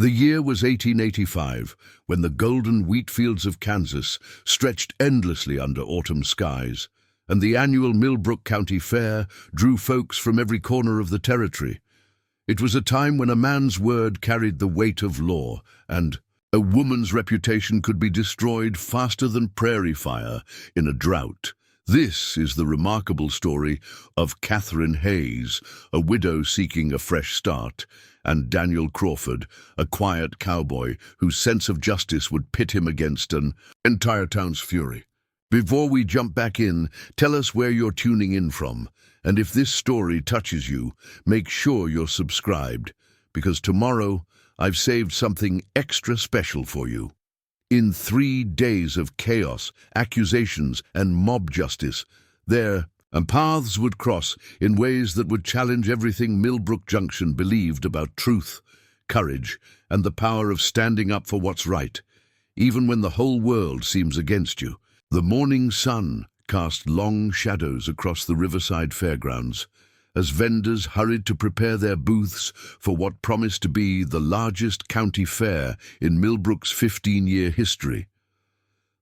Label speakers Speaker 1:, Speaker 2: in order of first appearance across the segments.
Speaker 1: The year was 1885, when the golden wheat fields of Kansas stretched endlessly under autumn skies, and the annual Millbrook County Fair drew folks from every corner of the territory. It was a time when a man's word carried the weight of law, and a woman's reputation could be destroyed faster than prairie fire in a drought. This is the remarkable story of Catherine Hayes, a widow seeking a fresh start, and Daniel Crawford, a quiet cowboy whose sense of justice would pit him against an entire town's fury. Before we jump back in, tell us where you're tuning in from, and if this story touches you, make sure you're subscribed, because tomorrow I've saved something extra special for you. In 3 days of chaos, accusations, and mob justice, their paths would cross in ways that would challenge everything Millbrook Junction believed about truth, courage, and the power of standing up for what's right, even when the whole world seems against you. The morning sun cast long shadows across the Riverside Fairgrounds as vendors hurried to prepare their booths for what promised to be the largest county fair in Millbrook's 15-year history.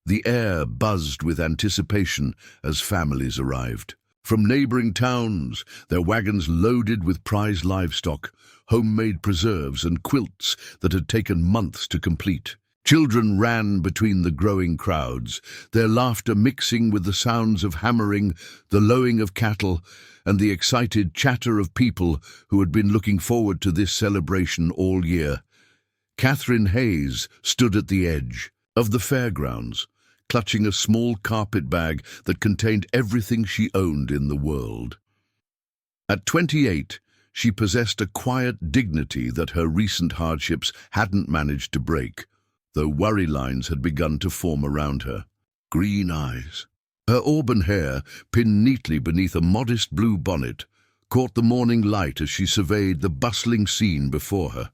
Speaker 1: The air buzzed with anticipation as families arrived. From neighboring towns, their wagons loaded with prized livestock, homemade preserves, and quilts that had taken months to complete. Children ran between the growing crowds, their laughter mixing with the sounds of hammering, the lowing of cattle, and the excited chatter of people who had been looking forward to this celebration all year. Catherine Hayes stood at the edge of the fairgrounds, clutching a small carpet bag that contained everything she owned in the world. At 28, she possessed a quiet dignity that her recent hardships hadn't managed to break, though worry lines had begun to form around her. Green eyes, her auburn hair, pinned neatly beneath a modest blue bonnet, caught the morning light as she surveyed the bustling scene before her.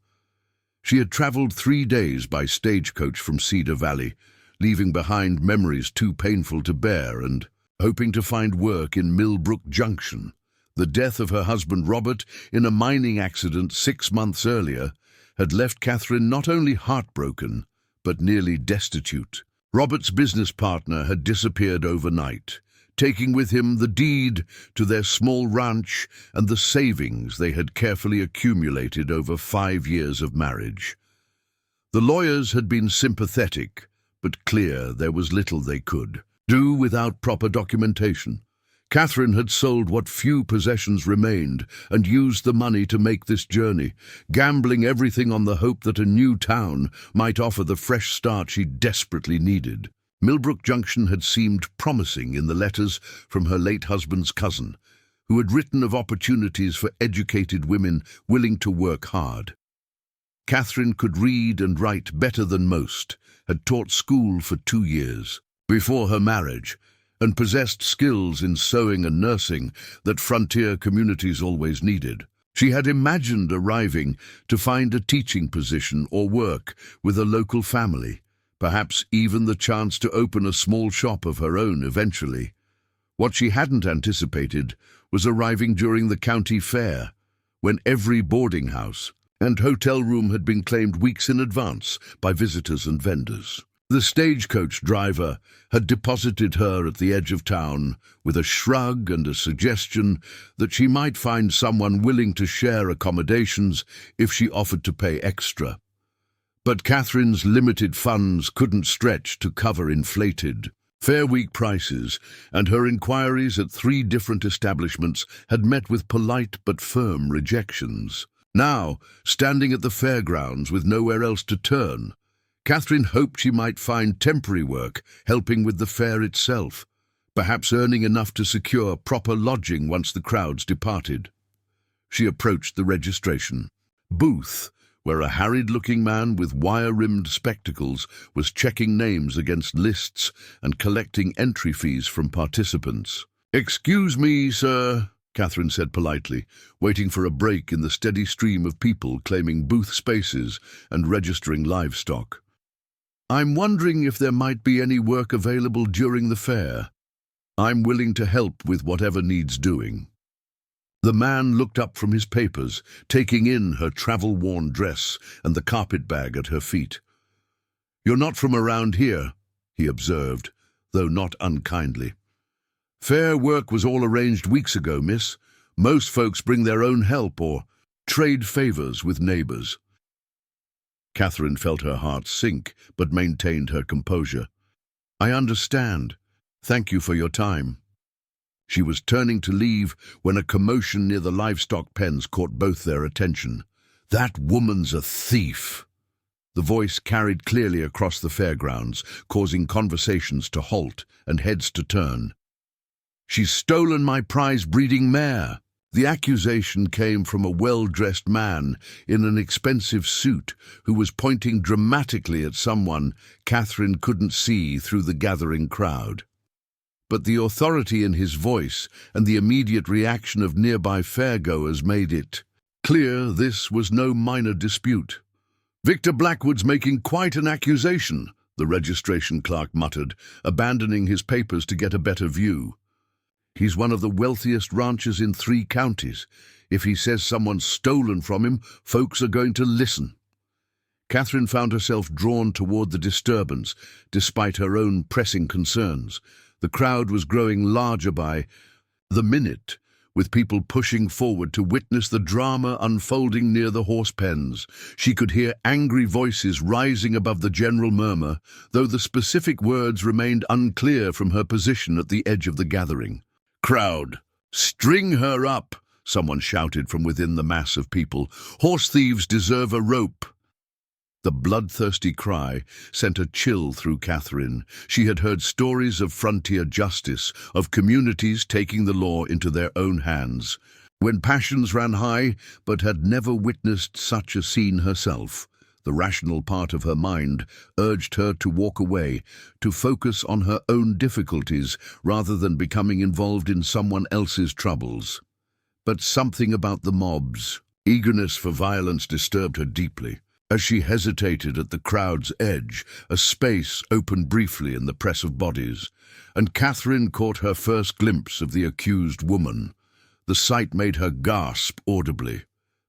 Speaker 1: She had traveled 3 days by stagecoach from Cedar Valley, leaving behind memories too painful to bear and hoping to find work in Millbrook Junction. The death of her husband Robert in a mining accident 6 months earlier had left Catherine not only heartbroken, but nearly destitute. Robert's business partner had disappeared overnight, taking with him the deed to their small ranch and the savings they had carefully accumulated over 5 years of marriage. The lawyers had been sympathetic, but clear there was little they could do without proper documentation. Catherine had sold what few possessions remained and used the money to make this journey, gambling everything on the hope that a new town might offer the fresh start she desperately needed. Millbrook Junction had seemed promising in the letters from her late husband's cousin, who had written of opportunities for educated women willing to work hard. Catherine could read and write better than most, had taught school for 2 years before her marriage, and possessed skills in sewing and nursing that frontier communities always needed. She had imagined arriving to find a teaching position or work with a local family, perhaps even the chance to open a small shop of her own eventually. What she hadn't anticipated was arriving during the county fair, when every boarding house and hotel room had been claimed weeks in advance by visitors and vendors. The stagecoach driver had deposited her at the edge of town with a shrug and a suggestion that she might find someone willing to share accommodations if she offered to pay extra. But Catherine's limited funds couldn't stretch to cover inflated Fair Week prices, and her inquiries at 3 different establishments had met with polite but firm rejections. Now, standing at the fairgrounds with nowhere else to turn, Catherine hoped she might find temporary work helping with the fair itself, perhaps earning enough to secure proper lodging once the crowds departed. She approached the registration booth, where a harried-looking man with wire-rimmed spectacles was checking names against lists and collecting entry fees from participants. "Excuse me, sir," Catherine said politely, waiting for a break in the steady stream of people claiming booth spaces and registering livestock. "I'm wondering if there might be any work available during the fair. I'm willing to help with whatever needs doing." The man looked up from his papers, taking in her travel-worn dress and the carpet-bag at her feet. "You're not from around here," he observed, though not unkindly. "Fair work was all arranged weeks ago, miss. Most folks bring their own help or trade favors with neighbors." Catherine felt her heart sink, but maintained her composure. "I understand. Thank you for your time." She was turning to leave when a commotion near the livestock pens caught both their attention. "That woman's a thief!" The voice carried clearly across the fairgrounds, causing conversations to halt and heads to turn. "She's stolen my prize-breeding mare." The accusation came from a well-dressed man in an expensive suit who was pointing dramatically at someone Catherine couldn't see through the gathering crowd. But the authority in his voice and the immediate reaction of nearby fairgoers made it clear this was no minor dispute. "Victor Blackwood's making quite an accusation," the registration clerk muttered, abandoning his papers to get a better view. "He's one of the wealthiest ranchers in 3 counties. If he says someone's stolen from him, folks are going to listen." Catherine found herself drawn toward the disturbance, despite her own pressing concerns. The crowd was growing larger by the minute, with people pushing forward to witness the drama unfolding near the horse pens. She could hear angry voices rising above the general murmur, though the specific words remained unclear from her position at the edge of the gathering. "Crowd, string her up!" someone shouted from within the mass of people. "Horse thieves deserve a rope." The bloodthirsty cry sent a chill through Catherine. She had heard stories of frontier justice, of communities taking the law into their own hands, when passions ran high, but had never witnessed such a scene herself. The rational part of her mind urged her to walk away, to focus on her own difficulties rather than becoming involved in someone else's troubles. But something about the mob's eagerness for violence disturbed her deeply. As she hesitated at the crowd's edge, a space opened briefly in the press of bodies, and Catherine caught her first glimpse of the accused woman. The sight made her gasp audibly.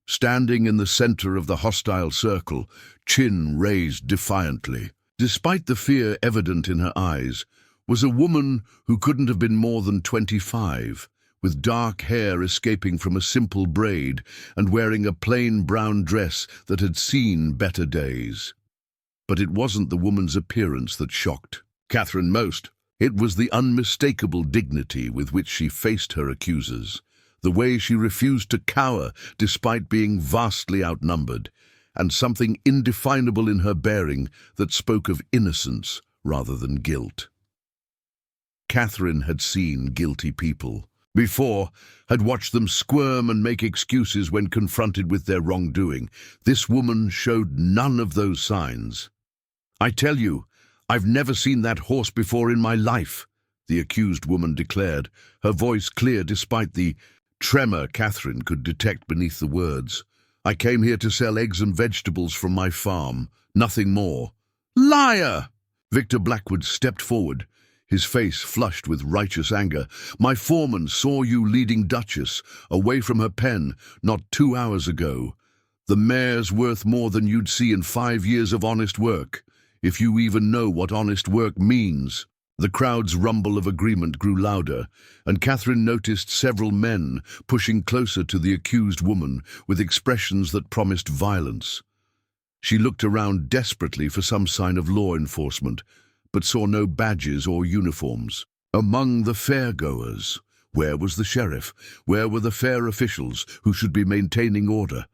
Speaker 1: Standing in the center of the hostile circle, chin raised defiantly, despite the fear evident in her eyes, was a woman who couldn't have been more than 25, with dark hair escaping from a simple braid and wearing a plain brown dress that had seen better days. But it wasn't the woman's appearance that shocked Catherine most. It was the unmistakable dignity with which she faced her accusers, the way she refused to cower despite being vastly outnumbered, and something indefinable in her bearing that spoke of innocence rather than guilt. Catherine had seen guilty people before, had watched them squirm and make excuses when confronted with their wrongdoing. This woman showed none of those signs. "I tell you, I've never seen that horse before in my life," the accused woman declared, her voice clear despite the tremor Catherine could detect beneath the words. "I came here to sell eggs and vegetables from my farm, nothing more." "Liar!" Victor Blackwood stepped forward, his face flushed with righteous anger. "My foreman saw you leading Duchess away from her pen not 2 hours ago. The mare's worth more than you'd see in 5 years of honest work, if you even know what honest work means." The crowd's rumble of agreement grew louder, and Catherine noticed several men pushing closer to the accused woman with expressions that promised violence. She looked around desperately for some sign of law enforcement, but saw no badges or uniforms. Among the fairgoers, where was the sheriff? Where were the fair officials who should be maintaining order?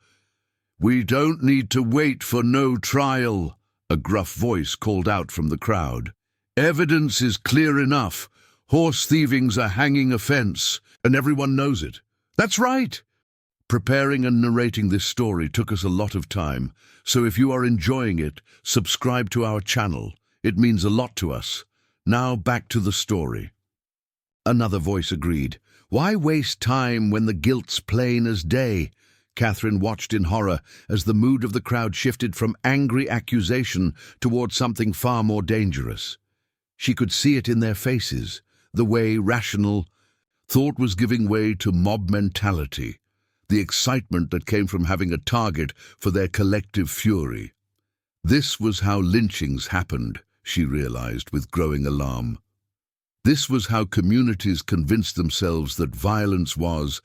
Speaker 1: "We don't need to wait for no trial," a gruff voice called out from the crowd. "Evidence is clear enough. Horse thieving's a hanging offense, and everyone knows it." "That's right." Preparing and narrating this story took us a lot of time, so if you are enjoying it, subscribe to our channel. It means a lot to us. Now back to the story. Another voice agreed. "Why waste time when the guilt's plain as day?" Catherine watched in horror as the mood of the crowd shifted from angry accusation toward something far more dangerous. She could see it in their faces, the way rational, Thought was giving way to mob mentality, the excitement that came from having a target for their collective fury. This was how lynchings happened, she realized with growing alarm. This was how communities convinced themselves that violence was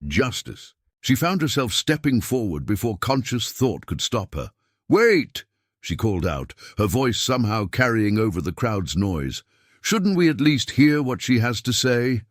Speaker 1: justice. She found herself stepping forward before conscious thought could stop her. "Wait!" she called out, her voice somehow carrying over the crowd's noise. "Shouldn't we at least hear what she has to say?"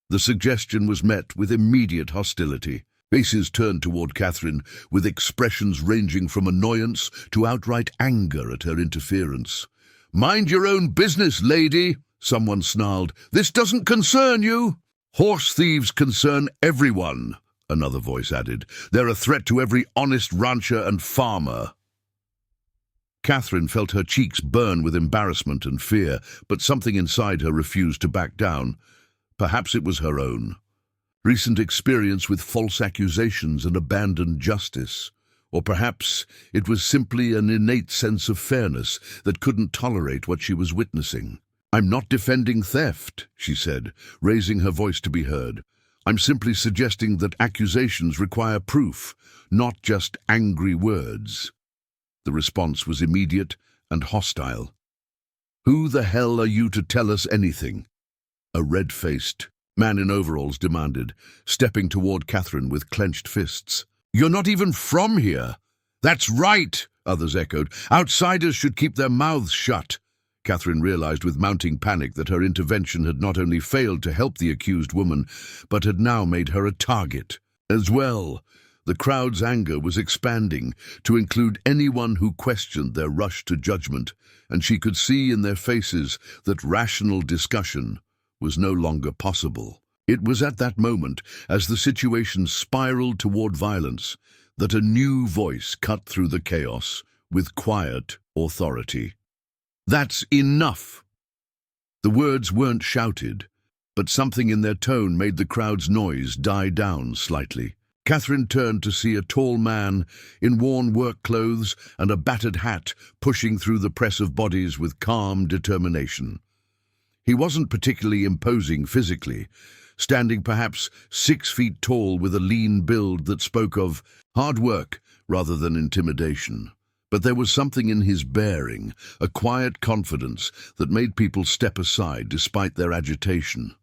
Speaker 1: The suggestion was met with immediate hostility. Faces turned toward Catherine, with expressions ranging from annoyance to outright anger at her interference. "Mind your own business, lady," someone snarled. "This doesn't concern you." "Horse thieves concern everyone," another voice added. "They're a threat to every honest rancher and farmer." Catherine felt her cheeks burn with embarrassment and fear, but something inside her refused to back down. Perhaps it was her own recent experience with false accusations and abandoned justice. Or perhaps it was simply an innate sense of fairness that couldn't tolerate what she was witnessing. "I'm not defending theft," she said, raising her voice to be heard. "I'm simply suggesting that accusations require proof, not just angry words." The response was immediate and hostile. "Who the hell are you to tell us anything?" a red-faced man in overalls demanded, stepping toward Catherine with clenched fists. "You're not even from here." "That's right," others echoed. "Outsiders should keep their mouths shut." Catherine realized with mounting panic that her intervention had not only failed to help the accused woman, but had now made her a target as well. The crowd's anger was expanding to include anyone who questioned their rush to judgment, and she could see in their faces that rational discussion was no longer possible. It was at that moment, as the situation spiraled toward violence, that a new voice cut through the chaos with quiet authority. "That's enough!" The words weren't shouted, but something in their tone made the crowd's noise die down slightly. Catherine turned to see a tall man in worn work clothes and a battered hat pushing through the press of bodies with calm determination. He wasn't particularly imposing physically, standing perhaps 6 feet tall with a lean build that spoke of hard work rather than intimidation. But there was something in his bearing, a quiet confidence that made people step aside despite their agitation.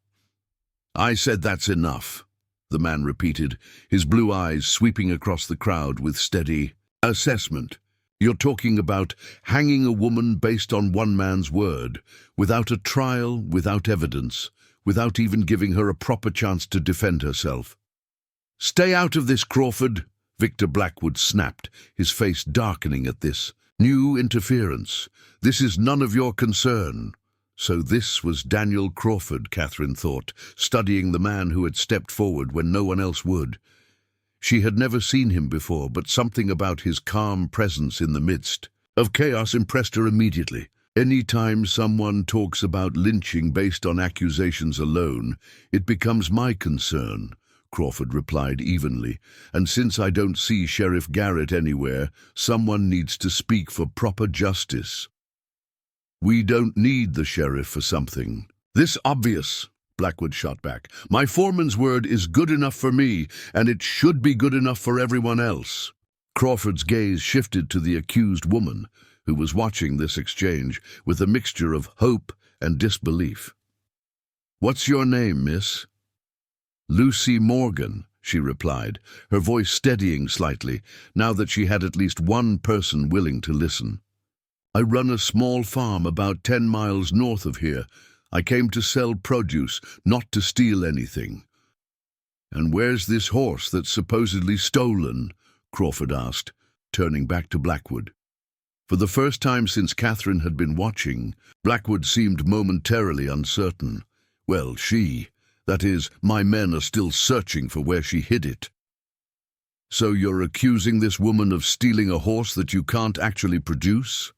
Speaker 1: "I said that's enough," the man repeated, his blue eyes sweeping across the crowd with steady assessment. "You're talking about hanging a woman based on one man's word, without a trial, without evidence, without even giving her a proper chance to defend herself." "Stay out of this, Crawford," Victor Blackwood snapped, his face darkening at this new interference. "This is none of your concern." So this was Daniel Crawford, Catherine thought, studying the man who had stepped forward when no one else would. She had never seen him before, but something about his calm presence in the midst of chaos impressed her immediately. "Any time someone talks about lynching based on accusations alone, it becomes my concern," Crawford replied evenly. "And since I don't see Sheriff Garrett anywhere, someone needs to speak for proper justice." "We don't need the sheriff for something this obvious," Blackwood shot back. "My foreman's word is good enough for me, and it should be good enough for everyone else." Crawford's gaze shifted to the accused woman, who was watching this exchange with a mixture of hope and disbelief. "What's your name, miss?" "Lucy Morgan," she replied, her voice steadying slightly, now that she had at least one person willing to listen. "I run a small farm about 10 miles north of here. I came to sell produce, not to steal anything." "And where's this horse that's supposedly stolen?" Crawford asked, turning back to Blackwood. For the first time since Catherine had been watching, Blackwood seemed momentarily uncertain. "Well, that is, my men are still searching for where she hid it." "So you're accusing this woman of stealing a horse that you can't actually produce?"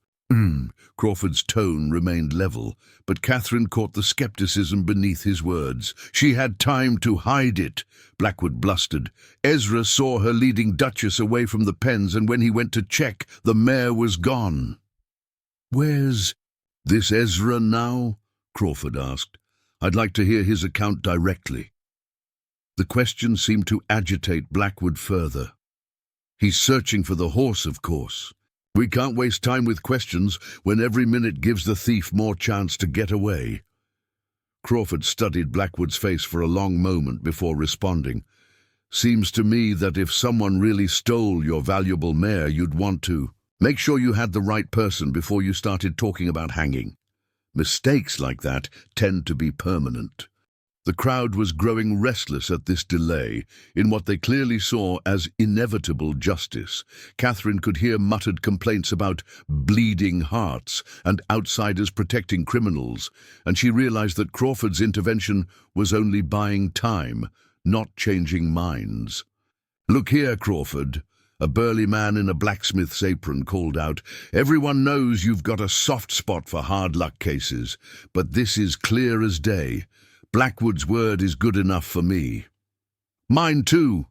Speaker 1: Crawford's tone remained level, but Catherine caught the skepticism beneath his words. "She had time to hide it," Blackwood blustered. "Ezra saw her leading Duchess away from the pens, and when he went to check, the mare was gone." "Where's this Ezra now?" Crawford asked. I'd like to hear his account directly." The question seemed to agitate Blackwood further. "He's searching for the horse, of course. We can't waste time with questions when every minute gives the thief more chance to get away." Crawford studied Blackwood's face for a long moment before responding. "Seems to me that if someone really stole your valuable mare, you'd want to make sure you had the right person before you started talking about hanging. Mistakes like that tend to be permanent." The crowd was growing restless at this delay in what they clearly saw as inevitable justice. Catherine could hear muttered complaints about bleeding hearts and outsiders protecting criminals, and she realized that Crawford's intervention was only buying time, not changing minds. "Look here, Crawford," a burly man in a blacksmith's apron called out. "Everyone knows you've got a soft spot for hard luck cases, but this is clear as day. Blackwood's word is good enough for me." "Mine too,"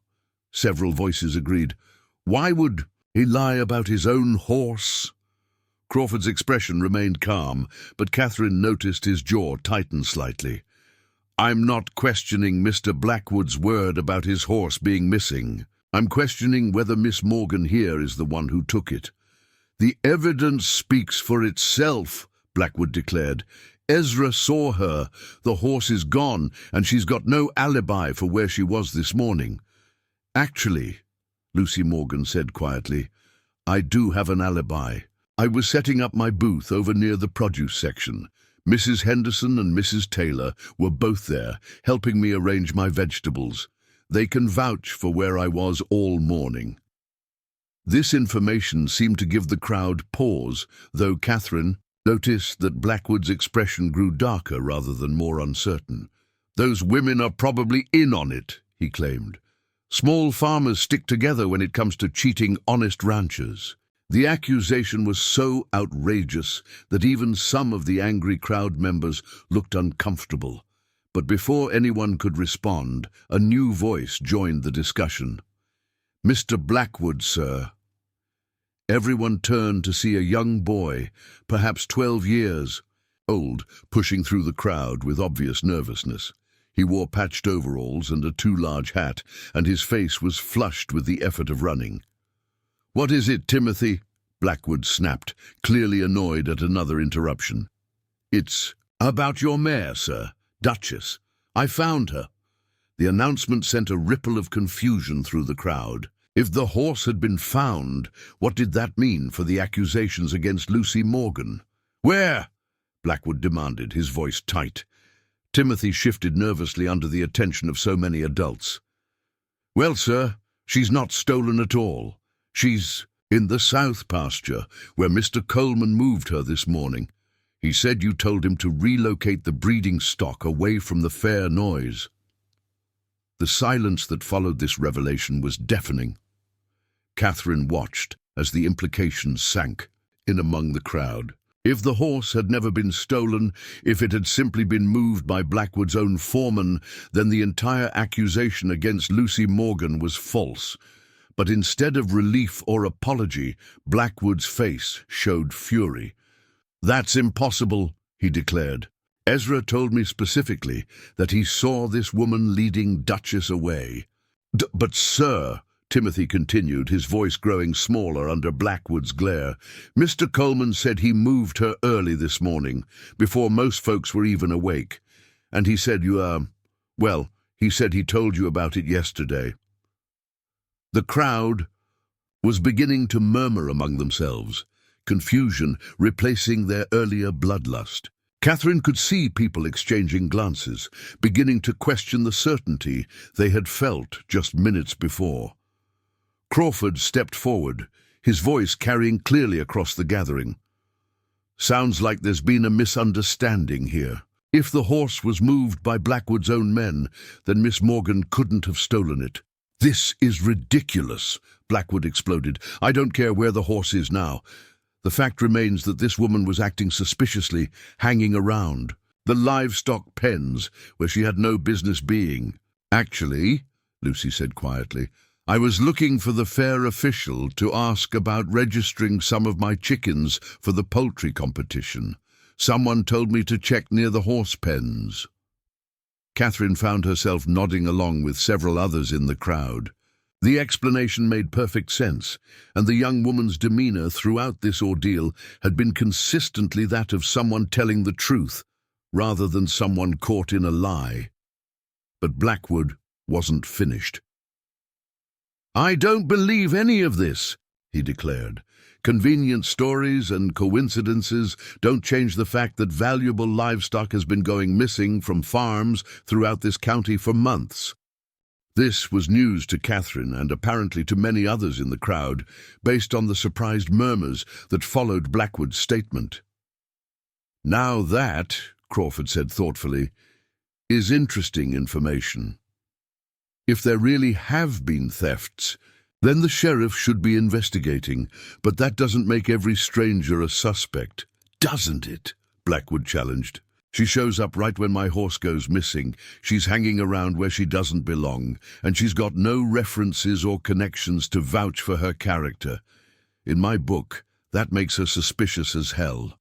Speaker 1: several voices agreed. "Why would he lie about his own horse?" Crawford's expression remained calm, but Catherine noticed his jaw tighten slightly. "I'm not questioning Mr. Blackwood's word about his horse being missing. I'm questioning whether Miss Morgan here is the one who took it." "The evidence speaks for itself," Blackwood declared. "Ezra saw her. The horse is gone, and she's got no alibi for where she was this morning." "Actually," Lucy Morgan said quietly, "I do have an alibi. I was setting up my booth over near the produce section. Mrs. Henderson and Mrs. Taylor were both there, helping me arrange my vegetables. They can vouch for where I was all morning." This information seemed to give the crowd pause, though Catherine noticed that Blackwood's expression grew darker rather than more uncertain. "Those women are probably in on it," he claimed. "Small farmers stick together when it comes to cheating honest ranchers." The accusation was so outrageous that even some of the angry crowd members looked uncomfortable. But before anyone could respond, a new voice joined the discussion. "Mr. Blackwood, sir." Everyone turned to see a young boy, perhaps 12 years old, pushing through the crowd with obvious nervousness. He wore patched overalls and a too large hat, and his face was flushed with the effort of running. "What is it, Timothy?" Blackwood snapped, clearly annoyed at another interruption. "It's about your mare, sir, Duchess. I found her." The announcement sent a ripple of confusion through the crowd. If the horse had been found, what did that mean for the accusations against Lucy Morgan? "Where?" Blackwood demanded, his voice tight. Timothy shifted nervously under the attention of so many adults. "Well, sir, she's not stolen at all. She's in the south pasture, where Mr. Coleman moved her this morning. He said you told him to relocate the breeding stock away from the fair noise." The silence that followed this revelation was deafening. Catherine watched as the implications sank in among the crowd. If the horse had never been stolen, if it had simply been moved by Blackwood's own foreman, then the entire accusation against Lucy Morgan was false. But instead of relief or apology, Blackwood's face showed fury. "That's impossible," he declared. "Ezra told me specifically that he saw this woman leading Duchess away." "But, sir," Timothy continued, his voice growing smaller under Blackwood's glare, "Mr. Coleman said he moved her early this morning, before most folks were even awake. And he said he said he told you about it yesterday." The crowd was beginning to murmur among themselves, confusion replacing their earlier bloodlust. Catherine could see people exchanging glances, beginning to question the certainty they had felt just minutes before. Crawford stepped forward, his voice carrying clearly across the gathering. "Sounds like there's been a misunderstanding here. If the horse was moved by Blackwood's own men, then Miss Morgan couldn't have stolen it." "This is ridiculous," Blackwood exploded. "I don't care where the horse is now. The fact remains that this woman was acting suspiciously, hanging around the livestock pens where she had no business being." "Actually," Lucy said quietly, "I was looking for the fair official to ask about registering some of my chickens for the poultry competition. Someone told me to check near the horse pens." Catherine found herself nodding along with several others in the crowd. The explanation made perfect sense, and the young woman's demeanor throughout this ordeal had been consistently that of someone telling the truth, rather than someone caught in a lie. But Blackwood wasn't finished. "I don't believe any of this," he declared. "Convenient stories and coincidences don't change the fact that valuable livestock has been going missing from farms throughout this county for months." This was news to Catherine and apparently to many others in the crowd, based on the surprised murmurs that followed Blackwood's statement. "Now that," Crawford said thoughtfully, "is interesting information. If there really have been thefts, then the sheriff should be investigating, but that doesn't make every stranger a suspect, doesn't it?" Blackwood challenged. "She shows up right when my horse goes missing. She's hanging around where she doesn't belong, and she's got no references or connections to vouch for her character. In my book, that makes her suspicious as hell."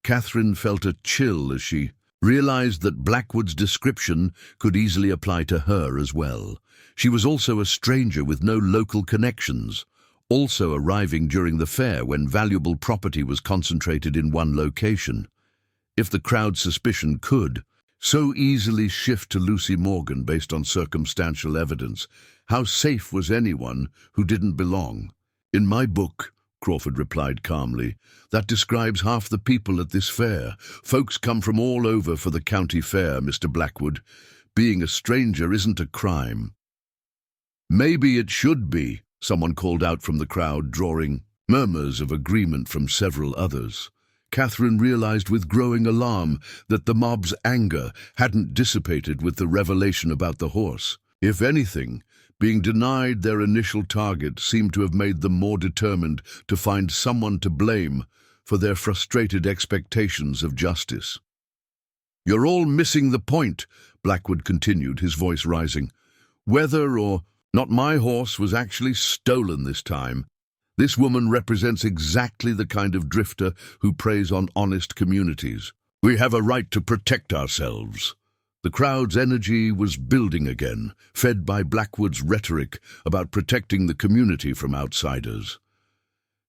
Speaker 1: Catherine felt a chill as she realized that Blackwood's description could easily apply to her as well. She was also a stranger with no local connections, also arriving during the fair when valuable property was concentrated in one location. If the crowd's suspicion could so easily shift to Lucy Morgan based on circumstantial evidence, how safe was anyone who didn't belong? "In my book," Crawford replied calmly, "that describes half the people at this fair. Folks come from all over for the county fair, Mr. Blackwood. Being a stranger isn't a crime." "Maybe it should be," someone called out from the crowd, drawing murmurs of agreement from several others. Catherine realized with growing alarm that the mob's anger hadn't dissipated with the revelation about the horse. If anything, being denied their initial target seemed to have made them more determined to find someone to blame for their frustrated expectations of justice. "You're all missing the point," Blackwood continued, his voice rising. "Whether or not my horse was actually stolen this time, this woman represents exactly the kind of drifter who preys on honest communities. We have a right to protect ourselves." The crowd's energy was building again, fed by Blackwood's rhetoric about protecting the community from outsiders.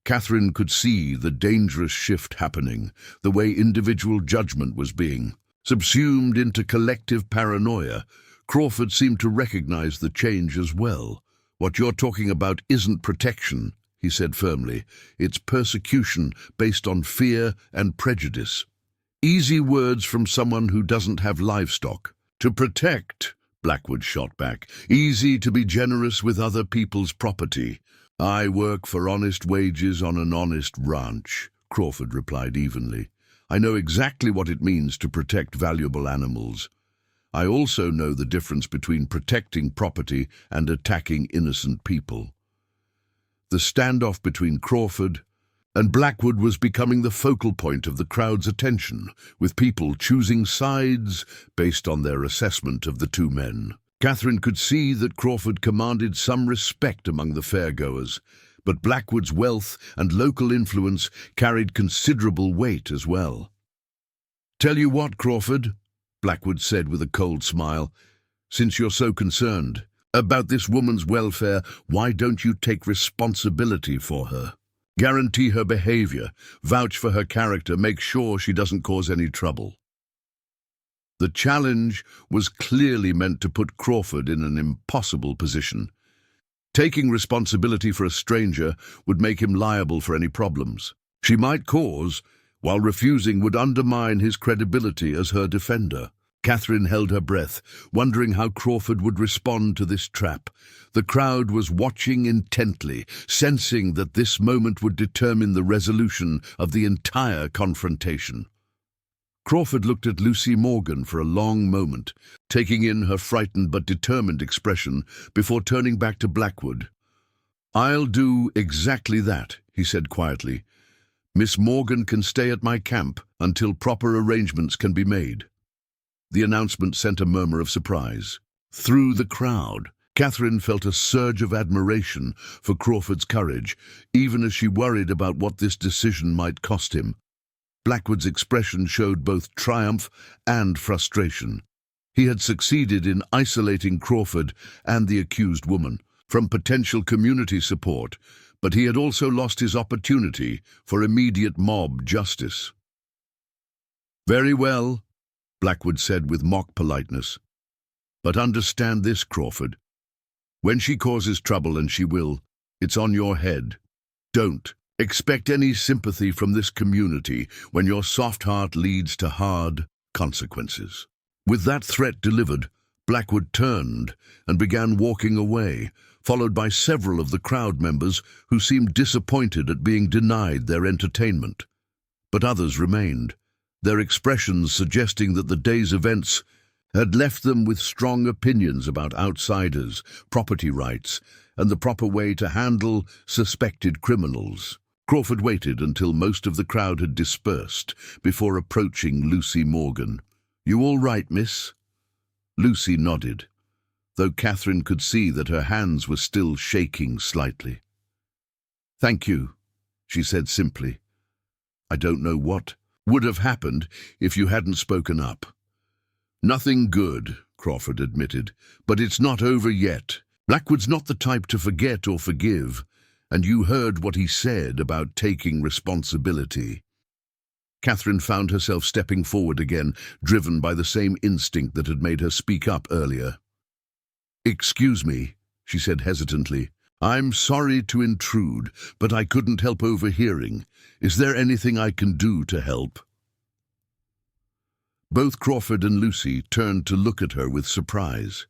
Speaker 1: Catherine could see the dangerous shift happening, the way individual judgment was being subsumed into collective paranoia. Crawford seemed to recognize the change as well. "What you're talking about isn't protection," he said firmly. "It's persecution based on fear and prejudice." Easy words from someone who doesn't have livestock. "To protect," Blackwood shot back. "Easy to be generous with other people's property. I work for honest wages on an honest ranch," Crawford replied evenly. "I know exactly what it means to protect valuable animals. I also know the difference between protecting property and attacking innocent people." The standoff between Crawford and Blackwood was becoming the focal point of the crowd's attention, with people choosing sides based on their assessment of the two men. Catherine could see that Crawford commanded some respect among the fairgoers, but Blackwood's wealth and local influence carried considerable weight as well. "Tell you what, Crawford," Blackwood said with a cold smile, "since you're so concerned about this woman's welfare, why don't you take responsibility for her? Guarantee her behavior, vouch for her character, make sure she doesn't cause any trouble." The challenge was clearly meant to put Crawford in an impossible position. Taking responsibility for a stranger would make him liable for any problems she might cause, while refusing would undermine his credibility as her defender. Catherine held her breath, wondering how Crawford would respond to this trap. The crowd was watching intently, sensing that this moment would determine the resolution of the entire confrontation. Crawford looked at Lucy Morgan for a long moment, taking in her frightened but determined expression before turning back to Blackwood. "I'll do exactly that," he said quietly. "Miss Morgan can stay at my camp until proper arrangements can be made." The announcement sent a murmur of surprise through the crowd. Catherine felt a surge of admiration for Crawford's courage, even as she worried about what this decision might cost him. Blackwood's expression showed both triumph and frustration. He had succeeded in isolating Crawford and the accused woman from potential community support, but he had also lost his opportunity for immediate mob justice. "Very well," Blackwood said with mock politeness. "But understand this, Crawford. When she causes trouble, and she will, it's on your head. Don't expect any sympathy from this community when your soft heart leads to hard consequences." With that threat delivered, Blackwood turned and began walking away, followed by several of the crowd members who seemed disappointed at being denied their entertainment. But others remained, their expressions suggesting that the day's events had left them with strong opinions about outsiders, property rights, and the proper way to handle suspected criminals. Crawford waited until most of the crowd had dispersed before approaching Lucy Morgan. "You all right, miss?" Lucy nodded, though Catherine could see that her hands were still shaking slightly. "Thank you," she said simply. "I don't know what would have happened if you hadn't spoken up." "Nothing good," Crawford admitted, "but it's not over yet. Blackwood's not the type to forget or forgive, and you heard what he said about taking responsibility." Catherine found herself stepping forward again, driven by the same instinct that had made her speak up earlier. "Excuse me," she said hesitantly. "I'm sorry to intrude, but I couldn't help overhearing. Is there anything I can do to help?" Both Crawford and Lucy turned to look at her with surprise.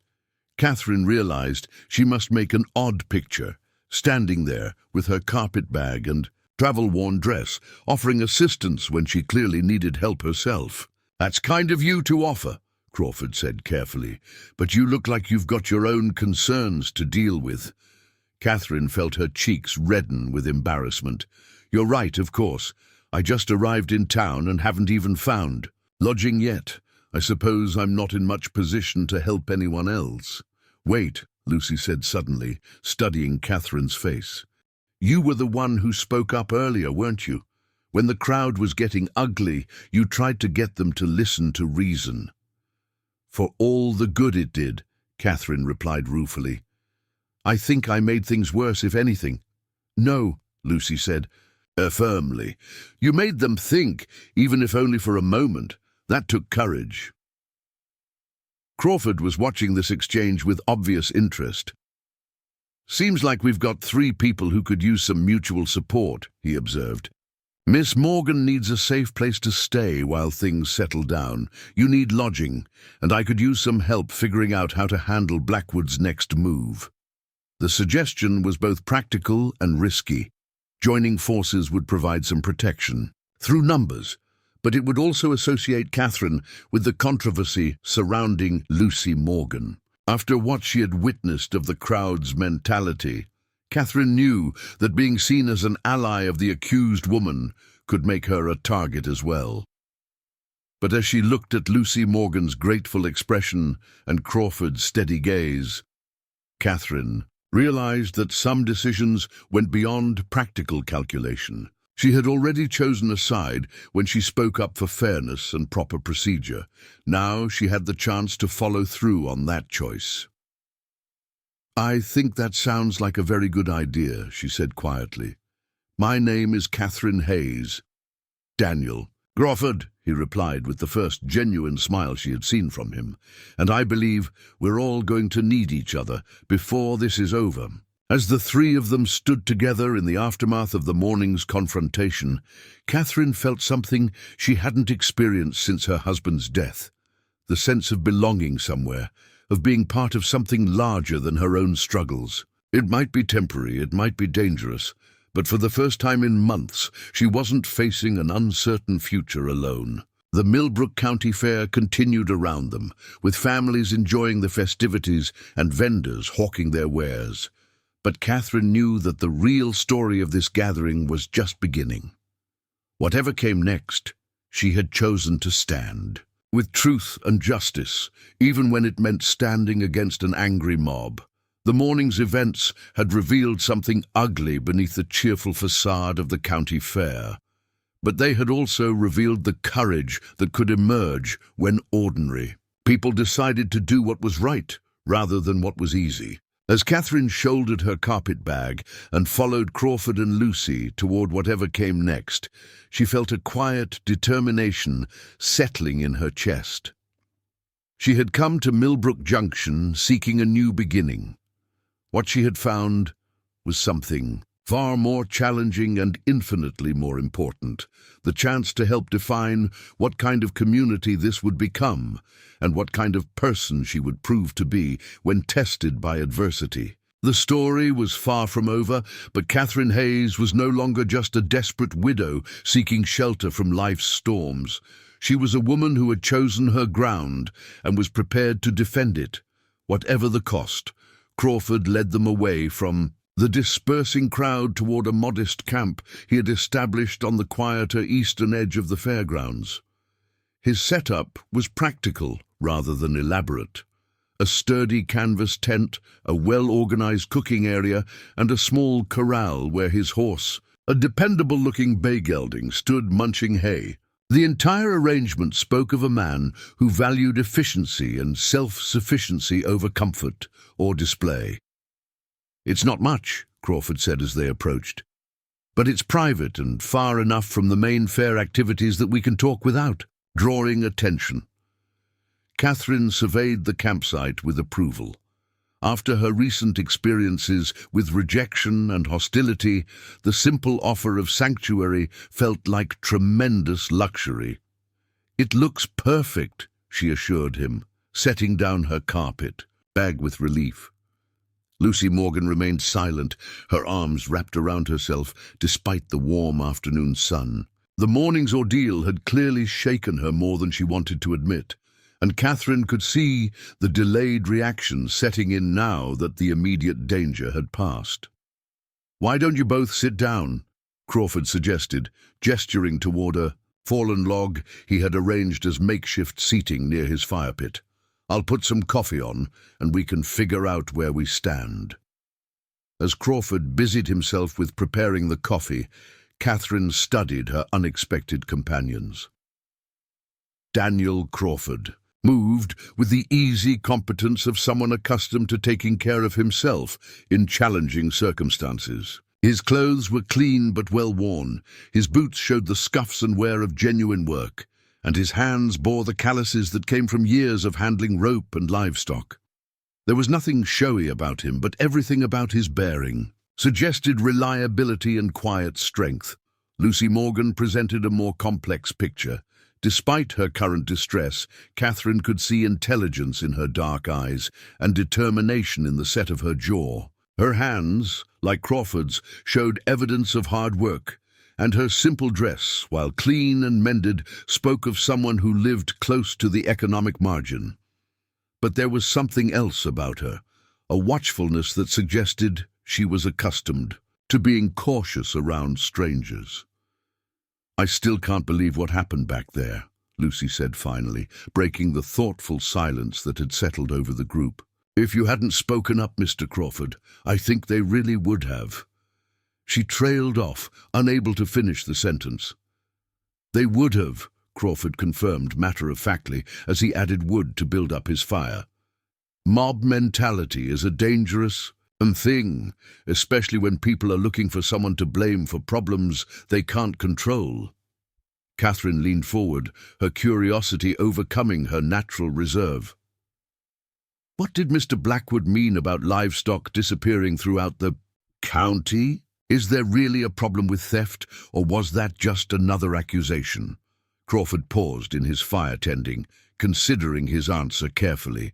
Speaker 1: Catherine realized she must make an odd picture, standing there with her carpet bag and travel-worn dress, offering assistance when she clearly needed help herself. "That's kind of you to offer," Crawford said carefully, "but you look like you've got your own concerns to deal with." Catherine felt her cheeks redden with embarrassment. "You're right, of course. I just arrived in town and haven't even found lodging yet. I suppose I'm not in much position to help anyone else." "Wait," Lucy said suddenly, studying Catherine's face. "You were the one who spoke up earlier, weren't you? When the crowd was getting ugly, you tried to get them to listen to reason." "For all the good it did," Catherine replied ruefully. "I think I made things worse, if anything." "No," Lucy said firmly. "You made them think, even if only for a moment. That took courage." Crawford was watching this exchange with obvious interest. "Seems like we've got three people who could use some mutual support," he observed. "Miss Morgan needs a safe place to stay while things settle down. You need lodging, and I could use some help figuring out how to handle Blackwood's next move." The suggestion was both practical and risky. Joining forces would provide some protection through numbers, but it would also associate Catherine with the controversy surrounding Lucy Morgan. After what she had witnessed of the crowd's mentality, Catherine knew that being seen as an ally of the accused woman could make her a target as well. But as she looked at Lucy Morgan's grateful expression and Crawford's steady gaze, Catherine realized that some decisions went beyond practical calculation. She had already chosen a side when she spoke up for fairness and proper procedure. Now she had the chance to follow through on that choice. "I think that sounds like a very good idea," she said quietly. "My name is Catherine Hayes." "Daniel Crawford," he replied with the first genuine smile she had seen from him, "and I believe we're all going to need each other before this is over." As the three of them stood together in the aftermath of the morning's confrontation, Catherine felt something she hadn't experienced since her husband's death. The sense of belonging somewhere, of being part of something larger than her own struggles. It might be temporary, it might be dangerous, but for the first time in months, she wasn't facing an uncertain future alone. The Millbrook County Fair continued around them, with families enjoying the festivities and vendors hawking their wares. But Catherine knew that the real story of this gathering was just beginning. Whatever came next, she had chosen to stand, with truth and justice, even when it meant standing against an angry mob. The morning's events had revealed something ugly beneath the cheerful facade of the county fair, but they had also revealed the courage that could emerge when ordinary People decided to do what was right rather than what was easy. As Catherine shouldered her carpet bag and followed Crawford and Lucy toward whatever came next, she felt a quiet determination settling in her chest. She had come to Millbrook Junction seeking a new beginning. What she had found was something far more challenging and infinitely more important, the chance to help define what kind of community this would become and what kind of person she would prove to be when tested by adversity. The story was far from over, but Catherine Hayes was no longer just a desperate widow seeking shelter from life's storms. She was a woman who had chosen her ground and was prepared to defend it, whatever the cost. Crawford led them away from the dispersing crowd toward a modest camp he had established on the quieter eastern edge of the fairgrounds. His setup was practical rather than elaborate. A sturdy canvas tent, a well-organized cooking area, and a small corral where his horse, a dependable-looking bay gelding, stood munching hay. The entire arrangement spoke of a man who valued efficiency and self-sufficiency over comfort or display. "It's not much," Crawford said as they approached, "but it's private and far enough from the main fair activities that we can talk without drawing attention." Catherine surveyed the campsite with approval. After her recent experiences with rejection and hostility, the simple offer of sanctuary felt like tremendous luxury. "It looks perfect," she assured him, setting down her carpet bag with relief. Lucy Morgan remained silent, her arms wrapped around herself despite the warm afternoon sun. The morning's ordeal had clearly shaken her more than she wanted to admit, and Catherine could see the delayed reaction setting in now that the immediate danger had passed. "Why don't you both sit down?" Crawford suggested, gesturing toward a fallen log he had arranged as makeshift seating near his fire pit. "I'll put some coffee on, and we can figure out where we stand." As Crawford busied himself with preparing the coffee, Catherine studied her unexpected companions. Daniel Crawford moved with the easy competence of someone accustomed to taking care of himself in challenging circumstances. His clothes were clean but well worn, his boots showed the scuffs and wear of genuine work, and his hands bore the calluses that came from years of handling rope and livestock. There was nothing showy about him, but everything about his bearing suggested reliability and quiet strength. Lucy Morgan presented a more complex picture. Despite her current distress, Catherine could see intelligence in her dark eyes and determination in the set of her jaw. Her hands, like Crawford's, showed evidence of hard work, and her simple dress, while clean and mended, spoke of someone who lived close to the economic margin. But there was something else about her, a watchfulness that suggested she was accustomed to being cautious around strangers. "I still can't believe what happened back there," Lucy said finally, breaking the thoughtful silence that had settled over the group. "If you hadn't spoken up, Mr. Crawford, I think they really would have." She trailed off, unable to finish the sentence. "They would have," Crawford confirmed matter-of-factly as he added wood to build up his fire. "Mob mentality is a dangerous thing, especially when people are looking for someone to blame for problems they can't control." Catherine leaned forward, her curiosity overcoming her natural reserve. "What did Mr. Blackwood mean about livestock disappearing throughout the county? Is there really a problem with theft, or was that just another accusation?" Crawford paused in his fire tending, considering his answer carefully.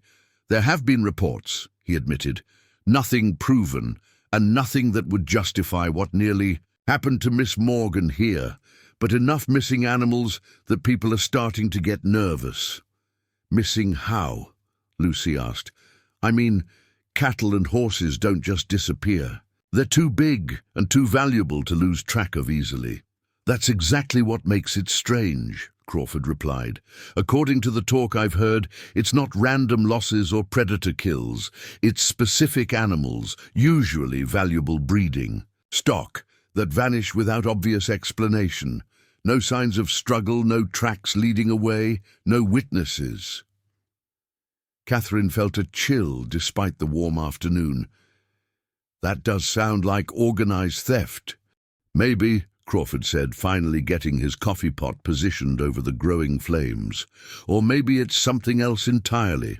Speaker 1: "There have been reports," he admitted. "Nothing proven, and nothing that would justify what nearly happened to Miss Morgan here, but enough missing animals that people are starting to get nervous." "Missing how?" Lucy asked. "I mean, cattle and horses don't just disappear. They're too big and too valuable to lose track of easily." "That's exactly what makes it strange," Crawford replied. "According to the talk I've heard, it's not random losses or predator kills. It's specific animals, usually valuable breeding stock, that vanish without obvious explanation. No signs of struggle, no tracks leading away, no witnesses." Catherine felt a chill despite the warm afternoon. That does sound like organized theft. Maybe, Crawford said, finally getting his coffee pot positioned over the growing flames. Or maybe it's something else entirely.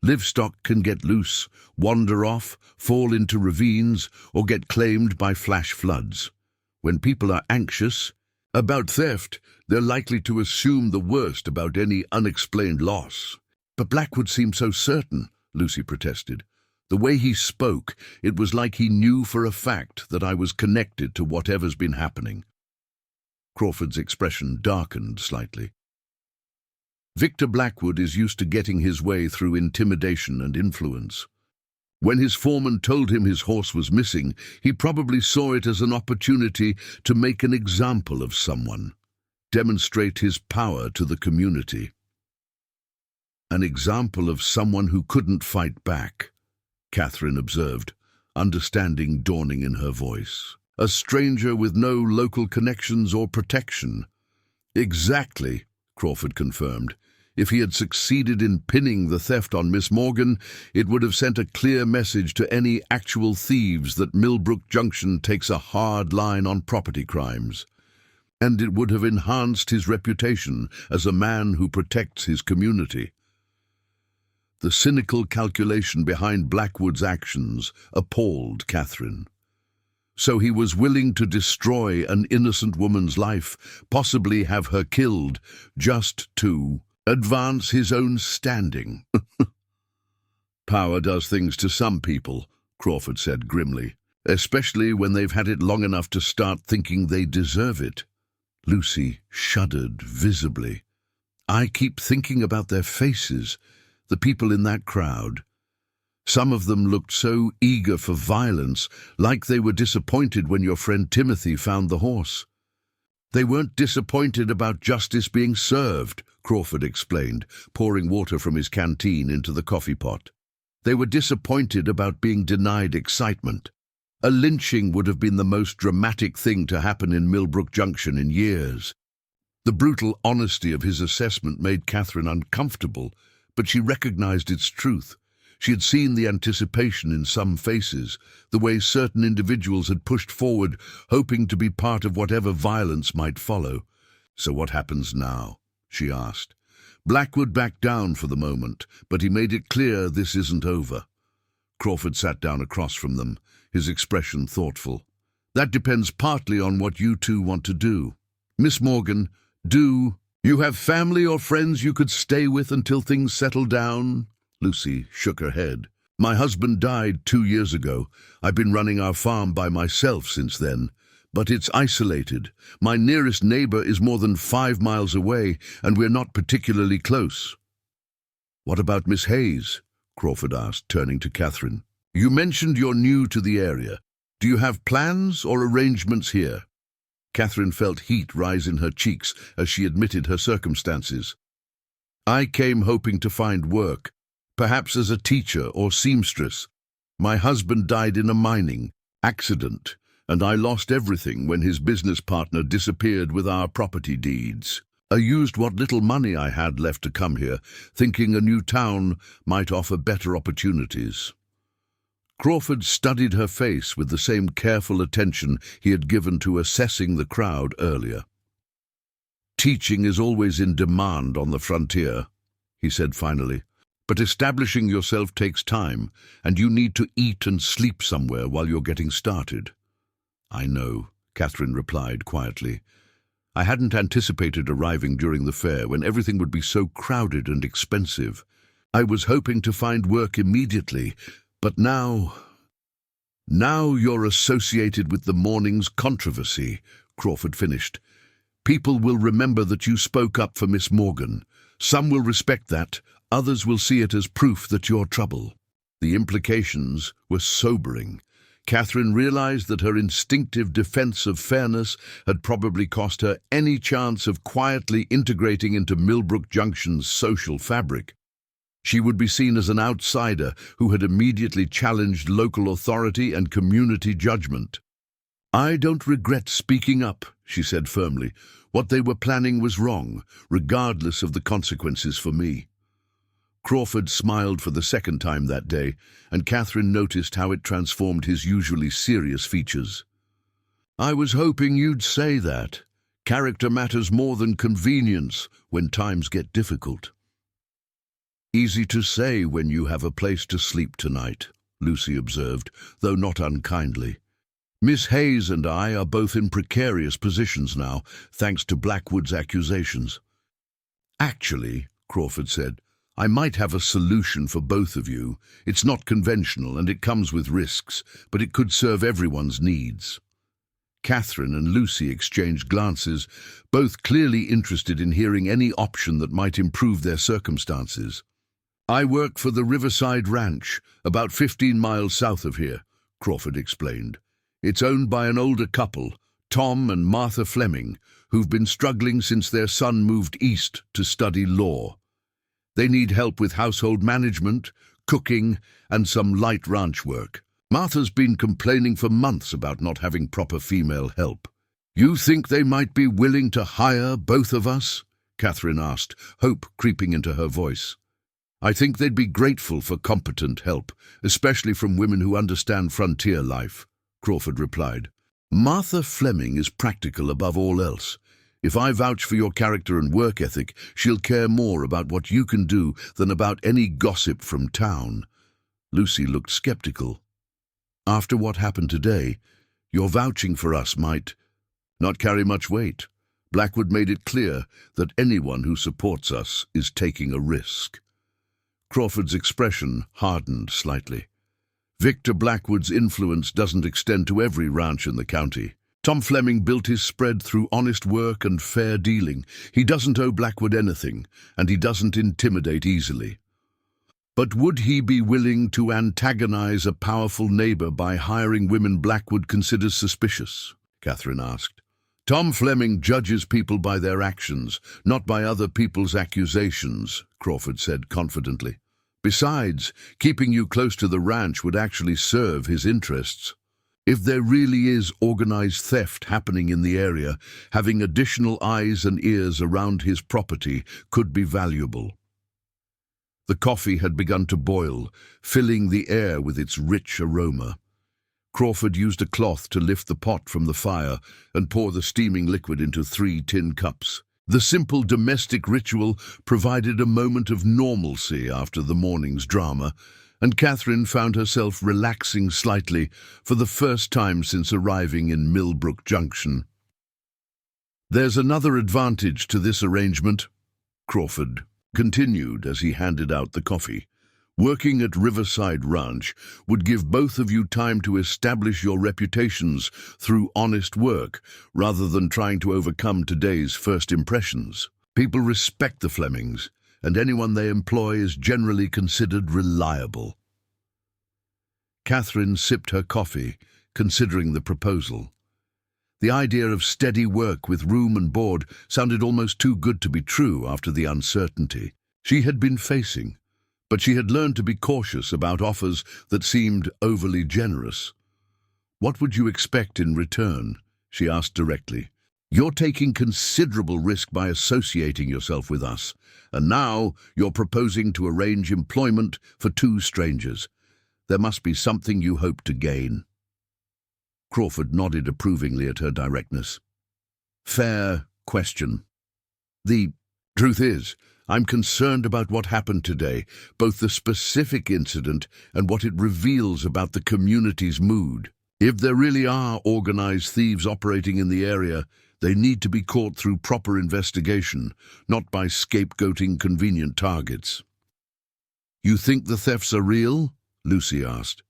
Speaker 1: Livestock can get loose, wander off, fall into ravines, or get claimed by flash floods. When people are anxious about theft, they're likely to assume the worst about any unexplained loss. But Blackwood seemed so certain, Lucy protested. The way he spoke, it was like he knew for a fact that I was connected to whatever's been happening. Crawford's expression darkened slightly. Victor Blackwood is used to getting his way through intimidation and influence. When his foreman told him his horse was missing, he probably saw it as an opportunity to make an example of someone, demonstrate his power to the community. An example of someone who couldn't fight back, Catherine observed, understanding dawning in her voice. A stranger with no local connections or protection. Exactly, Crawford confirmed. If he had succeeded in pinning the theft on Miss Morgan, it would have sent a clear message to any actual thieves that Millbrook Junction takes a hard line on property crimes. And it would have enhanced his reputation as a man who protects his community. The cynical calculation behind Blackwood's actions appalled Catherine. So he was willing to destroy an innocent woman's life, possibly have her killed, just to advance his own standing. Power does things to some people, Crawford said grimly, especially when they've had it long enough to start thinking they deserve it. Lucy shuddered visibly. I keep thinking about their faces, the people in that crowd. Some of them looked so eager for violence, like they were disappointed when your friend Timothy found the horse. They weren't disappointed about justice being served, Crawford explained, pouring water from his canteen into the coffee pot. They were disappointed about being denied excitement. A lynching would have been the most dramatic thing to happen in Millbrook Junction in years. The brutal honesty of his assessment made Catherine uncomfortable, but she recognized its truth. She had seen the anticipation in some faces, the way certain individuals had pushed forward, hoping to be part of whatever violence might follow. So what happens now? She asked. Blackwood backed down for the moment, but he made it clear this isn't over. Crawford sat down across from them, his expression thoughtful. That depends partly on what you two want to do. Miss Morgan, do you have family or friends you could stay with until things settle down? Lucy shook her head. My husband died 2 years ago. I've been running our farm by myself since then. But it's isolated. My nearest neighbor is more than 5 miles away, and we're not particularly close. What about Miss Hayes? Crawford asked, turning to Catherine. You mentioned you're new to the area. Do you have plans or arrangements here? Catherine felt heat rise in her cheeks as she admitted her circumstances. I came hoping to find work, perhaps as a teacher or seamstress. My husband died in a mining accident, and I lost everything when his business partner disappeared with our property deeds. I used what little money I had left to come here, thinking a new town might offer better opportunities. Crawford studied her face with the same careful attention he had given to assessing the crowd earlier. Teaching is always in demand on the frontier, he said finally. But establishing yourself takes time, and you need to eat and sleep somewhere while you're getting started. I know, Catherine replied quietly. I hadn't anticipated arriving during the fair when everything would be so crowded and expensive. I was hoping to find work immediately, but now you're associated with the morning's controversy, Crawford finished. People will remember that you spoke up for Miss Morgan. Some will respect that, others will see it as proof that you're trouble. The implications were sobering. Catherine realized that her instinctive defense of fairness had probably cost her any chance of quietly integrating into Millbrook Junction's social fabric. She would be seen as an outsider who had immediately challenged local authority and community judgment. I don't regret speaking up, she said firmly. What they were planning was wrong, regardless of the consequences for me. Crawford smiled for the second time that day, and Catherine noticed how it transformed his usually serious features. "I was hoping you'd say that. Character matters more than convenience when times get difficult." "Easy to say when you have a place to sleep tonight," Lucy observed, though not unkindly. "Miss Hayes and I are both in precarious positions now, thanks to Blackwood's accusations." "Actually," Crawford said, "I might have a solution for both of you. It's not conventional and it comes with risks, but it could serve everyone's needs." Catherine and Lucy exchanged glances, both clearly interested in hearing any option that might improve their circumstances. "I work for the Riverside Ranch, about 15 miles south of here," Crawford explained. "It's owned by an older couple, Tom and Martha Fleming, who've been struggling since their son moved east to study law. They need help with household management, cooking, and some light ranch work. Martha's been complaining for months about not having proper female help." "You think they might be willing to hire both of us?" Catherine asked, hope creeping into her voice. "I think they'd be grateful for competent help, especially from women who understand frontier life," Crawford replied. "Martha Fleming is practical above all else. If I vouch for your character and work ethic, she'll care more about what you can do than about any gossip from town." Lucy looked skeptical. "After what happened today, your vouching for us might not carry much weight. Blackwood made it clear that anyone who supports us is taking a risk." Crawford's expression hardened slightly. "Victor Blackwood's influence doesn't extend to every ranch in the county. Tom Fleming built his spread through honest work and fair dealing. He doesn't owe Blackwood anything, and he doesn't intimidate easily." "But would he be willing to antagonize a powerful neighbor by hiring women Blackwood considers suspicious?" Catherine asked. "Tom Fleming judges people by their actions, not by other people's accusations," Crawford said confidently. "Besides, keeping you close to the ranch would actually serve his interests. If there really is organized theft happening in the area, having additional eyes and ears around his property could be valuable." The coffee had begun to boil, filling the air with its rich aroma. Crawford used a cloth to lift the pot from the fire and pour the steaming liquid into 3 tin cups. The simple domestic ritual provided a moment of normalcy after the morning's drama, and Catherine found herself relaxing slightly for the first time since arriving in Millbrook Junction. "There's another advantage to this arrangement," Crawford continued as he handed out the coffee. "Working at Riverside Ranch would give both of you time to establish your reputations through honest work, rather than trying to overcome today's first impressions. People respect the Flemings, and anyone they employ is generally considered reliable." Catherine sipped her coffee, considering the proposal. The idea of steady work with room and board sounded almost too good to be true after the uncertainty she had been facing, but she had learned to be cautious about offers that seemed overly generous. "What would you expect in return?" she asked directly. "You're taking considerable risk by associating yourself with us, and now you're proposing to arrange employment for 2 strangers. There must be something you hope to gain." Crawford nodded approvingly at her directness. "Fair question. The truth is, I'm concerned about what happened today, both the specific incident and what it reveals about the community's mood. If there really are organized thieves operating in the area, they need to be caught through proper investigation, not by scapegoating convenient targets." "You think the thefts are real?" Lucy asked.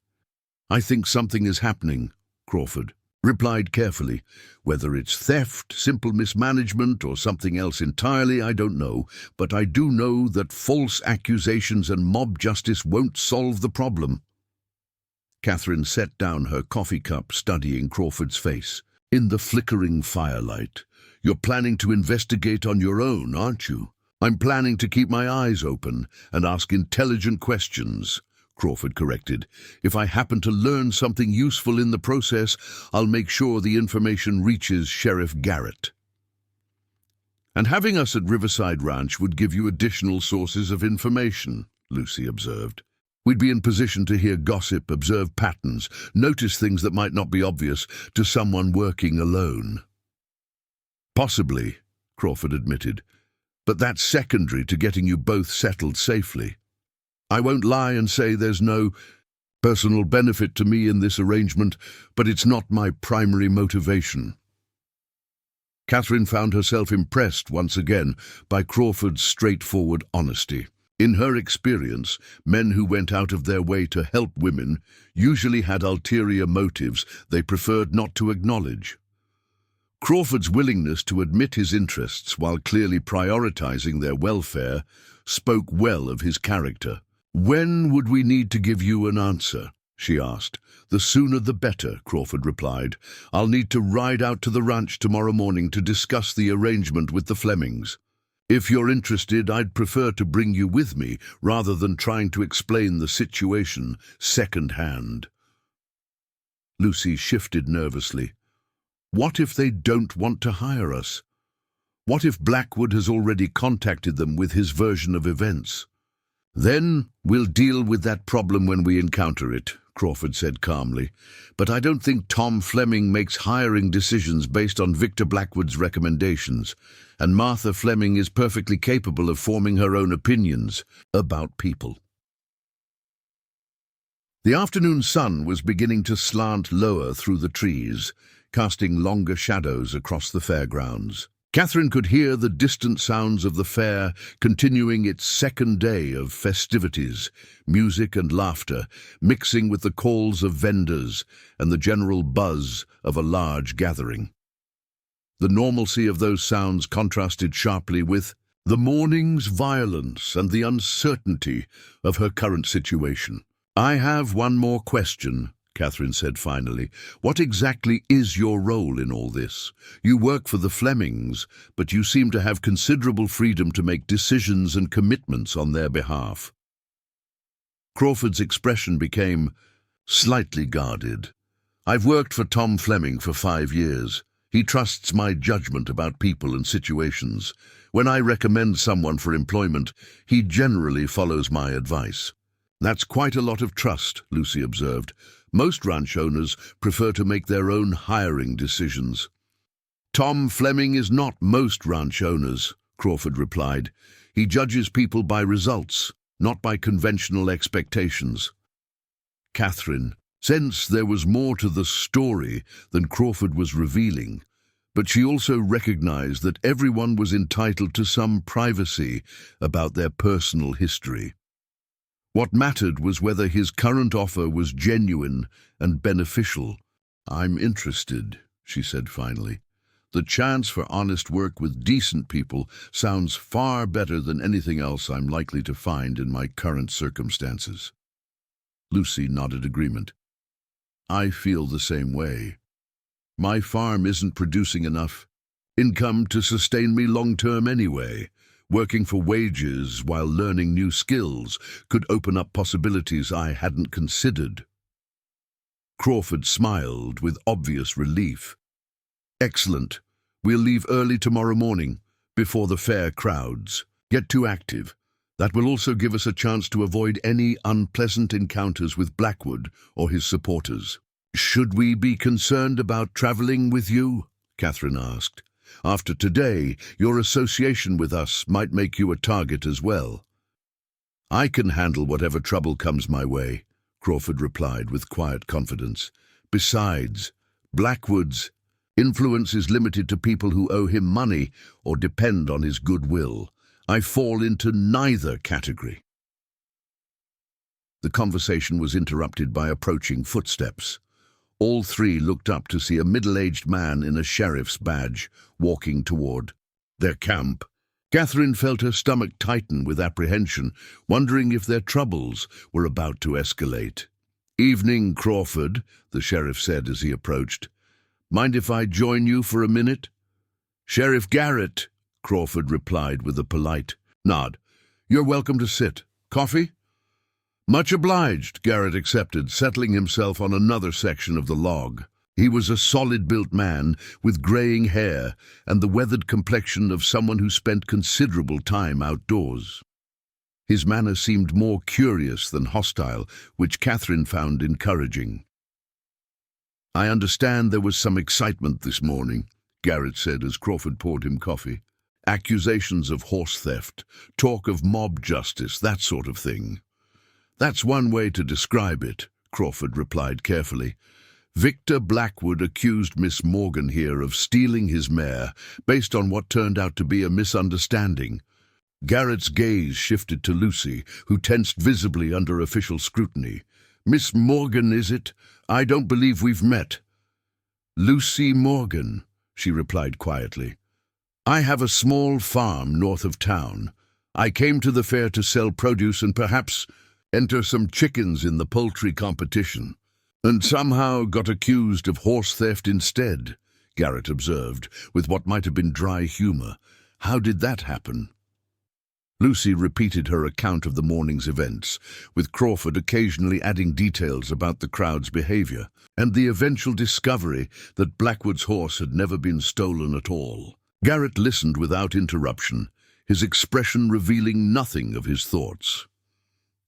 Speaker 1: "I think something is happening," Crawford replied carefully. "Whether it's theft, simple mismanagement, or something else entirely, I don't know, but I do know that false accusations and mob justice won't solve the problem." Catherine set down her coffee cup, studying Crawford's face. "In the flickering firelight, you're planning to investigate on your own, aren't you?" "I'm planning to keep my eyes open and ask intelligent questions," Crawford corrected. "If I happen to learn something useful in the process, I'll make sure the information reaches Sheriff Garrett." "And having us at Riverside Ranch would give you additional sources of information," Lucy observed. We'd be in position to hear gossip, observe patterns, notice things that might not be obvious to someone working alone. Possibly, Crawford admitted, but that's secondary to getting you both settled safely. I won't lie and say there's no personal benefit to me in this arrangement, but it's not my primary motivation. Catherine found herself impressed once again by Crawford's straightforward honesty. In her experience, men who went out of their way to help women usually had ulterior motives they preferred not to acknowledge. Crawford's willingness to admit his interests while clearly prioritizing their welfare spoke well of his character. "When would we need to give you an answer?" she asked. "The sooner the better," Crawford replied. "I'll need to ride out to the ranch tomorrow morning to discuss the arrangement with the Flemings. If you're interested, I'd prefer to bring you with me rather than trying to explain the situation second-hand." Lucy shifted nervously. What if they don't want to hire us? What if Blackwood has already contacted them with his version of events? "Then we'll deal with that problem when we encounter it," Crawford said calmly. "But I don't think Tom Fleming makes hiring decisions based on Victor Blackwood's recommendations, and Martha Fleming is perfectly capable of forming her own opinions about people." The afternoon sun was beginning to slant lower through the trees, casting longer shadows across the fairgrounds. Catherine could hear the distant sounds of the fair continuing its second day of festivities, music and laughter, mixing with the calls of vendors and the general buzz of a large gathering. The normalcy of those sounds contrasted sharply with the morning's violence and the uncertainty of her current situation. "I have one more question," Catherine said finally. "What exactly is your role in all this? You work for the Flemings, but you seem to have considerable freedom to make decisions and commitments on their behalf." Crawford's expression became slightly guarded. "I've worked for Tom Fleming for 5 years. He trusts my judgment about people and situations. When I recommend someone for employment, he generally follows my advice." "That's quite a lot of trust," Lucy observed. "Most ranch owners prefer to make their own hiring decisions." "Tom Fleming is not most ranch owners," Crawford replied. "He judges people by results, not by conventional expectations." Catherine sensed there was more to the story than Crawford was revealing, but she also recognized that everyone was entitled to some privacy about their personal history. What mattered was whether his current offer was genuine and beneficial. "I'm interested," she said finally. "The chance for honest work with decent people sounds far better than anything else I'm likely to find in my current circumstances." Lucy nodded agreement. "I feel the same way. My farm isn't producing enough income to sustain me long-term anyway. Working for wages while learning new skills could open up possibilities I hadn't considered." Crawford smiled with obvious relief. "Excellent. We'll leave early tomorrow morning, before the fair crowds. Get too active. That will also give us a chance to avoid any unpleasant encounters with Blackwood or his supporters." "Should we be concerned about traveling with you?" Catherine asked. "After today, your association with us might make you a target as well." "I can handle whatever trouble comes my way," Crawford replied with quiet confidence. "Besides, Blackwood's influence is limited to people who owe him money or depend on his goodwill. I fall into neither category." The conversation was interrupted by approaching footsteps. All three looked up to see a middle-aged man in a sheriff's badge walking toward their camp. Catherine felt her stomach tighten with apprehension, wondering if their troubles were about to escalate. "Evening, Crawford," the sheriff said as he approached. "Mind if I join you for a minute?" "Sheriff Garrett," Crawford replied with a polite nod. "You're welcome to sit. Coffee?" "Much obliged," Garrett accepted, settling himself on another section of the log. He was a solid-built man with graying hair and the weathered complexion of someone who spent considerable time outdoors. His manner seemed more curious than hostile, which Catherine found encouraging. "I understand there was some excitement this morning," Garrett said as Crawford poured him coffee. "Accusations of horse theft, talk of mob justice, that sort of thing." "That's one way to describe it," Crawford replied carefully. "Victor Blackwood accused Miss Morgan here of stealing his mare based on what turned out to be a misunderstanding." Garrett's gaze shifted to Lucy, who tensed visibly under official scrutiny. "Miss Morgan, is it? I don't believe we've met." "Lucy Morgan," she replied quietly. "I have a small farm north of town. I came to the fair to sell produce and perhaps enter some chickens in the poultry competition, and somehow got accused of horse theft instead," Garrett observed, with what might have been dry humor. "How did that happen?" Lucy repeated her account of the morning's events, with Crawford occasionally adding details about the crowd's behavior, and the eventual discovery that Blackwood's horse had never been stolen at all. Garrett listened without interruption, his expression revealing nothing of his thoughts.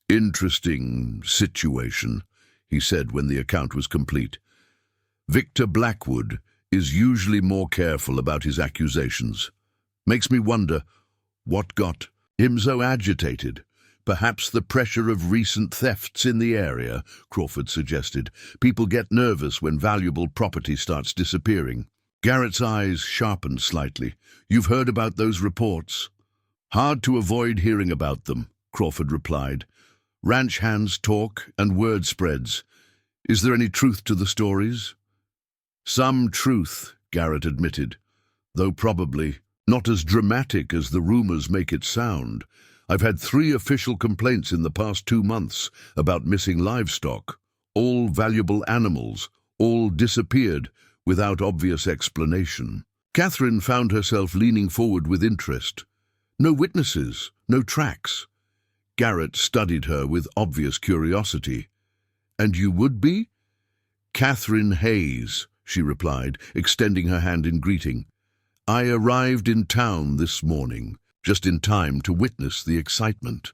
Speaker 1: "Interesting situation," he said when the account was complete. "Victor Blackwood is usually more careful about his accusations. Makes me wonder what got him so agitated. Perhaps the pressure of recent thefts in the area," Crawford suggested. "People get nervous when valuable property starts disappearing." Garrett's eyes sharpened slightly. "You've heard about those reports?" "Hard to avoid hearing about them," Crawford replied. "Ranch hands talk and word spreads. Is there any truth to the stories?" "Some truth," Garrett admitted, "though probably not as dramatic as the rumors make it sound. I've had 3 official complaints in the past 2 months about missing livestock. All valuable animals, all disappeared without obvious explanation." Catherine found herself leaning forward with interest. "No witnesses, no tracks." Garrett studied her with obvious curiosity. "And you would be?" "Catherine Hayes," she replied, extending her hand in greeting. "I arrived in town this morning, just in time to witness the excitement."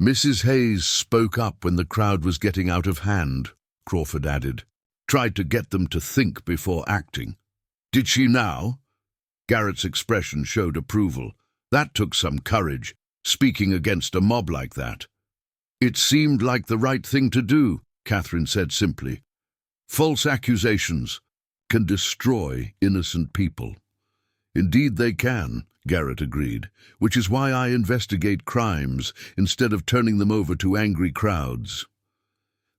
Speaker 1: "Mrs. Hayes spoke up when the crowd was getting out of hand," Crawford added. "Tried to get them to think before acting." "Did she now?" Garrett's expression showed approval. "That took some courage, speaking against a mob like that." "It seemed like the right thing to do," Catherine said simply. "False accusations can destroy innocent people." "Indeed they can," Garrett agreed, "which is why I investigate crimes instead of turning them over to angry crowds."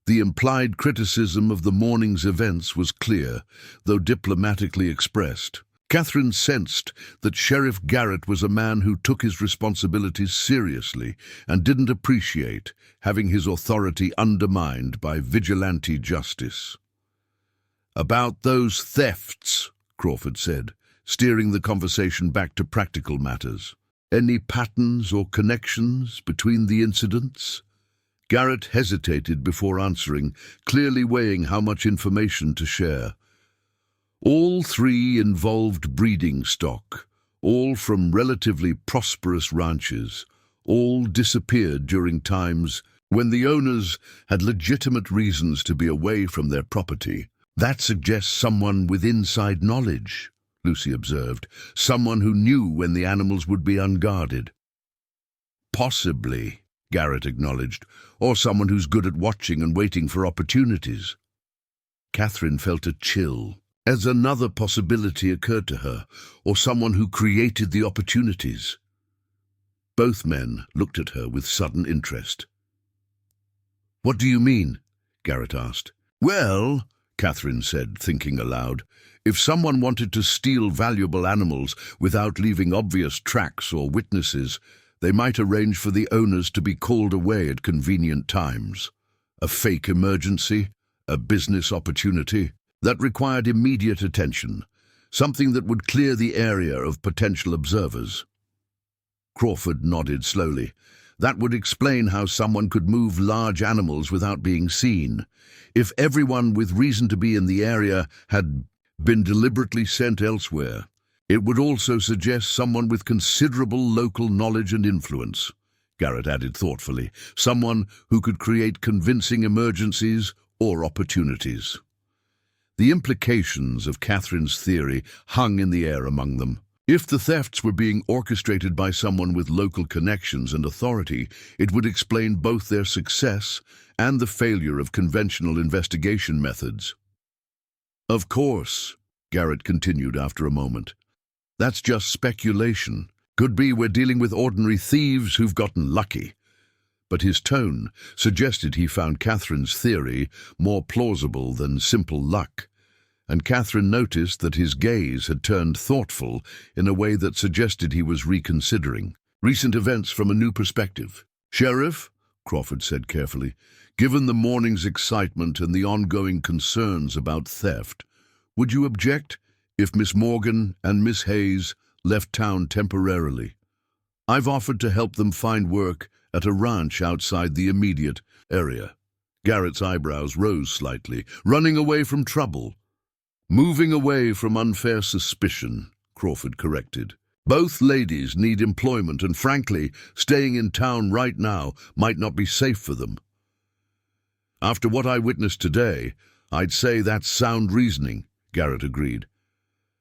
Speaker 1: The implied criticism of the morning's events was clear, though diplomatically expressed. Catherine sensed that Sheriff Garrett was a man who took his responsibilities seriously and didn't appreciate having his authority undermined by vigilante justice. "About those thefts," Crawford said, steering the conversation back to practical matters. "Any patterns or connections between the incidents?" Garrett hesitated before answering, clearly weighing how much information to share. "All 3 involved breeding stock, all from relatively prosperous ranches. All disappeared during times when the owners had legitimate reasons to be away from their property." "That suggests someone with inside knowledge," Lucy observed. "Someone who knew when the animals would be unguarded." "Possibly," Garrett acknowledged, "or someone who's good at watching and waiting for opportunities." Catherine felt a chill as another possibility occurred to her, or someone who created the opportunities. Both men looked at her with sudden interest. "What do you mean?" Garrett asked. "Well," Catherine said, thinking aloud, "if someone wanted to steal valuable animals without leaving obvious tracks or witnesses, they might arrange for the owners to be called away at convenient times. A fake emergency, a business opportunity, that required immediate attention, something that would clear the area of potential observers." Crawford nodded slowly. "That would explain how someone could move large animals without being seen. If everyone with reason to be in the area had been deliberately sent elsewhere, it would also suggest someone with considerable local knowledge and influence." Garrett added thoughtfully. Someone who could create convincing emergencies or opportunities. The implications of Catherine's theory hung in the air among them. If the thefts were being orchestrated by someone with local connections and authority, it would explain both their success and the failure of conventional investigation methods. Of course, Garrett continued after a moment. That's just speculation. Could be we're dealing with ordinary thieves who've gotten lucky. But his tone suggested he found Catherine's theory more plausible than simple luck, and Catherine noticed that his gaze had turned thoughtful in a way that suggested he was reconsidering recent events from a new perspective. "Sheriff," Crawford said carefully, "given the morning's excitement and the ongoing concerns about theft, would you object if Miss Morgan and Miss Hayes left town temporarily? I've offered to help them find work at a ranch outside the immediate area." Garrett's eyebrows rose slightly. "Running away from trouble." "Moving away from unfair suspicion," Crawford corrected. "Both ladies need employment, and frankly, staying in town right now might not be safe for them." "After what I witnessed today, I'd say that's sound reasoning," Garrett agreed.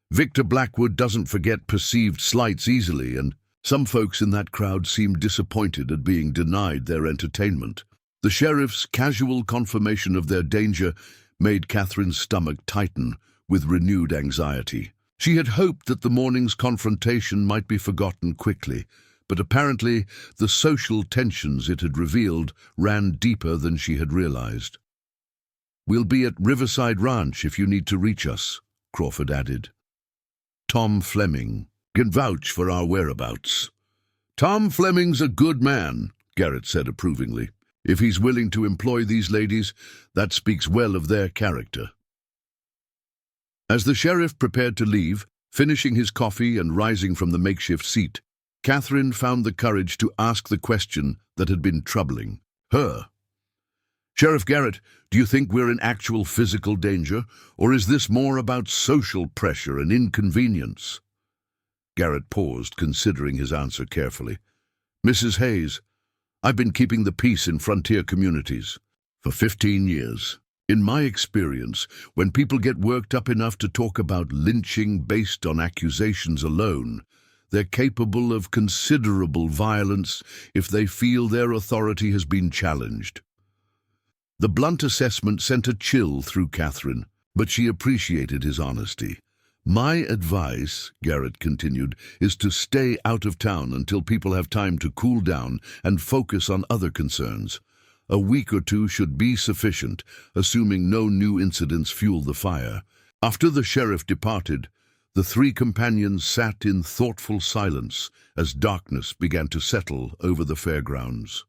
Speaker 1: "Victor Blackwood doesn't forget perceived slights easily, and some folks in that crowd seemed disappointed at being denied their entertainment." The sheriff's casual confirmation of their danger made Catherine's stomach tighten with renewed anxiety. She had hoped that the morning's confrontation might be forgotten quickly, but apparently the social tensions it had revealed ran deeper than she had realized. "We'll be at Riverside Ranch if you need to reach us," Crawford added. "Tom Fleming can vouch for our whereabouts." "Tom Fleming's a good man," Garrett said approvingly. "If he's willing to employ these ladies, that speaks well of their character." As the sheriff prepared to leave, finishing his coffee and rising from the makeshift seat, Catherine found the courage to ask the question that had been troubling her. "Sheriff Garrett, do you think we're in actual physical danger, or is this more about social pressure and inconvenience?" Garrett paused, considering his answer carefully. "Mrs. Hayes, I've been keeping the peace in frontier communities for 15 years. In my experience, when people get worked up enough to talk about lynching based on accusations alone, they're capable of considerable violence if they feel their authority has been challenged." The blunt assessment sent a chill through Catherine, but she appreciated his honesty. "My advice," Garrett continued, "is to stay out of town until people have time to cool down and focus on other concerns. A week or two should be sufficient, assuming no new incidents fuel the fire." After the sheriff departed, the three companions sat in thoughtful silence as darkness began to settle over the fairgrounds.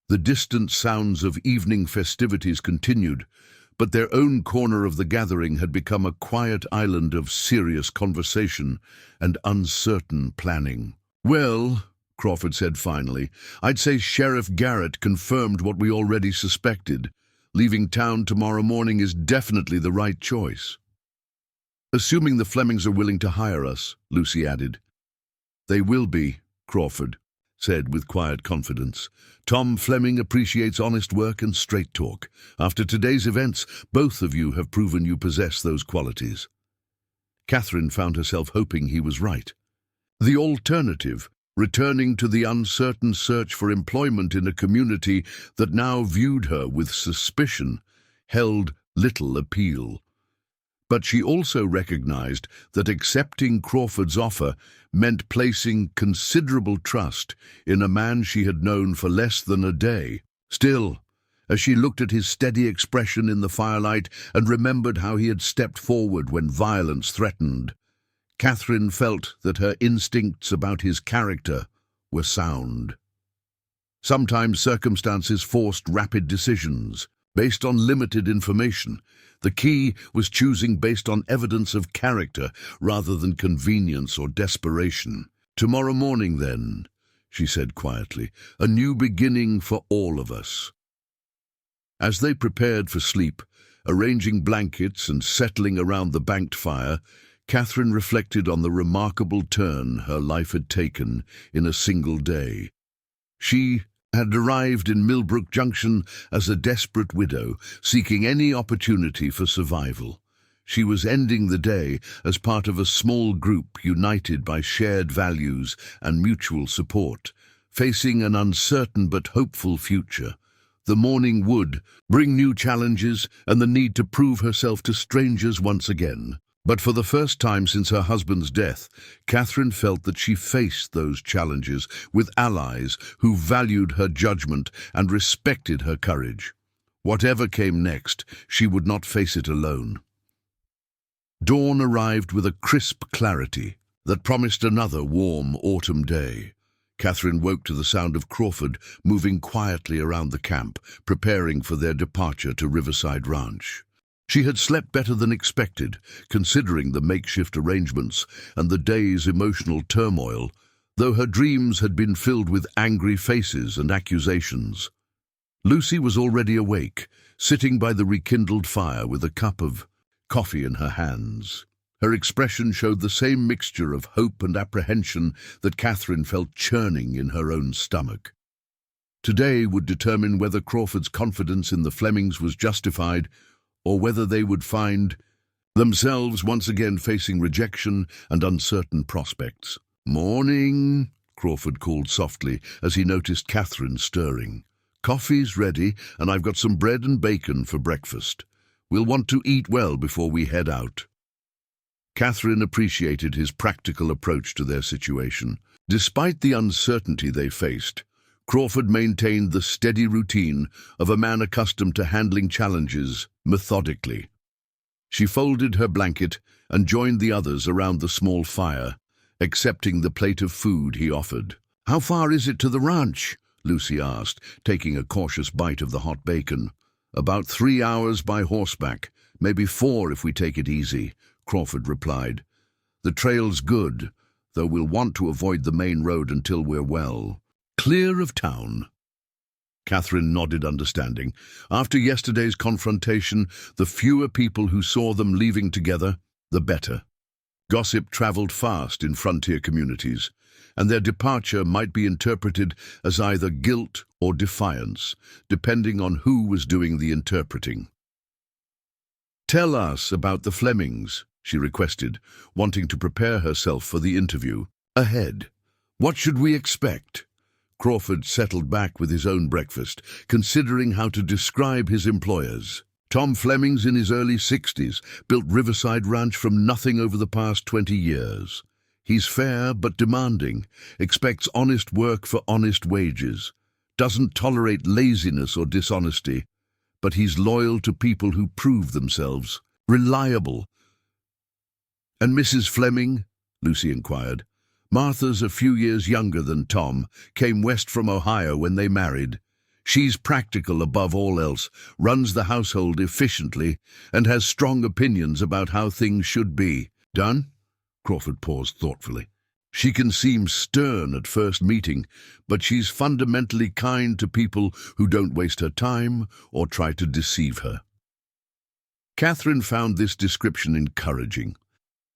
Speaker 1: The distant sounds of evening festivities continued, but their own corner of the gathering had become a quiet island of serious conversation and uncertain planning. "Well," Crawford said finally, "I'd say Sheriff Garrett confirmed what we already suspected. Leaving town tomorrow morning is definitely the right choice." "Assuming the Flemings are willing to hire us," Lucy added. "They will be," Crawford said with quiet confidence. "Tom Fleming appreciates honest work and straight talk. After today's events, both of you have proven you possess those qualities." Catherine found herself hoping he was right. The alternative, returning to the uncertain search for employment in a community that now viewed her with suspicion, held little appeal. But she also recognized that accepting Crawford's offer meant placing considerable trust in a man she had known for less than a day. Still, as she looked at his steady expression in the firelight and remembered how he had stepped forward when violence threatened, Catherine felt that her instincts about his character were sound. Sometimes circumstances forced rapid decisions, based on limited information. The key was choosing based on evidence of character rather than convenience or desperation. "Tomorrow morning, then," she said quietly, "a new beginning for all of us." As they prepared for sleep, arranging blankets and settling around the banked fire, Catherine reflected on the remarkable turn her life had taken in a single day. She had arrived in Millbrook Junction as a desperate widow, seeking any opportunity for survival. She was ending the day as part of a small group united by shared values and mutual support, facing an uncertain but hopeful future. The morning would bring new challenges and the need to prove herself to strangers once again. But for the first time since her husband's death, Catherine felt that she faced those challenges with allies who valued her judgment and respected her courage. Whatever came next, she would not face it alone. Dawn arrived with a crisp clarity that promised another warm autumn day. Catherine woke to the sound of Crawford moving quietly around the camp, preparing for their departure to Riverside Ranch. She had slept better than expected, considering the makeshift arrangements and the day's emotional turmoil, though her dreams had been filled with angry faces and accusations. Lucy was already awake, sitting by the rekindled fire with a cup of coffee in her hands. Her expression showed the same mixture of hope and apprehension that Catherine felt churning in her own stomach. Today would determine whether Crawford's confidence in the Flemings was justified, or whether they would find themselves once again facing rejection and uncertain prospects. "Morning," Crawford called softly as he noticed Catherine stirring. "Coffee's ready, and I've got some bread and bacon for breakfast. We'll want to eat well before we head out." Catherine appreciated his practical approach to their situation. Despite the uncertainty they faced, Crawford maintained the steady routine of a man accustomed to handling challenges methodically. She folded her blanket and joined the others around the small fire, accepting the plate of food he offered. "How far is it to the ranch?" Lucy asked, taking a cautious bite of the hot bacon. "About 3 hours by horseback, maybe 4 if we take it easy," Crawford replied. "The trail's good, though we'll want to avoid the main road until we're well clear of town." Catherine nodded understanding. After yesterday's confrontation, the fewer people who saw them leaving together, the better. Gossip traveled fast in frontier communities, and their departure might be interpreted as either guilt or defiance, depending on who was doing the interpreting. "Tell us about the Flemings," she requested, wanting to prepare herself for the interview ahead. "What should we expect?" Crawford settled back with his own breakfast, considering how to describe his employers. "Tom Fleming's in his early 60s, built Riverside Ranch from nothing over the past 20 years. He's fair but demanding, expects honest work for honest wages, doesn't tolerate laziness or dishonesty, but he's loyal to people who prove themselves, reliable." "And Mrs. Fleming?" Lucy inquired. "Martha's a few years younger than Tom, came west from Ohio when they married. She's practical above all else, runs the household efficiently, and has strong opinions about how things should be." "Done?" Crawford paused thoughtfully. "She can seem stern at first meeting, but she's fundamentally kind to people who don't waste her time or try to deceive her." Catherine found this description encouraging.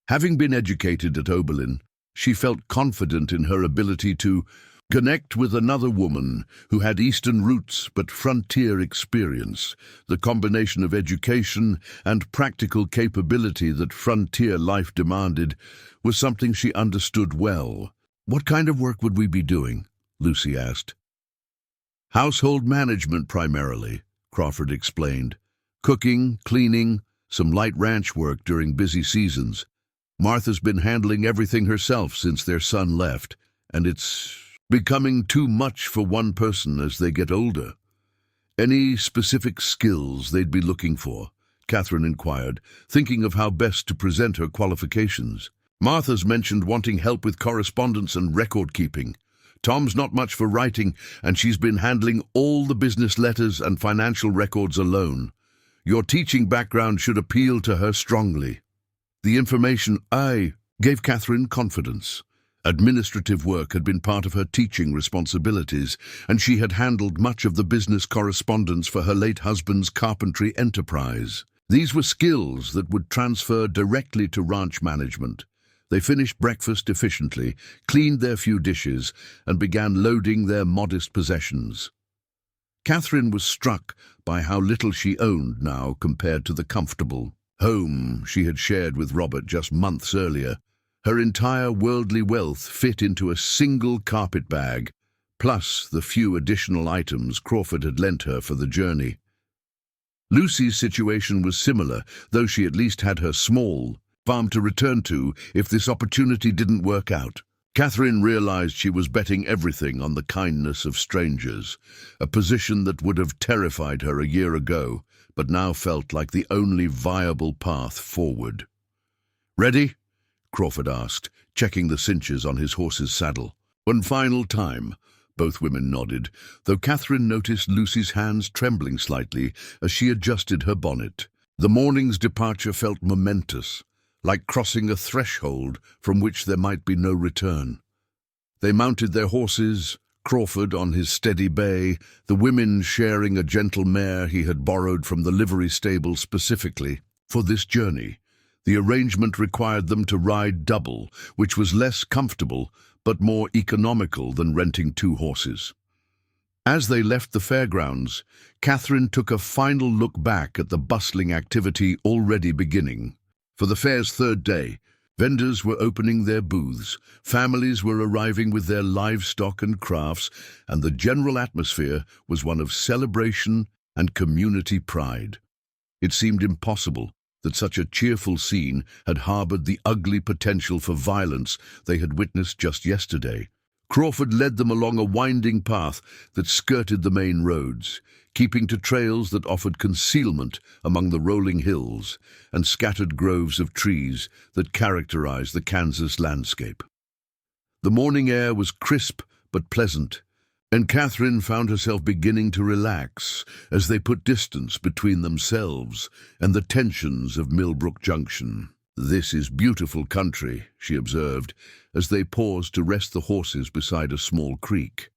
Speaker 1: Having been educated at Oberlin, she felt confident in her ability to connect with another woman who had Eastern roots but frontier experience. The combination of education and practical capability that frontier life demanded was something she understood well. "What kind of work would we be doing?" Lucy asked. "Household management primarily," Crawford explained. "Cooking, cleaning, some light ranch work during busy seasons. Martha's been handling everything herself since their son left, and it's becoming too much for one person as they get older." "Any specific skills they'd be looking for?" Catherine inquired, thinking of how best to present her qualifications. "Martha's mentioned wanting help with correspondence and record-keeping. Tom's not much for writing, and she's been handling all the business letters and financial records alone. Your teaching background should appeal to her strongly." The information I gave Catherine confidence. Administrative work had been part of her teaching responsibilities, and she had handled much of the business correspondence for her late husband's carpentry enterprise. These were skills that would transfer directly to ranch management. They finished breakfast efficiently, cleaned their few dishes, and began loading their modest possessions. Catherine was struck by how little she owned now compared to the comfortable home she had shared with Robert just months earlier. Her entire worldly wealth fit into a single carpet bag, plus the few additional items Crawford had lent her for the journey. Lucy's situation was similar, though she at least had her small farm to return to if this opportunity didn't work out. Catherine realized she was betting everything on the kindness of strangers, a position that would have terrified her a year ago, but now felt like the only viable path forward. "Ready?" Crawford asked, checking the cinches on his horse's saddle. One final time. Both women nodded, though Catherine noticed Lucy's hands trembling slightly as she adjusted her bonnet. The morning's departure felt momentous, like crossing a threshold from which there might be no return. They mounted their horses, Crawford on his steady bay, the women sharing a gentle mare he had borrowed from the livery stable specifically for this journey. The arrangement required them to ride double, which was less comfortable but more economical than renting 2 horses. As they left the fairgrounds, Catherine took a final look back at the bustling activity already beginning. For the fair's 3rd day, vendors were opening their booths, families were arriving with their livestock and crafts, and the general atmosphere was one of celebration and community pride. It seemed impossible that such a cheerful scene had harbored the ugly potential for violence they had witnessed just yesterday. Crawford led them along a winding path that skirted the main roads, keeping to trails that offered concealment among the rolling hills and scattered groves of trees that characterized the Kansas landscape. The morning air was crisp but pleasant, and Catherine found herself beginning to relax as they put distance between themselves and the tensions of Millbrook Junction. "This is beautiful country," she observed, as they paused to rest the horses beside a small creek.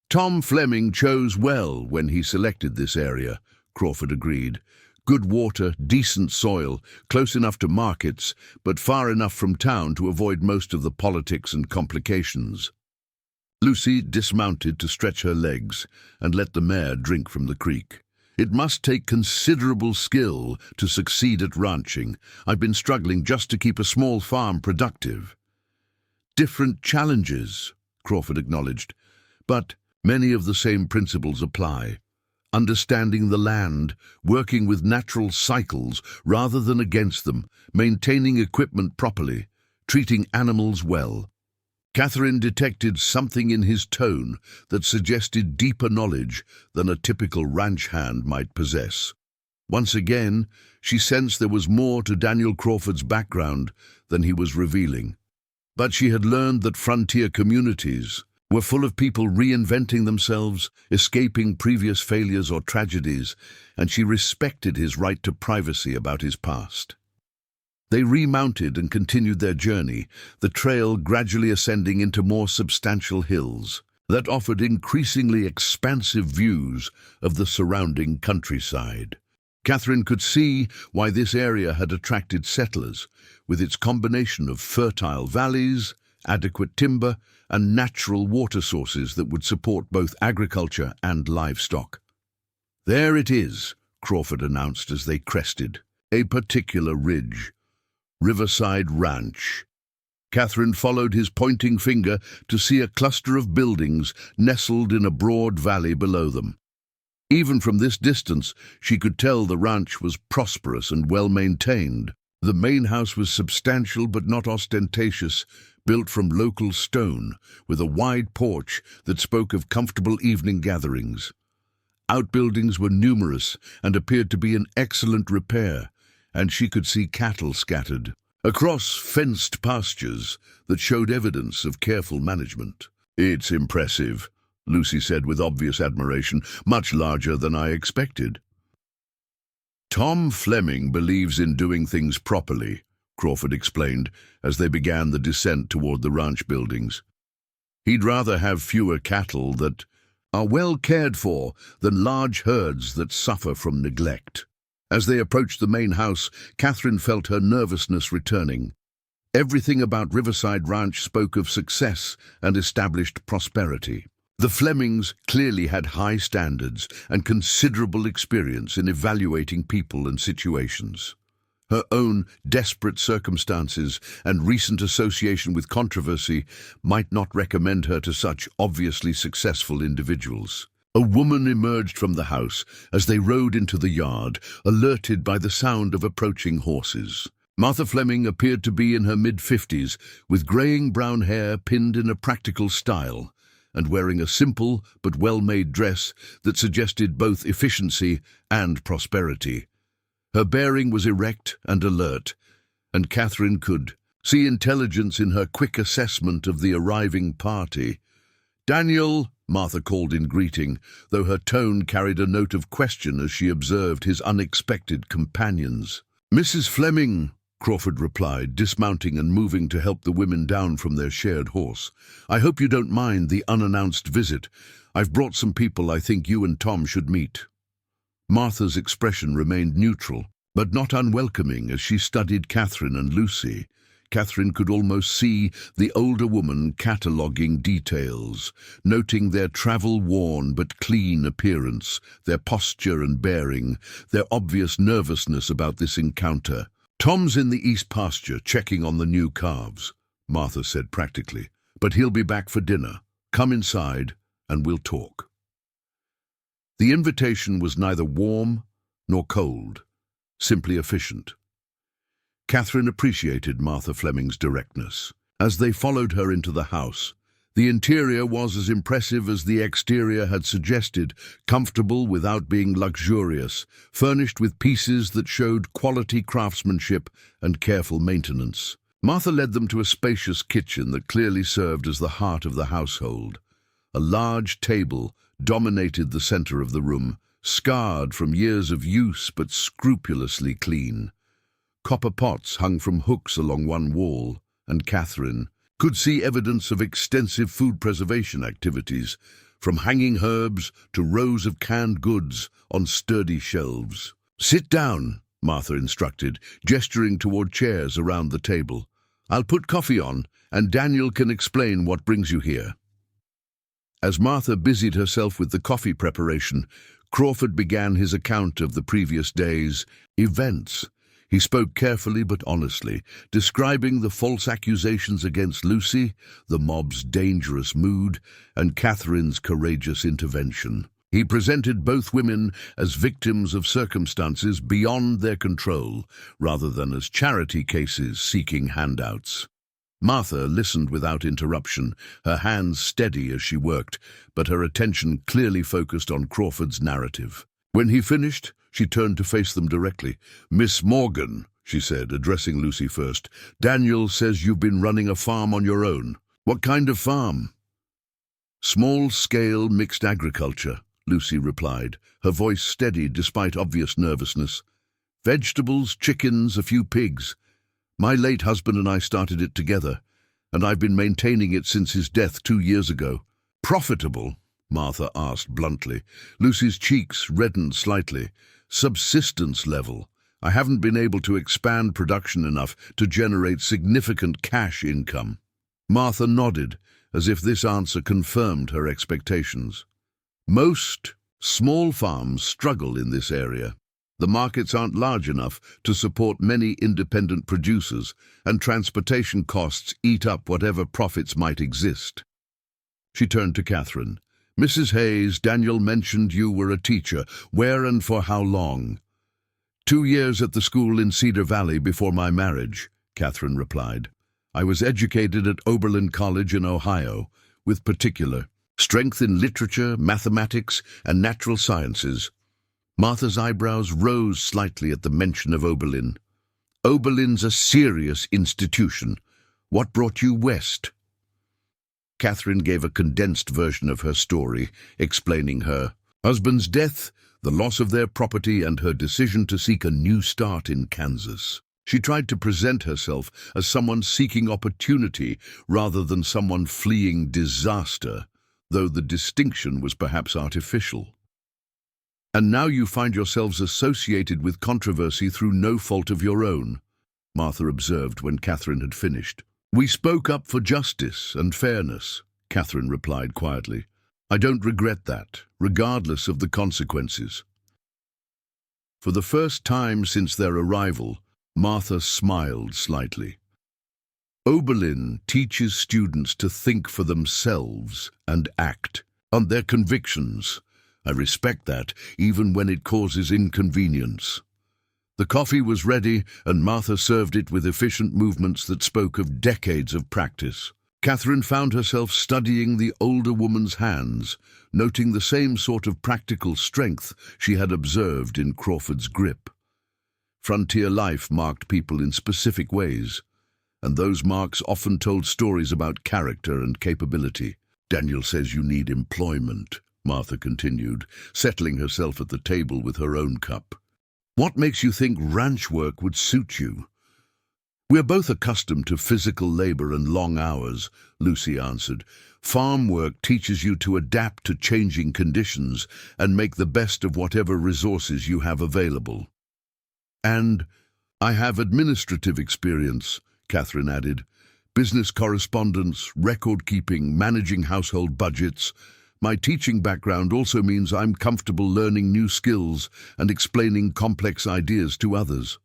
Speaker 1: "Tom Fleming chose well when he selected this area," Crawford agreed. "Good water, decent soil, close enough to markets, but far enough from town to avoid most of the politics and complications." Lucy dismounted to stretch her legs and let the mare drink from the creek. "It must take considerable skill to succeed at ranching. I've been struggling just to keep a small farm productive." "Different challenges," Crawford acknowledged, "but many of the same principles apply. Understanding the land, working with natural cycles rather than against them, maintaining equipment properly, treating animals well." Catherine detected something in his tone that suggested deeper knowledge than a typical ranch hand might possess. Once again, she sensed there was more to Daniel Crawford's background than he was revealing. But she had learned that frontier communities were full of people reinventing themselves, escaping previous failures or tragedies, and she respected his right to privacy about his past. They remounted and continued their journey, the trail gradually ascending into more substantial hills that offered increasingly expansive views of the surrounding countryside. Catherine could see why this area had attracted settlers, with its combination of fertile valleys, adequate timber, and natural water sources that would support both agriculture and livestock. "There it is," Crawford announced as they crested a particular ridge. "Riverside Ranch." Catherine followed his pointing finger to see a cluster of buildings nestled in a broad valley below them. Even from this distance, she could tell the ranch was prosperous and well-maintained. The main house was substantial but not ostentatious, built from local stone, with a wide porch that spoke of comfortable evening gatherings. Outbuildings were numerous and appeared to be in excellent repair, and she could see cattle scattered across fenced pastures that showed evidence of careful management. "It's impressive," Lucy said with obvious admiration, "much larger than I expected." "Tom Fleming believes in doing things properly," Crawford explained as they began the descent toward the ranch buildings. "He'd rather have fewer cattle that are well cared for than large herds that suffer from neglect." As they approached the main house, Catherine felt her nervousness returning. Everything about Riverside Ranch spoke of success and established prosperity. The Flemings clearly had high standards and considerable experience in evaluating people and situations. Her own desperate circumstances and recent association with controversy might not recommend her to such obviously successful individuals. A woman emerged from the house as they rode into the yard, alerted by the sound of approaching horses. Martha Fleming appeared to be in her mid-50s, with graying brown hair pinned in a practical style, and wearing a simple but well-made dress that suggested both efficiency and prosperity. Her bearing was erect and alert, and Catherine could see intelligence in her quick assessment of the arriving party. "Daniel," Martha called in greeting, though her tone carried a note of question as she observed his unexpected companions. "Mrs. Fleming," Crawford replied, dismounting and moving to help the women down from their shared horse. "I hope you don't mind the unannounced visit. I've brought some people I think you and Tom should meet." Martha's expression remained neutral, but not unwelcoming as she studied Catherine and Lucy. Catherine could almost see the older woman cataloguing details, noting their travel-worn but clean appearance, their posture and bearing, their obvious nervousness about this encounter. "Tom's in the east pasture checking on the new calves," Martha said practically, "but he'll be back for dinner. Come inside and we'll talk." The invitation was neither warm nor cold, simply efficient. Catherine appreciated Martha Fleming's directness. As they followed her into the house, the interior was as impressive as the exterior had suggested, comfortable without being luxurious, furnished with pieces that showed quality craftsmanship and careful maintenance. Martha led them to a spacious kitchen that clearly served as the heart of the household. A large table dominated the center of the room, scarred from years of use but scrupulously clean. Copper pots hung from hooks along one wall, and Catherine could see evidence of extensive food preservation activities, from hanging herbs to rows of canned goods on sturdy shelves. "Sit down," Martha instructed, gesturing toward chairs around the table. "I'll put coffee on, and Daniel can explain what brings you here." As Martha busied herself with the coffee preparation, Crawford began his account of the previous day's events. He spoke carefully but honestly, describing the false accusations against Lucy, the mob's dangerous mood, and Catherine's courageous intervention. He presented both women as victims of circumstances beyond their control, rather than as charity cases seeking handouts. Martha listened without interruption, her hands steady as she worked, but her attention clearly focused on Crawford's narrative. When he finished, she turned to face them directly. "Miss Morgan," she said, addressing Lucy first, "Daniel says you've been running a farm on your own. What kind of farm?" "Small-scale mixed agriculture," Lucy replied, her voice steady despite obvious nervousness. "Vegetables, chickens, a few pigs. My late husband and I started it together, and I've been maintaining it since his death 2 years ago." "Profitable?" Martha asked bluntly. Lucy's cheeks reddened slightly. "Subsistence level. I haven't been able to expand production enough to generate significant cash income." Martha nodded, as if this answer confirmed her expectations. "Most small farms struggle in this area. The markets aren't large enough to support many independent producers, and transportation costs eat up whatever profits might exist." She turned to Catherine. "Mrs. Hayes, Daniel mentioned you were a teacher. Where and for how long?" 2 years at the school in Cedar Valley before my marriage," Catherine replied. "I was educated at Oberlin College in Ohio, with particular strength in literature, mathematics, and natural sciences." Martha's eyebrows rose slightly at the mention of Oberlin. "Oberlin's a serious institution. What brought you west?" Catherine gave a condensed version of her story, explaining her husband's death, the loss of their property, and her decision to seek a new start in Kansas. She tried to present herself as someone seeking opportunity rather than someone fleeing disaster, though the distinction was perhaps artificial. "And now you find yourselves associated with controversy through no fault of your own." Martha observed when Catherine had finished. "We spoke up for justice and fairness," Catherine replied quietly. "I don't regret that, regardless of the consequences." For the first time since their arrival, Martha smiled slightly. Oberlin teaches students to think for themselves and act on their convictions. I respect that, even when it causes inconvenience. The coffee was ready, and Martha served it with efficient movements that spoke of decades of practice. Catherine found herself studying the older woman's hands, noting the same sort of practical strength she had observed in Crawford's grip. Frontier life marked people in specific ways, and those marks often told stories about character and capability. "Daniel says you need employment," Martha continued, settling herself at the table with her own cup. "What makes you think ranch work would suit you?" "We're both accustomed to physical labor and long hours," Lucy answered. "Farm work teaches you to adapt to changing conditions and make the best of whatever resources you have available." "And I have administrative experience," Catherine added. "Business correspondence, record-keeping, managing household budgets. My teaching background also means I'm comfortable learning new skills and explaining complex ideas to others."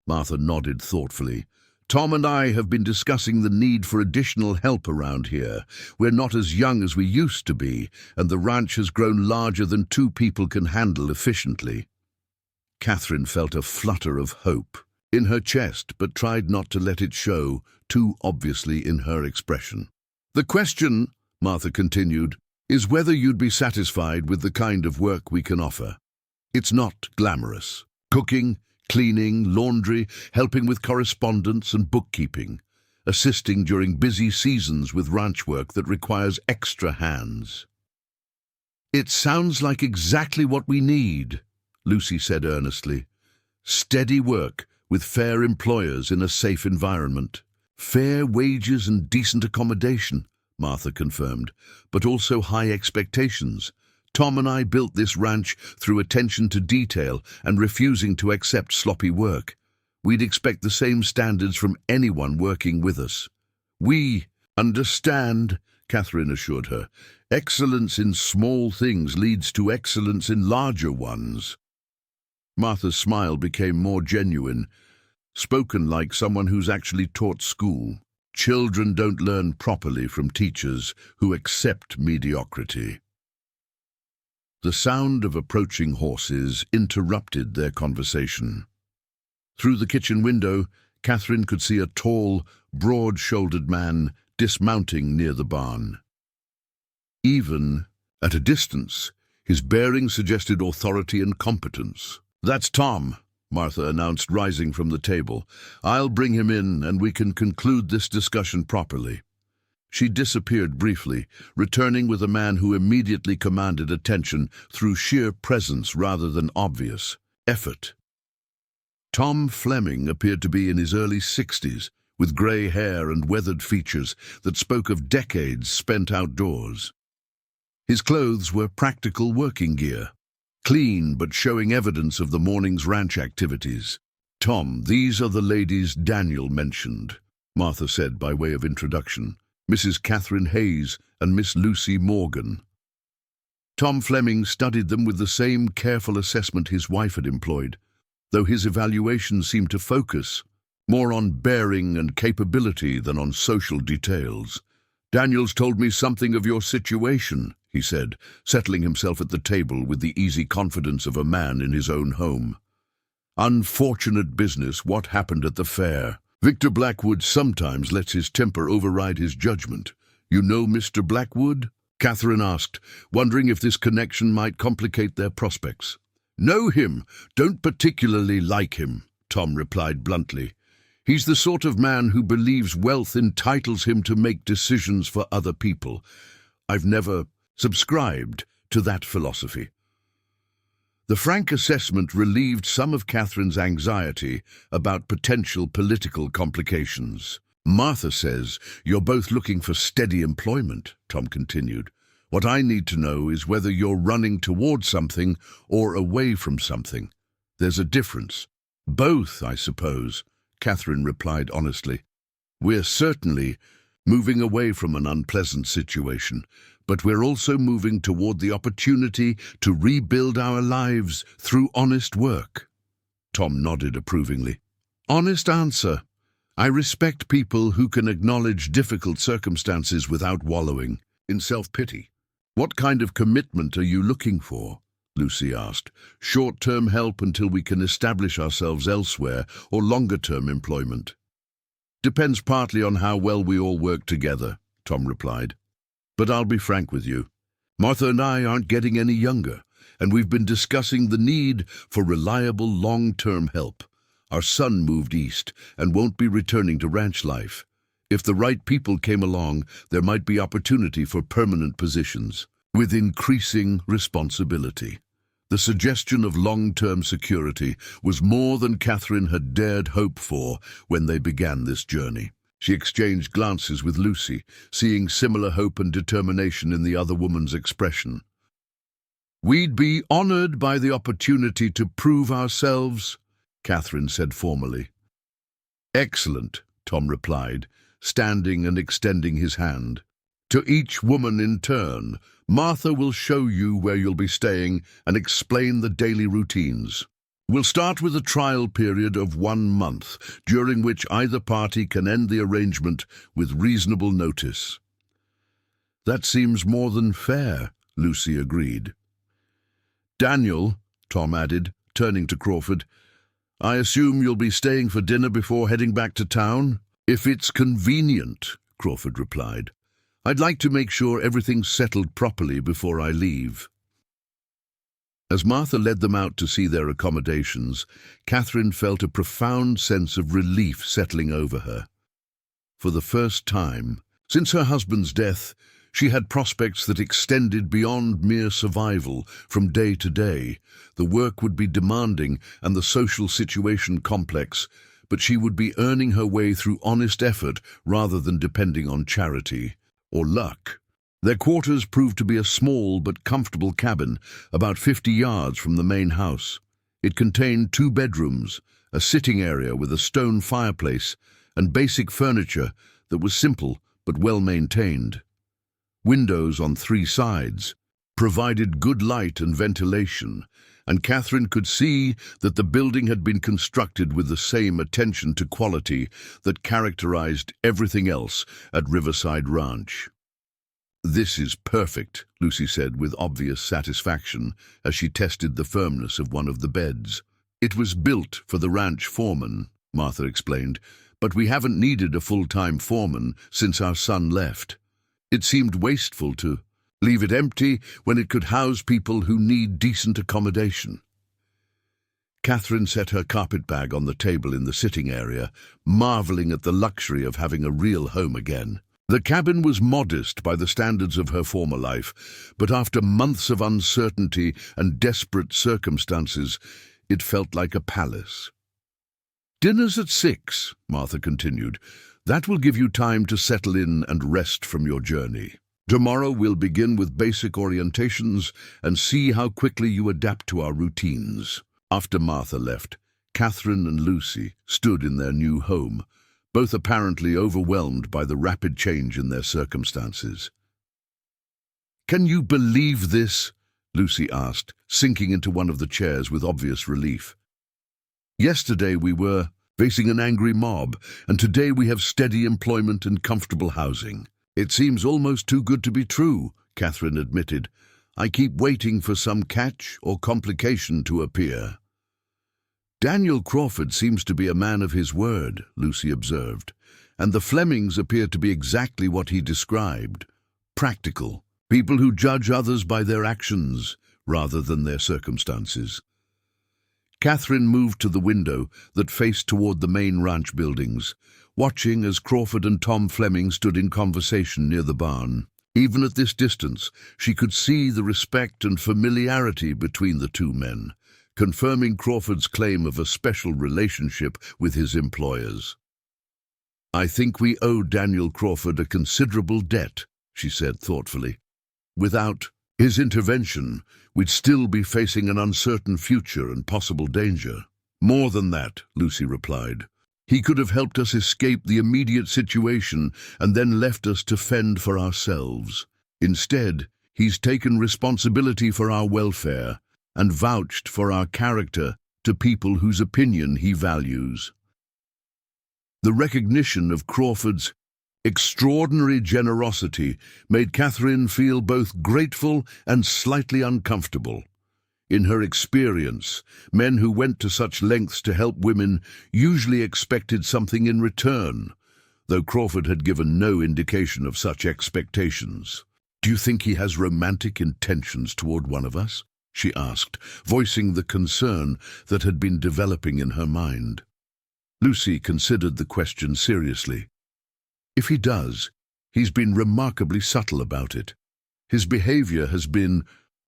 Speaker 1: Martha nodded thoughtfully. "Tom and I have been discussing the need for additional help around here. We're not as young as we used to be, and the ranch has grown larger than two people can handle efficiently." Catherine felt a flutter of hope in her chest, but tried not to let it show too obviously in her expression. "The question," Martha continued, "is whether you'd be satisfied with the kind of work we can offer. It's not glamorous. Cooking, cleaning, laundry, helping with correspondence and bookkeeping, assisting during busy seasons with ranch work that requires extra hands." "It sounds like exactly what we need," Lucy said earnestly. "Steady work with fair employers in a safe environment. Fair wages and decent accommodation," Martha confirmed, "but also high expectations. Tom and I built this ranch through attention to detail and refusing to accept sloppy work. We'd expect the same standards from anyone working with us." "We understand," Catherine assured her. "Excellence in small things leads to excellence in larger ones." Martha's smile became more genuine, spoken like someone who's actually taught school. "Children don't learn properly from teachers who accept mediocrity." The sound of approaching horses interrupted their conversation. Through the kitchen window, Catherine could see a tall, broad-shouldered man dismounting near the barn. Even at a distance, his bearing suggested authority and competence. "That's Tom," Martha announced, rising from the table. "I'll bring him in, and we can conclude this discussion properly." She disappeared briefly, returning with a man who immediately commanded attention through sheer presence rather than obvious effort. Tom Fleming appeared to be in his early 60s, with grey hair and weathered features that spoke of decades spent outdoors. His clothes were practical working gear, clean but showing evidence of the morning's ranch activities. "Tom, these are the ladies Daniel mentioned," Martha said by way of introduction. "Mrs. Catherine Hayes and Miss Lucy Morgan." Tom Fleming studied them with the same careful assessment his wife had employed, though his evaluation seemed to focus more on bearing and capability than on social details. "Daniel's told me something of your situation," he said, settling himself at the table with the easy confidence of a man in his own home. "Unfortunate business, what happened at the fair. Victor Blackwood sometimes lets his temper override his judgment. You know Mr. Blackwood?" Catherine asked, wondering if this connection might complicate their prospects. "Know him, don't particularly like him," Tom replied bluntly. "He's the sort of man who believes wealth entitles him to make decisions for other people. I've never subscribed to that philosophy." The frank assessment relieved some of Catherine's anxiety about potential political complications. "Martha says you're both looking for steady employment," Tom continued. "What I need to know is whether you're running toward something or away from something. There's a difference." "Both, I suppose," Catherine replied honestly. We're certainly moving away from an unpleasant situation, but we're also moving toward the opportunity to rebuild our lives through honest work. Tom nodded approvingly. Honest answer. I respect people who can acknowledge difficult circumstances without wallowing in self-pity. What kind of commitment are you looking for? Lucy asked. Short-term help until we can establish ourselves elsewhere, or longer-term employment? Depends partly on how well we all work together, Tom replied. But I'll be frank with you. Martha and I aren't getting any younger, and we've been discussing the need for reliable long-term help. Our son moved east and won't be returning to ranch life. If the right people came along, there might be opportunity for permanent positions, with increasing responsibility. The suggestion of long-term security was more than Catherine had dared hope for when they began this journey. She exchanged glances with Lucy, seeing similar hope and determination in the other woman's expression. We'd be honored by the opportunity to prove ourselves, Catherine said formally. Excellent, Tom replied, standing and extending his hand. To each woman in turn, Martha will show you where you'll be staying and explain the daily routines. We'll start with a trial period of 1 month, during which either party can end the arrangement with reasonable notice. That seems more than fair, Lucy agreed. Daniel, Tom added, turning to Crawford, I assume you'll be staying for dinner before heading back to town? If it's convenient, Crawford replied. I'd like to make sure everything's settled properly before I leave. As Martha led them out to see their accommodations, Catherine felt a profound sense of relief settling over her. For the first time, since her husband's death, she had prospects that extended beyond mere survival from day to day. The work would be demanding and the social situation complex, but she would be earning her way through honest effort rather than depending on charity or luck. Their quarters proved to be a small but comfortable cabin, about 50 yards from the main house. It contained 2 bedrooms, a sitting area with a stone fireplace, and basic furniture that was simple but well maintained. Windows on 3 sides provided good light and ventilation, and Catherine could see that the building had been constructed with the same attention to quality that characterized everything else at Riverside Ranch. This is perfect, Lucy said with obvious satisfaction as she tested the firmness of one of the beds. It was built for the ranch foreman, Martha explained, but we haven't needed a full-time foreman since our son left. It seemed wasteful to leave it empty when it could house people who need decent accommodation. Catherine set her carpetbag on the table in the sitting area, marveling at the luxury of having a real home again. The cabin was modest by the standards of her former life, but after months of uncertainty and desperate circumstances, it felt like a palace. Dinner's at 6, Martha continued. That will give you time to settle in and rest from your journey. Tomorrow we'll begin with basic orientations and see how quickly you adapt to our routines. After Martha left, Catherine and Lucy stood in their new home, both apparently overwhelmed by the rapid change in their circumstances. Can you believe this? Lucy asked, sinking into one of the chairs with obvious relief. Yesterday we were facing an angry mob, and today we have steady employment and comfortable housing. It seems almost too good to be true, Catherine admitted. I keep waiting for some catch or complication to appear. Daniel Crawford seems to be a man of his word, Lucy observed, and the Flemings appear to be exactly what he described. Practical, people who judge others by their actions rather than their circumstances. Catherine moved to the window that faced toward the main ranch buildings, watching as Crawford and Tom Fleming stood in conversation near the barn. Even at this distance, she could see the respect and familiarity between the 2 men, confirming Crawford's claim of a special relationship with his employers. I think we owe Daniel Crawford a considerable debt, she said thoughtfully. Without his intervention, we'd still be facing an uncertain future and possible danger. More than that, Lucy replied. He could have helped us escape the immediate situation and then left us to fend for ourselves. Instead, he's taken responsibility for our welfare and vouched for our character to people whose opinion he values. The recognition of Crawford's extraordinary generosity made Catherine feel both grateful and slightly uncomfortable. In her experience, men who went to such lengths to help women usually expected something in return, though Crawford had given no indication of such expectations. "Do you think he has romantic intentions toward one of us?" she asked, voicing the concern that had been developing in her mind. Lucy considered the question seriously. If he does, he's been remarkably subtle about it. His behavior has been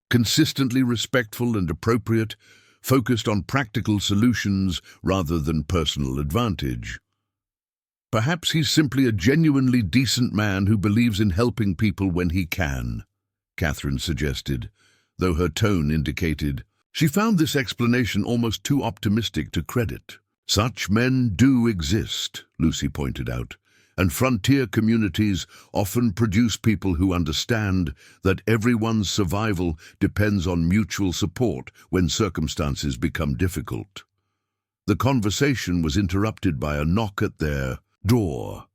Speaker 1: consistently respectful and appropriate, focused on practical solutions rather than personal advantage. Perhaps he's simply a genuinely decent man who believes in helping people when he can, Catherine suggested, though her tone indicated she found this explanation almost too optimistic to credit. "Such men do exist," Lucy pointed out, "and frontier communities often produce people who understand that everyone's survival depends on mutual support when circumstances become difficult." The conversation was interrupted by a knock at their door.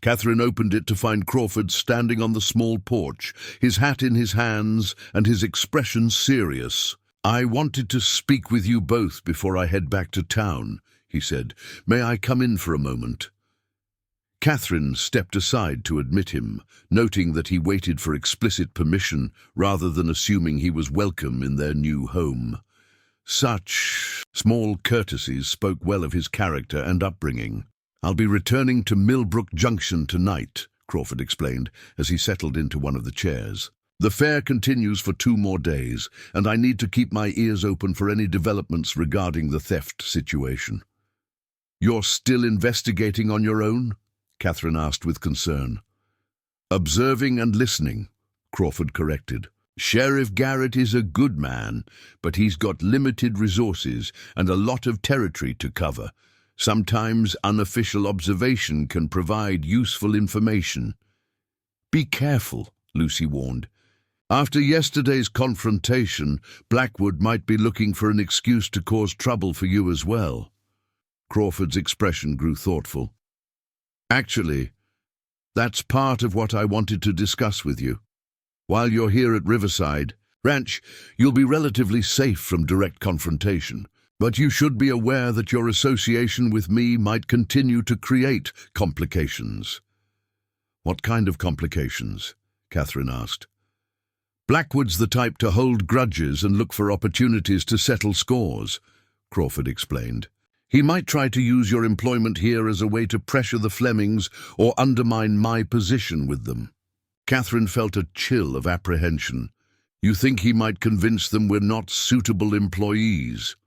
Speaker 1: Catherine opened it to find Crawford standing on the small porch, his hat in his hands and his expression serious. "I wanted to speak with you both before I head back to town," he said. "May I come in for a moment?" Catherine stepped aside to admit him, noting that he waited for explicit permission rather than assuming he was welcome in their new home. Such small courtesies spoke well of his character and upbringing. "I'll be returning to Millbrook Junction tonight," Crawford explained as he settled into one of the chairs. "The fair continues for 2 more days, and I need to keep my ears open for any developments regarding the theft situation." "You're still investigating on your own?" Catherine asked with concern. "Observing and listening," Crawford corrected. "Sheriff Garrett is a good man, but he's got limited resources and a lot of territory to cover. Sometimes unofficial observation can provide useful information." "Be careful," Lucy warned. "After yesterday's confrontation, Blackwood might be looking for an excuse to cause trouble for you as well." Crawford's expression grew thoughtful. "Actually, that's part of what I wanted to discuss with you. While you're here at Riverside Ranch, you'll be relatively safe from direct confrontation, but you should be aware that your association with me might continue to create complications." "What kind of complications?" Catherine asked. "Blackwood's the type to hold grudges and look for opportunities to settle scores," Crawford explained. "He might try to use your employment here as a way to pressure the Flemings or undermine my position with them." Catherine felt a chill of apprehension. "You think he might convince them we're not suitable employees?"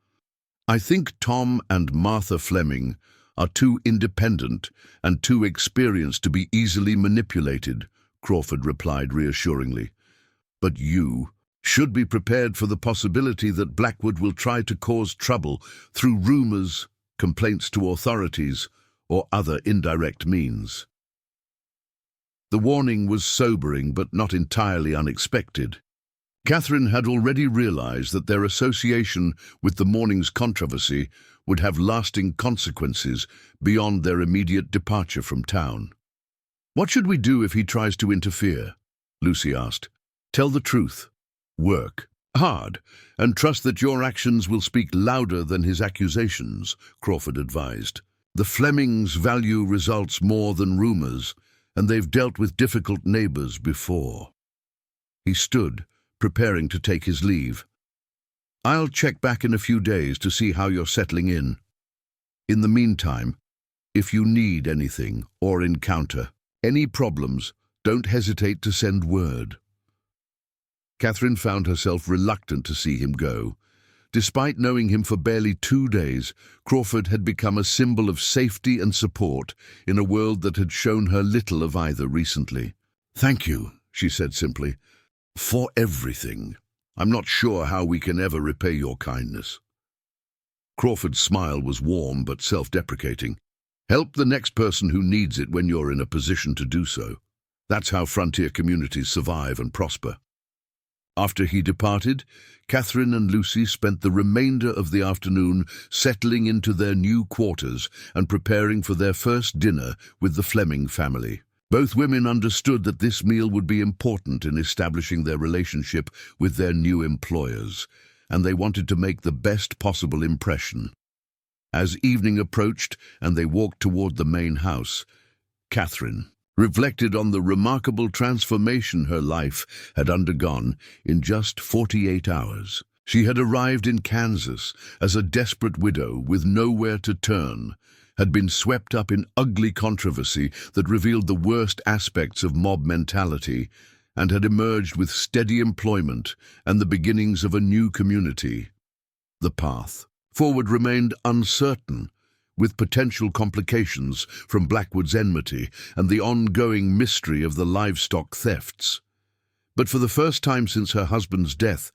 Speaker 1: "I think Tom and Martha Fleming are too independent and too experienced to be easily manipulated," Crawford replied reassuringly. "But you should be prepared for the possibility that Blackwood will try to cause trouble through rumors, complaints to authorities, or other indirect means." The warning was sobering but not entirely unexpected. Catherine had already realized that their association with the morning's controversy would have lasting consequences beyond their immediate departure from town. "What should we do if he tries to interfere?" Lucy asked. "Tell the truth. Work hard, and trust that your actions will speak louder than his accusations," Crawford advised. "The Flemings value results more than rumors, and they've dealt with difficult neighbors before." He stood, preparing to take his leave. "I'll check back in a few days to see how you're settling in. In the meantime, if you need anything or encounter any problems, don't hesitate to send word." Catherine found herself reluctant to see him go. Despite knowing him for barely 2 days, Crawford had become a symbol of safety and support in a world that had shown her little of either recently. "Thank you," she said simply, "for everything. I'm not sure how we can ever repay your kindness." Crawford's smile was warm but self-deprecating. Help the next person who needs it when you're in a position to do so. That's how frontier communities survive and prosper. After he departed, Catherine and Lucy spent the remainder of the afternoon settling into their new quarters and preparing for their first dinner with the Fleming family. Both women understood that this meal would be important in establishing their relationship with their new employers, and they wanted to make the best possible impression. As evening approached and they walked toward the main house, Catherine reflected on the remarkable transformation her life had undergone in just 48 hours. She had arrived in Kansas as a desperate widow with nowhere to turn, had been swept up in ugly controversy that revealed the worst aspects of mob mentality, and had emerged with steady employment and the beginnings of a new community. The path forward remained uncertain, with potential complications from Blackwood's enmity and the ongoing mystery of the livestock thefts. But for the first time since her husband's death,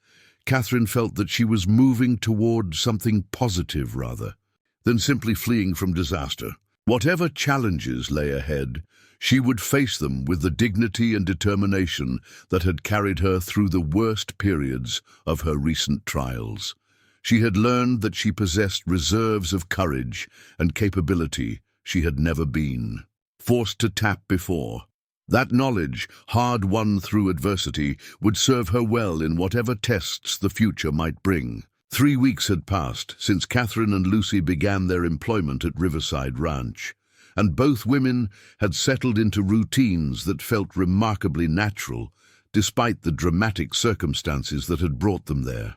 Speaker 1: Catherine felt that she was moving toward something positive rather than simply fleeing from disaster. Whatever challenges lay ahead, she would face them with the dignity and determination that had carried her through the worst periods of her recent trials. She had learned that she possessed reserves of courage and capability she had never been forced to tap before. That knowledge, hard-won through adversity, would serve her well in whatever tests the future might bring. 3 weeks had passed since Catherine and Lucy began their employment at Riverside Ranch, and both women had settled into routines that felt remarkably natural, despite the dramatic circumstances that had brought them there.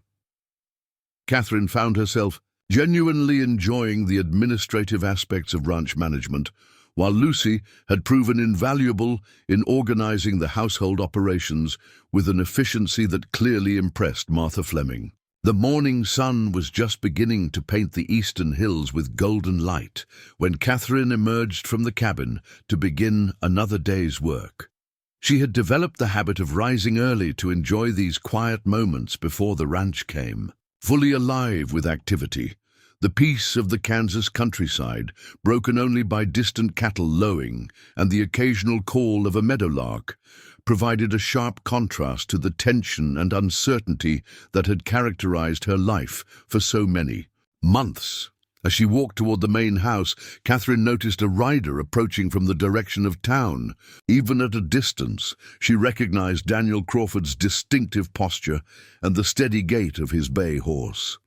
Speaker 1: Catherine found herself genuinely enjoying the administrative aspects of ranch management, while Lucy had proven invaluable in organizing the household operations with an efficiency that clearly impressed Martha Fleming. The morning sun was just beginning to paint the eastern hills with golden light when Catherine emerged from the cabin to begin another day's work. She had developed the habit of rising early to enjoy these quiet moments before the ranch came. Fully alive with activity, the peace of the Kansas countryside, broken only by distant cattle lowing and the occasional call of a meadowlark, provided a sharp contrast to the tension and uncertainty that had characterized her life for so many months. As she walked toward the main house, Catherine noticed a rider approaching from the direction of town. Even at a distance, she recognized Daniel Crawford's distinctive posture and the steady gait of his bay horse.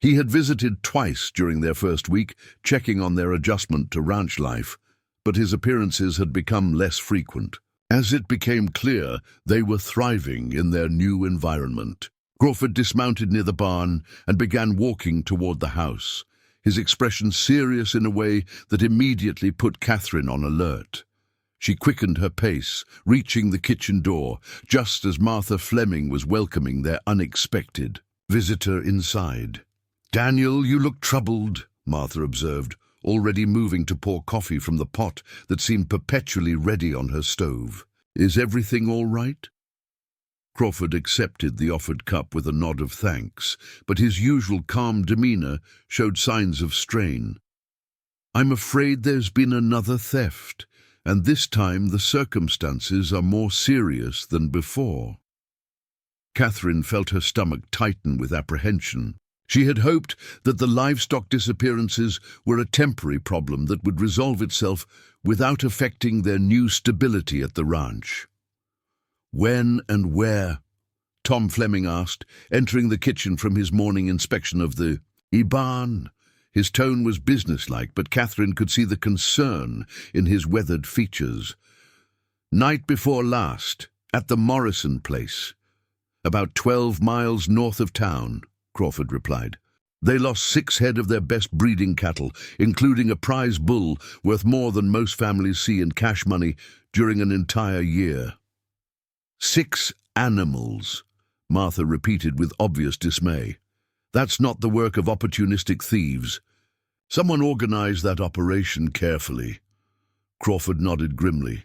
Speaker 1: He had visited twice during their first week, checking on their adjustment to ranch life, but his appearances had become less frequent. As it became clear, they were thriving in their new environment. Crawford dismounted near the barn and began walking toward the house, his expression serious in a way that immediately put Catherine on alert. She quickened her pace, reaching the kitchen door, just as Martha Fleming was welcoming their unexpected visitor inside. "Daniel, you look troubled," Martha observed, already moving to pour coffee from the pot that seemed perpetually ready on her stove. "Is everything all right?" Crawford accepted the offered cup with a nod of thanks, but his usual calm demeanor showed signs of strain. "I'm afraid there's been another theft, and this time the circumstances are more serious than before." Catherine felt her stomach tighten with apprehension. She had hoped that the livestock disappearances were a temporary problem that would resolve itself without affecting their new stability at the ranch. "When and where?" Tom Fleming asked, entering the kitchen from his morning inspection of the barn. His tone was businesslike, but Catherine could see the concern in his weathered features. "Night before last, at the Morrison place, about 12 miles north of town," Crawford replied. "They lost 6 head of their best breeding cattle, including a prize bull worth more than most families see in cash money during an entire year." 6 animals, Martha repeated with obvious dismay. "That's not the work of opportunistic thieves. Someone organized that operation carefully." Crawford nodded grimly.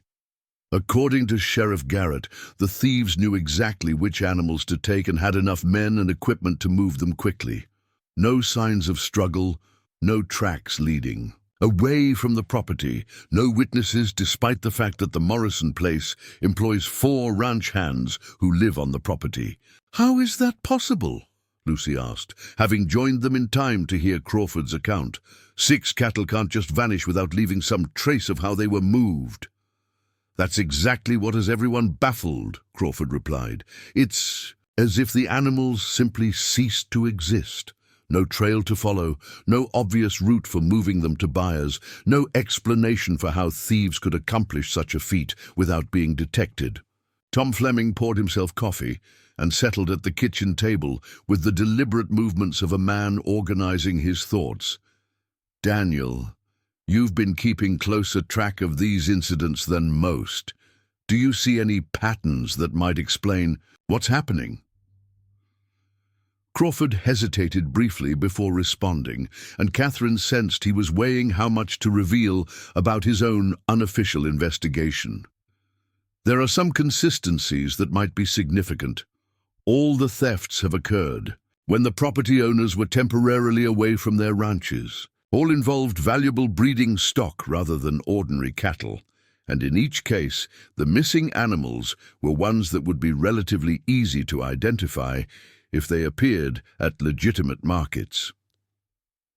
Speaker 1: "According to Sheriff Garrett, the thieves knew exactly which animals to take and had enough men and equipment to move them quickly. No signs of struggle, no tracks leading." Away from the property, no witnesses, despite the fact that the Morrison place employs 4 ranch hands who live on the property. "How is that possible?" Lucy asked, having joined them in time to hear Crawford's account. 6 cattle can't just vanish without leaving some trace of how they were moved. "That's exactly what has everyone baffled," Crawford replied. "It's as if the animals simply ceased to exist. No trail to follow, no obvious route for moving them to buyers, no explanation for how thieves could accomplish such a feat without being detected." Tom Fleming poured himself coffee and settled at the kitchen table with the deliberate movements of a man organizing his thoughts. "Daniel, you've been keeping closer track of these incidents than most. Do you see any patterns that might explain what's happening?" Crawford hesitated briefly before responding, and Catherine sensed he was weighing how much to reveal about his own unofficial investigation. "There are some consistencies that might be significant. All the thefts have occurred when the property owners were temporarily away from their ranches. All involved valuable breeding stock rather than ordinary cattle, and in each case, the missing animals were ones that would be relatively easy to identify if they appeared at legitimate markets."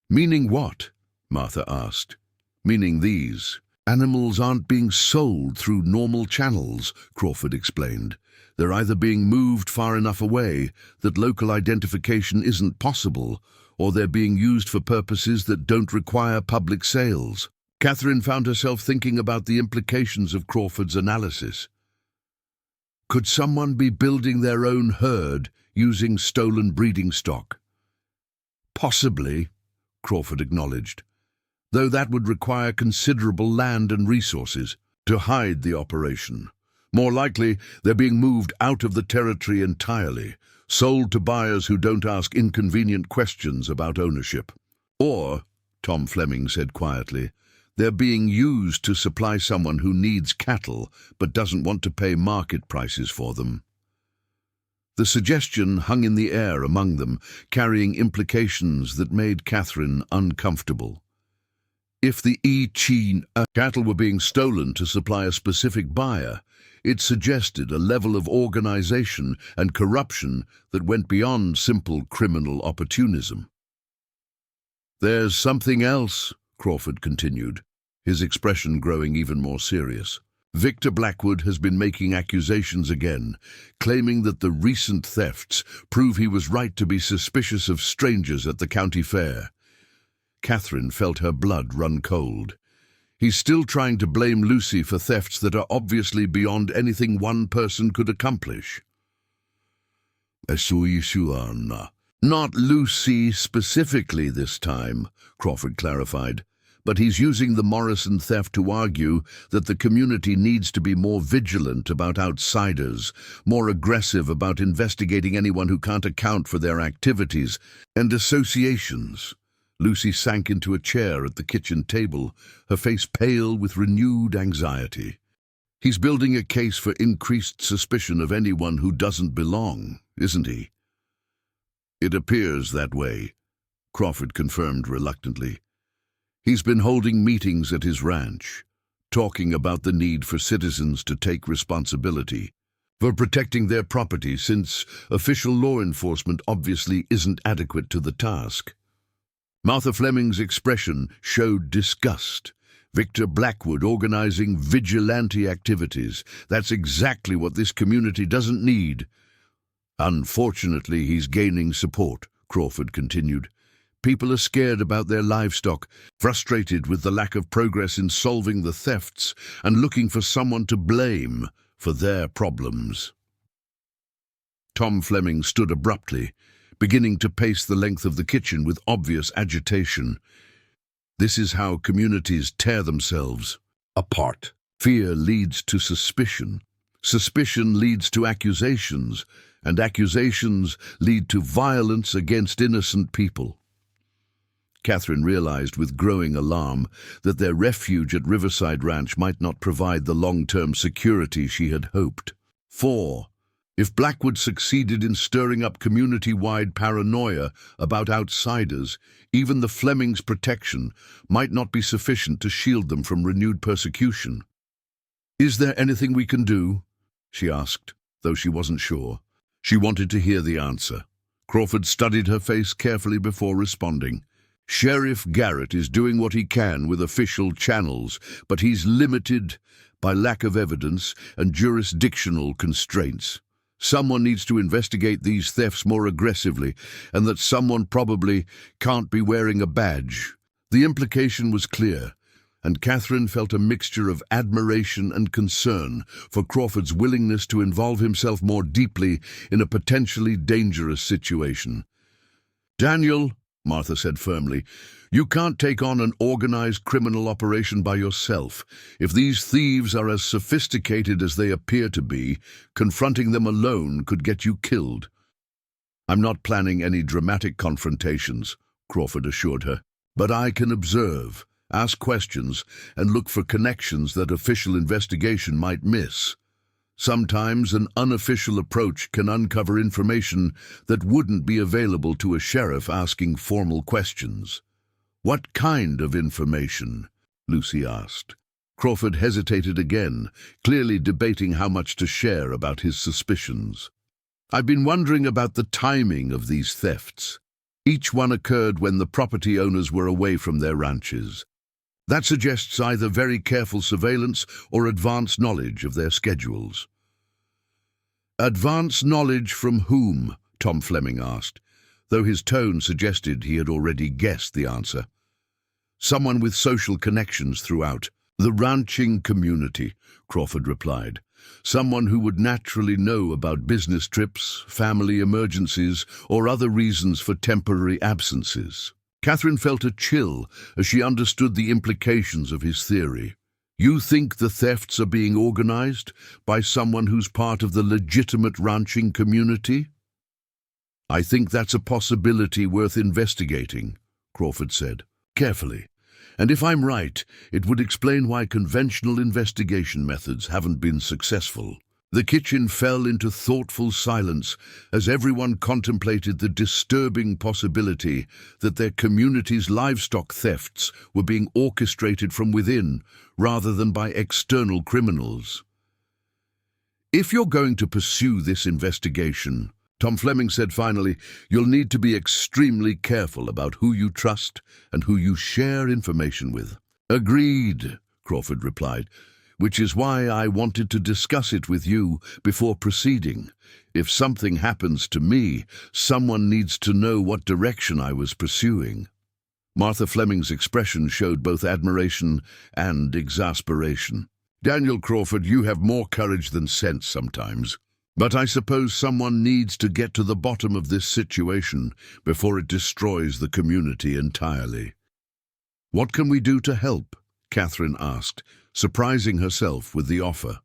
Speaker 1: "Meaning what?" Martha asked. "Meaning these. Animals aren't being sold through normal channels," Crawford explained. "They're either being moved far enough away that local identification isn't possible, or they're being used for purposes that don't require public sales." Catherine found herself thinking about the implications of Crawford's analysis. Could someone be building their own herd using stolen breeding stock? "Possibly," Crawford acknowledged, "though that would require considerable land and resources to hide the operation. More likely, they're being moved out of the territory entirely, sold to buyers who don't ask inconvenient questions about ownership. Or," Tom Fleming said quietly, "they're being used to supply someone who needs cattle but doesn't want to pay market prices for them." The suggestion hung in the air among them, carrying implications that made Catherine uncomfortable. If the cattle were being stolen to supply a specific buyer, it suggested a level of organization and corruption that went beyond simple criminal opportunism. "There's something else," Crawford continued, his expression growing even more serious. "Victor Blackwood has been making accusations again, claiming that the recent thefts prove he was right to be suspicious of strangers at the county fair." Catherine felt her blood run cold. "He's still trying to blame Lucy for thefts that are obviously beyond anything one person could accomplish." "Not Lucy specifically this time," Crawford clarified. "But he's using the Morrison theft to argue that the community needs to be more vigilant about outsiders, more aggressive about investigating anyone who can't account for their activities and associations." Lucy sank into a chair at the kitchen table, her face pale with renewed anxiety. "He's building a case for increased suspicion of anyone who doesn't belong, isn't he?" "It appears that way," Crawford confirmed reluctantly. "He's been holding meetings at his ranch, talking about the need for citizens to take responsibility for protecting their property, since official law enforcement obviously isn't adequate to the task." Martha Fleming's expression showed disgust. "Victor Blackwood organizing vigilante activities. That's exactly what this community doesn't need." "Unfortunately, he's gaining support," Crawford continued. "People are scared about their livestock, frustrated with the lack of progress in solving the thefts, and looking for someone to blame for their problems." Tom Fleming stood abruptly, beginning to pace the length of the kitchen with obvious agitation. "This is how communities tear themselves apart. Fear leads to suspicion. Suspicion leads to accusations, and accusations lead to violence against innocent people." Catherine realized with growing alarm that their refuge at Riverside Ranch might not provide the long-term security she had hoped for. If Blackwood succeeded in stirring up community-wide paranoia about outsiders, even the Flemings' protection might not be sufficient to shield them from renewed persecution. "Is there anything we can do?" she asked, though she wasn't sure. She wanted to hear the answer. Crawford studied her face carefully before responding. "Sheriff Garrett is doing what he can with official channels, but he's limited by lack of evidence and jurisdictional constraints. Someone needs to investigate these thefts more aggressively, and that someone probably can't be wearing a badge." The implication was clear, and Catherine felt a mixture of admiration and concern for Crawford's willingness to involve himself more deeply in a potentially dangerous situation. "Daniel," Martha said firmly, "you can't take on an organized criminal operation by yourself. If these thieves are as sophisticated as they appear to be, confronting them alone could get you killed." "I'm not planning any dramatic confrontations," Crawford assured her, "but I can observe, ask questions, and look for connections that official investigation might miss. Sometimes an unofficial approach can uncover information that wouldn't be available to a sheriff asking formal questions." "What kind of information?" Lucy asked. Crawford hesitated again, clearly debating how much to share about his suspicions. "I've been wondering about the timing of these thefts. Each one occurred when the property owners were away from their ranches. That suggests either very careful surveillance or advanced knowledge of their schedules." "Advanced knowledge from whom?" Tom Fleming asked, though his tone suggested he had already guessed the answer. "Someone with social connections throughout the ranching community," Crawford replied. "Someone who would naturally know about business trips, family emergencies, or other reasons for temporary absences." Catherine felt a chill as she understood the implications of his theory. "You think the thefts are being organized by someone who's part of the legitimate ranching community?" "I think that's a possibility worth investigating," Crawford said, "carefully. And if I'm right, it would explain why conventional investigation methods haven't been successful." The kitchen fell into thoughtful silence as everyone contemplated the disturbing possibility that their community's livestock thefts were being orchestrated from within rather than by external criminals. "If you're going to pursue this investigation," Tom Fleming said finally, "you'll need to be extremely careful about who you trust and who you share information with." "Agreed," Crawford replied, "which is why I wanted to discuss it with you before proceeding. If something happens to me, someone needs to know what direction I was pursuing." Martha Fleming's expression showed both admiration and exasperation. "Daniel Crawford, you have more courage than sense sometimes. But I suppose someone needs to get to the bottom of this situation before it destroys the community entirely." "What can we do to help?" Catherine asked, surprising herself with the offer.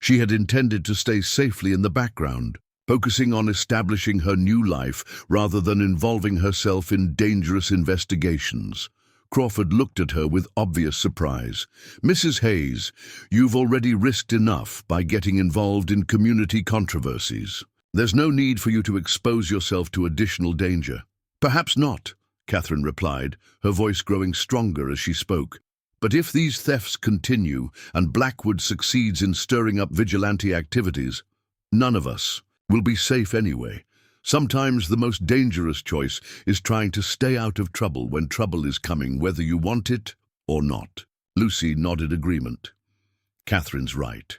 Speaker 1: She had intended to stay safely in the background, focusing on establishing her new life rather than involving herself in dangerous investigations. Crawford looked at her with obvious surprise. "Mrs. Hayes, you've already risked enough by getting involved in community controversies. There's no need for you to expose yourself to additional danger." "Perhaps not," Catherine replied, her voice growing stronger as she spoke. "But if these thefts continue and Blackwood succeeds in stirring up vigilante activities, none of us will be safe anyway. Sometimes the most dangerous choice is trying to stay out of trouble when trouble is coming, whether you want it or not." Lucy nodded agreement. "Catherine's right.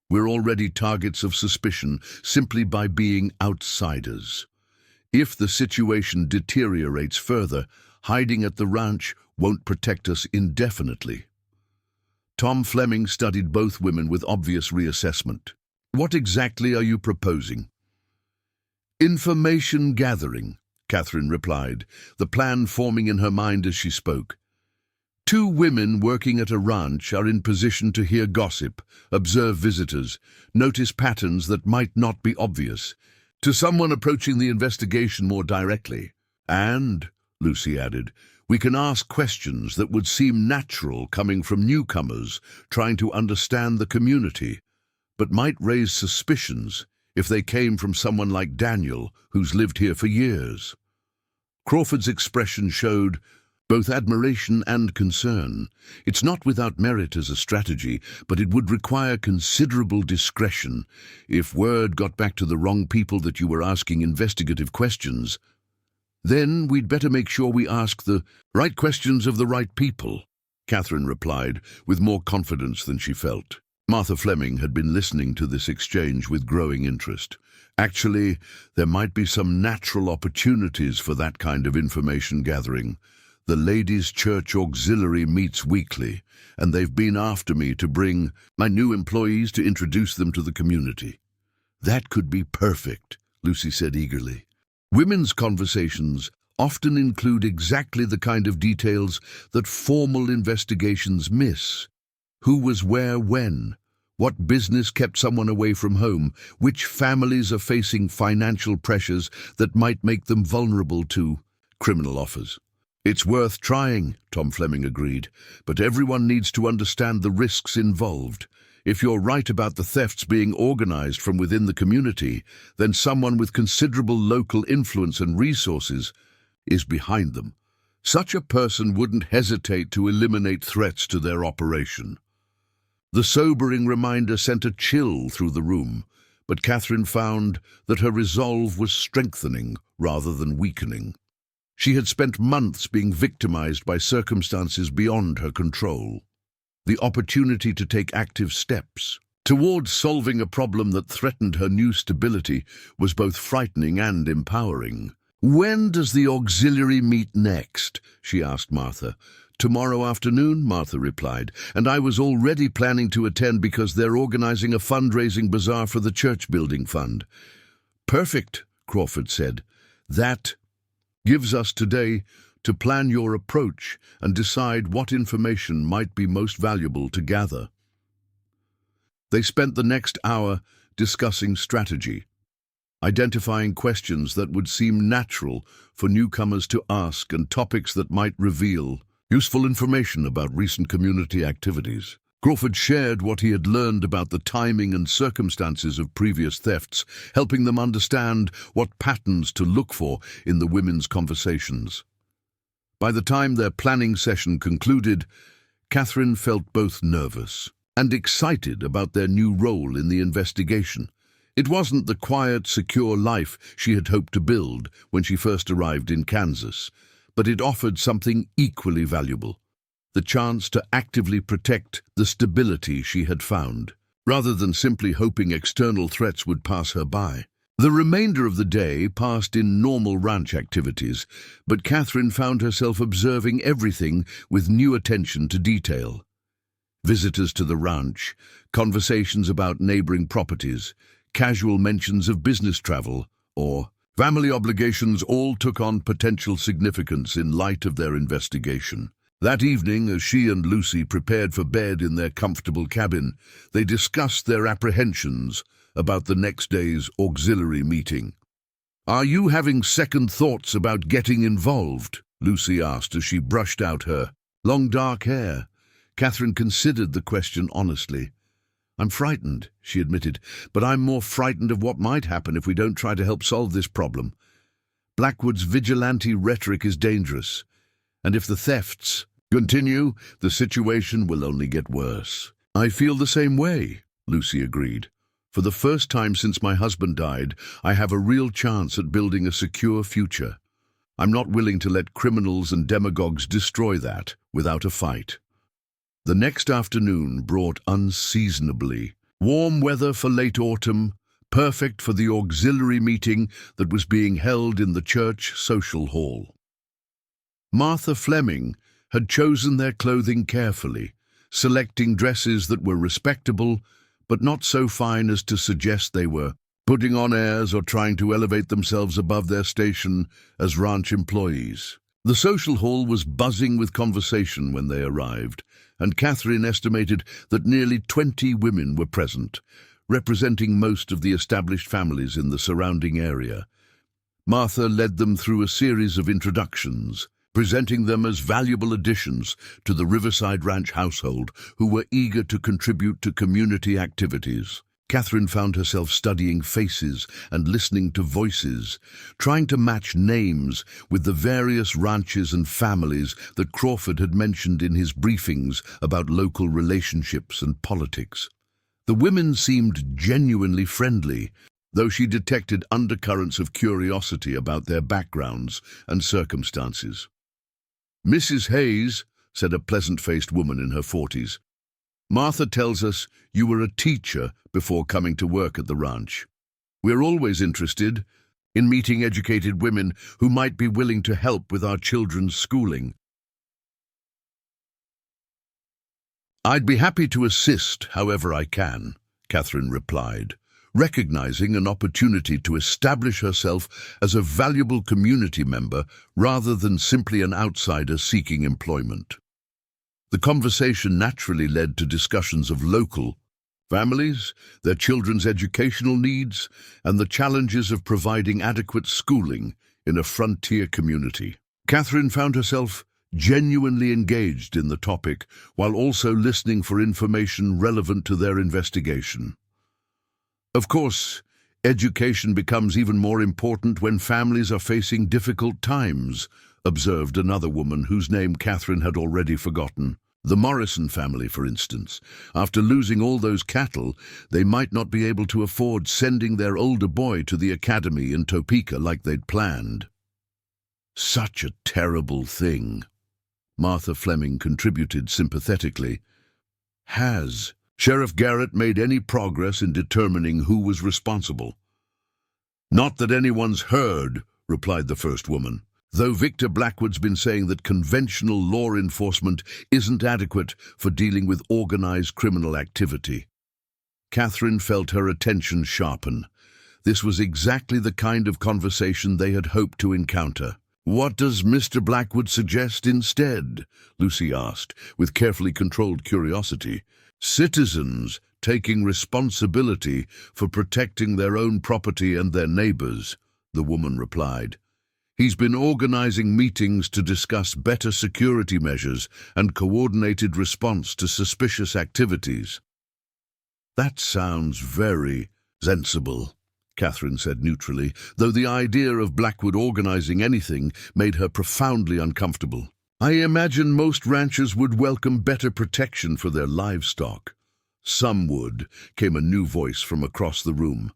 Speaker 1: We're already targets of suspicion simply by being outsiders. If the situation deteriorates further, hiding at the ranch won't protect us indefinitely." Tom Fleming studied both women with obvious reassessment. "What exactly are you proposing?" "Information gathering," Catherine replied, the plan forming in her mind as she spoke. "Two women working at a ranch are in position to hear gossip, observe visitors, notice patterns that might not be obvious to someone approaching the investigation more directly. And," Lucy added, "we can ask questions that would seem natural coming from newcomers trying to understand the community, but might raise suspicions if they came from someone like Daniel, who's lived here for years. Crawford's expression showed both admiration and concern. It's not without merit as a strategy, but it would require considerable discretion. If word got back to the wrong people that you were asking investigative questions, then we'd better make sure we ask the right questions of the right people, Catherine replied, with more confidence than she felt. Martha Fleming had been listening to this exchange with growing interest. Actually, there might be some natural opportunities for that kind of information gathering. The Ladies' Church Auxiliary meets weekly, and they've been after me to bring my new employees to introduce them to the community. That could be perfect, Lucy said eagerly. Women's conversations often include exactly the kind of details that formal investigations miss. Who was where when? What business kept someone away from home? Which families are facing financial pressures that might make them vulnerable to criminal offers? It's worth trying, Tom Fleming agreed, but everyone needs to understand the risks involved. If you're right about the thefts being organized from within the community, then someone with considerable local influence and resources is behind them. Such a person wouldn't hesitate to eliminate threats to their operation. The sobering reminder sent a chill through the room, but Catherine found that her resolve was strengthening rather than weakening. She had spent months being victimized by circumstances beyond her control. The opportunity to take active steps towards solving a problem that threatened her new stability was both frightening and empowering. "When does the auxiliary meet next?" she asked Martha. "Tomorrow afternoon," Martha replied, "and I was already planning to attend because they're organizing a fundraising bazaar for the church building fund." "Perfect," Crawford said. "That gives us today to plan your approach and decide what information might be most valuable to gather." They spent the next hour discussing strategy, identifying questions that would seem natural for newcomers to ask and topics that might reveal useful information about recent community activities. Crawford shared what he had learned about the timing and circumstances of previous thefts, helping them understand what patterns to look for in the women's conversations. By the time their planning session concluded, Catherine felt both nervous and excited about their new role in the investigation. It wasn't the quiet, secure life she had hoped to build when she first arrived in Kansas, but it offered something equally valuable: the chance to actively protect the stability she had found, rather than simply hoping external threats would pass her by. The remainder of the day passed in normal ranch activities, but Catherine found herself observing everything with new attention to detail. Visitors to the ranch, conversations about neighboring properties, casual mentions of business travel, or family obligations all took on potential significance in light of their investigation. That evening, as she and Lucy prepared for bed in their comfortable cabin, they discussed their apprehensions about the next day's auxiliary meeting. "Are you having second thoughts about getting involved?" Lucy asked as she brushed out her long dark hair. Catherine considered the question honestly. "I'm frightened," she admitted, "but I'm more frightened of what might happen if we don't try to help solve this problem. Blackwood's vigilante rhetoric is dangerous, and if the thefts continue, the situation will only get worse." "I feel the same way," Lucy agreed. "For the first time since my husband died, I have a real chance at building a secure future. I'm not willing to let criminals and demagogues destroy that without a fight." The next afternoon brought unseasonably warm weather for late autumn, perfect for the auxiliary meeting that was being held in the church social hall. Martha Fleming had chosen their clothing carefully, selecting dresses that were respectable, but not so fine as to suggest they were putting on airs or trying to elevate themselves above their station as ranch employees. The social hall was buzzing with conversation when they arrived, and Catherine estimated that nearly 20 women were present, representing most of the established families in the surrounding area. Martha led them through a series of introductions, presenting them as valuable additions to the Riverside Ranch household who were eager to contribute to community activities. Catherine found herself studying faces and listening to voices, trying to match names with the various ranches and families that Crawford had mentioned in his briefings about local relationships and politics. The women seemed genuinely friendly, though she detected undercurrents of curiosity about their backgrounds and circumstances. "Mrs. Hayes," said a pleasant-faced woman in her 40s, "Martha tells us you were a teacher before coming to work at the ranch. We're always interested in meeting educated women who might be willing to help with our children's schooling." "I'd be happy to assist however I can," Catherine replied, recognizing an opportunity to establish herself as a valuable community member rather than simply an outsider seeking employment. The conversation naturally led to discussions of local families, their children's educational needs, and the challenges of providing adequate schooling in a frontier community. Catherine found herself genuinely engaged in the topic while also listening for information relevant to their investigation. Of course, education becomes even more important when families are facing difficult times, observed another woman whose name Catherine had already forgotten. The Morrison family, for instance. After losing all those cattle, they might not be able to afford sending their older boy to the academy in Topeka like they'd planned. "Such a terrible thing," Martha Fleming contributed sympathetically. "Has Sheriff Garrett made any progress in determining who was responsible?" "Not that anyone's heard," replied the first woman, though Victor Blackwood's been saying that conventional law enforcement isn't adequate for dealing with organized criminal activity. Catherine felt her attention sharpen. This was exactly the kind of conversation they had hoped to encounter. "What does Mr. Blackwood suggest instead?" Lucy asked, with carefully controlled curiosity. "Citizens taking responsibility for protecting their own property and their neighbors," the woman replied. "He's been organizing meetings to discuss better security measures and coordinated response to suspicious activities." "That sounds very sensible," Catherine said neutrally, though the idea of Blackwood organizing anything made her profoundly uncomfortable. "I imagine most ranchers would welcome better protection for their livestock." "Some would," came a new voice from across the room.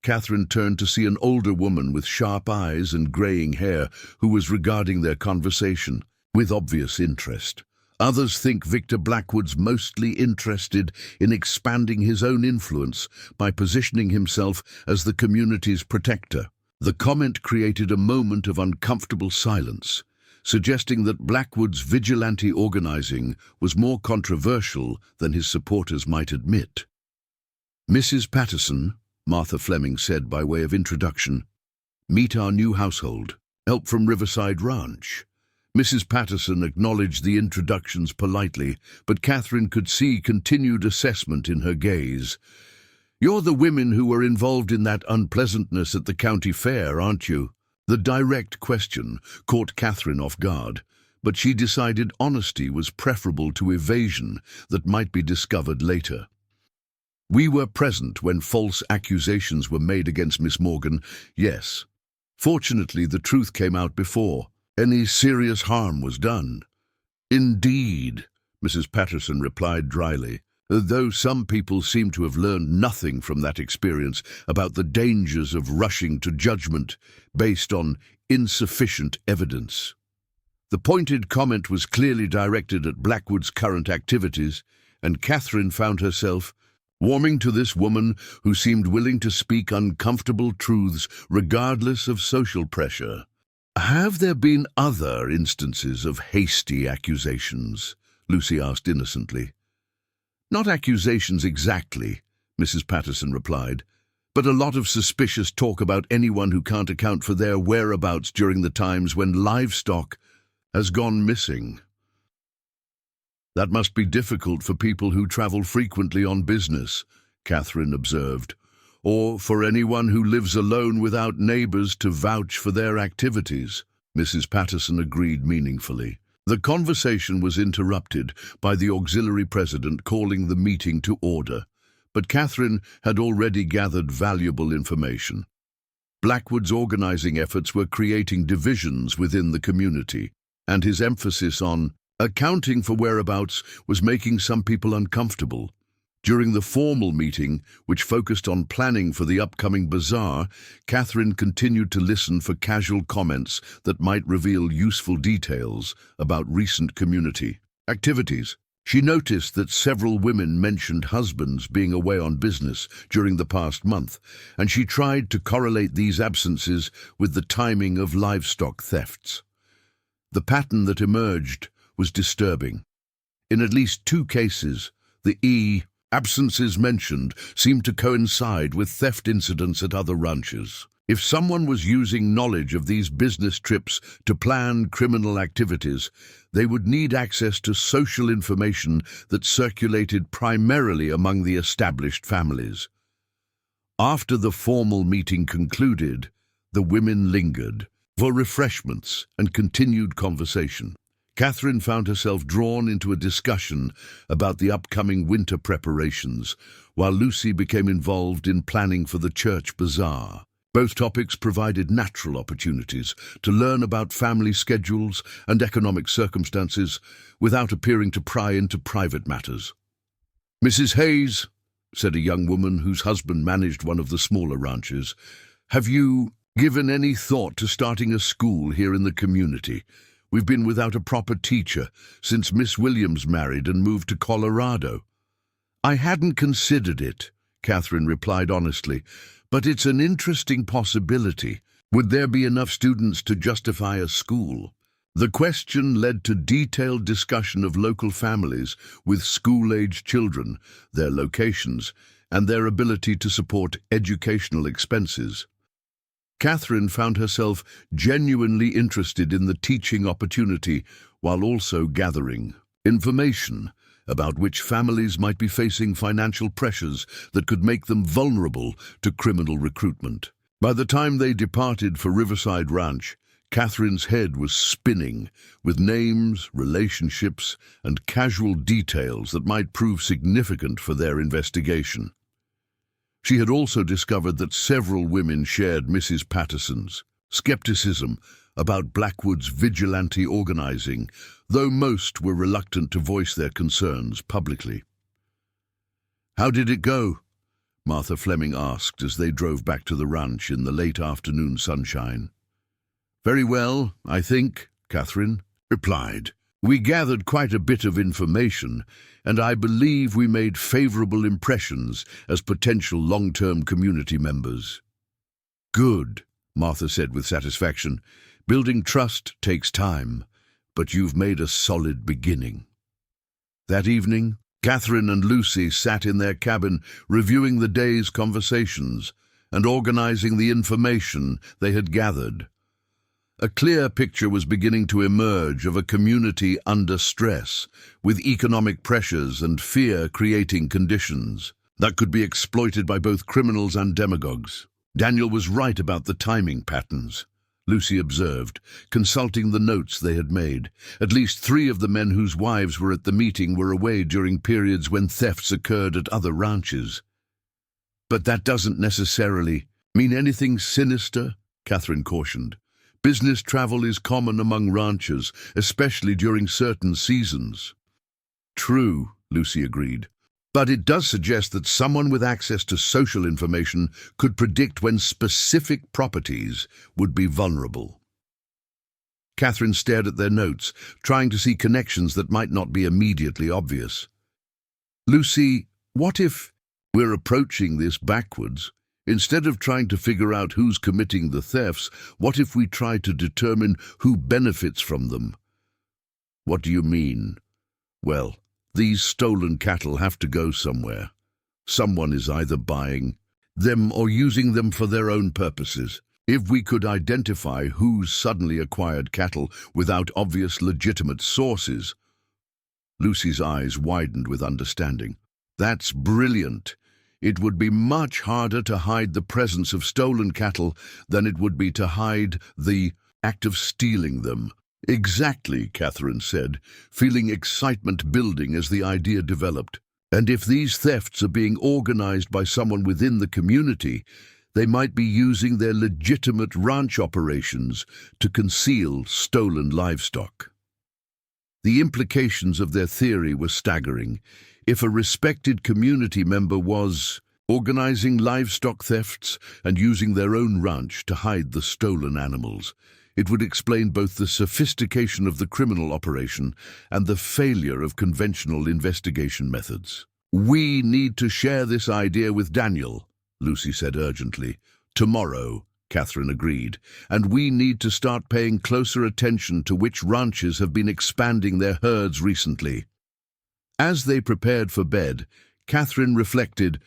Speaker 1: Catherine turned to see an older woman with sharp eyes and graying hair who was regarding their conversation with obvious interest. "Others think Victor Blackwood's mostly interested in expanding his own influence by positioning himself as the community's protector." The comment created a moment of uncomfortable silence, suggesting that Blackwood's vigilante organizing was more controversial than his supporters might admit. "Mrs. Patterson," Martha Fleming said by way of introduction, "meet our new household. Help from Riverside Ranch." Mrs. Patterson acknowledged the introductions politely, but Catherine could see continued assessment in her gaze. "You're the women who were involved in that unpleasantness at the county fair, aren't you?" The direct question caught Catherine off guard, but she decided honesty was preferable to evasion that might be discovered later. "We were present when false accusations were made against Miss Morgan, yes. Fortunately, the truth came out before any serious harm was done." "Indeed," Mrs. Patterson replied dryly, though some people seem to have learned nothing from that experience about the dangers of rushing to judgment based on insufficient evidence. The pointed comment was clearly directed at Blackwood's current activities, and Catherine found herself warming to this woman who seemed willing to speak uncomfortable truths regardless of social pressure. "Have there been other instances of hasty accusations?" Lucy asked innocently. "Not accusations exactly," Mrs. Patterson replied, "but a lot of suspicious talk about anyone who can't account for their whereabouts during the times when livestock has gone missing." "That must be difficult for people who travel frequently on business," Catherine observed, "or for anyone who lives alone without neighbors to vouch for their activities." Mrs. Patterson agreed meaningfully. The conversation was interrupted by the auxiliary president calling the meeting to order. But Catherine had already gathered valuable information. Blackwood's organizing efforts were creating divisions within the community, and his emphasis on accounting for whereabouts was making some people uncomfortable. During the formal meeting, which focused on planning for the upcoming bazaar, Catherine continued to listen for casual comments that might reveal useful details about recent community activities. She noticed that several women mentioned husbands being away on business during the past month, and she tried to correlate these absences with the timing of livestock thefts. The pattern that emerged was disturbing. In at least 2 cases, the absences mentioned seemed to coincide with theft incidents at other ranches. If someone was using knowledge of these business trips to plan criminal activities, they would need access to social information that circulated primarily among the established families. After the formal meeting concluded, the women lingered for refreshments and continued conversation. Catherine found herself drawn into a discussion about the upcoming winter preparations, while Lucy became involved in planning for the church bazaar. Both topics provided natural opportunities to learn about family schedules and economic circumstances without appearing to pry into private matters. "Mrs. Hayes," said a young woman whose husband managed one of the smaller ranches, "have you given any thought to starting a school here in the community? We've been without a proper teacher since Miss Williams married and moved to Colorado." "I hadn't considered it," Catherine replied honestly, "but it's an interesting possibility. Would there be enough students to justify a school?" The question led to detailed discussion of local families with school-aged children, their locations, and their ability to support educational expenses. Catherine found herself genuinely interested in the teaching opportunity while also gathering information about which families might be facing financial pressures that could make them vulnerable to criminal recruitment. By the time they departed for Riverside Ranch, Catherine's head was spinning with names, relationships, and casual details that might prove significant for their investigation. She had also discovered that several women shared Mrs. Patterson's skepticism about Blackwood's vigilante organizing, though most were reluctant to voice their concerns publicly. "How did it go?" Martha Fleming asked as they drove back to the ranch in the late afternoon sunshine. "Very well, I think," Catherine replied. "We gathered quite a bit of information, and I believe we made favorable impressions as potential long-term community members." "Good," Martha said with satisfaction. "Building trust takes time, but you've made a solid beginning." That evening, Catherine and Lucy sat in their cabin reviewing the day's conversations and organizing the information they had gathered. A clear picture was beginning to emerge of a community under stress, with economic pressures and fear creating conditions that could be exploited by both criminals and demagogues. Daniel was right about the timing patterns, Lucy observed, consulting the notes they had made. At least 3 of the men whose wives were at the meeting were away during periods when thefts occurred at other ranches. "But that doesn't necessarily mean anything sinister," Catherine cautioned. "Business travel is common among ranchers, especially during certain seasons." "True," Lucy agreed. "But it does suggest that someone with access to social information could predict when specific properties would be vulnerable." Catherine stared at their notes, trying to see connections that might not be immediately obvious. "Lucy, what if we're approaching this backwards? Instead of trying to figure out who's committing the thefts, what if we try to determine who benefits from them?" "What do you mean?" "Well, these stolen cattle have to go somewhere. Someone is either buying them or using them for their own purposes. If we could identify who's suddenly acquired cattle without obvious legitimate sources..." Lucy's eyes widened with understanding. "That's brilliant. It would be much harder to hide the presence of stolen cattle than it would be to hide the act of stealing them." "Exactly," Catherine said, feeling excitement building as the idea developed. And if these thefts are being organized by someone within the community, they might be using their legitimate ranch operations to conceal stolen livestock. The implications of their theory were staggering. If a respected community member was organizing livestock thefts and using their own ranch to hide the stolen animals, it would explain both the sophistication of the criminal operation and the failure of conventional investigation methods. "We need to share this idea with Daniel," Lucy said urgently. "Tomorrow," Catherine agreed, "and we need to start paying closer attention to which ranches have been expanding their herds recently." As they prepared for bed, Catherine reflected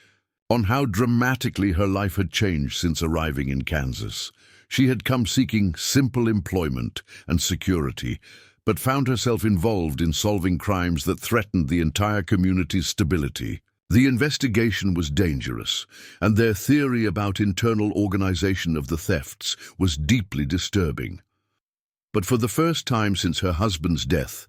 Speaker 1: on how dramatically her life had changed since arriving in Kansas. She had come seeking simple employment and security, but found herself involved in solving crimes that threatened the entire community's stability. The investigation was dangerous, and their theory about internal organization of the thefts was deeply disturbing. But for the first time since her husband's death,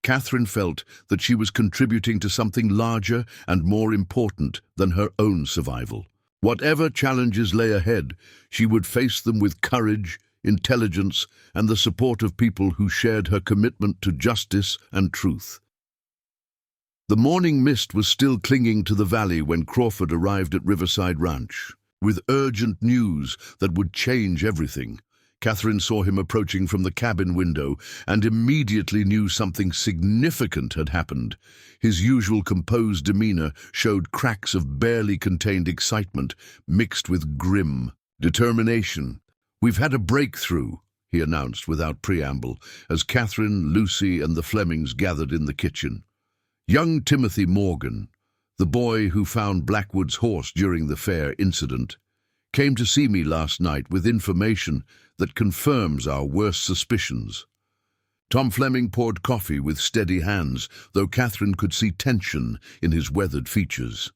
Speaker 1: Catherine felt that she was contributing to something larger and more important than her own survival. Whatever challenges lay ahead, she would face them with courage, intelligence, and the support of people who shared her commitment to justice and truth. The morning mist was still clinging to the valley when Crawford arrived at Riverside Ranch. With urgent news that would change everything, Catherine saw him approaching from the cabin window and immediately knew something significant had happened. His usual composed demeanor showed cracks of barely contained excitement mixed with grim determination. "We've had a breakthrough," he announced without preamble, as Catherine, Lucy, and the Flemings gathered in the kitchen. "Young Timothy Morgan, the boy who found Blackwood's horse during the fair incident, came to see me last night with information that confirms our worst suspicions." Tom Fleming poured coffee with steady hands, though Catherine could see tension in his weathered features.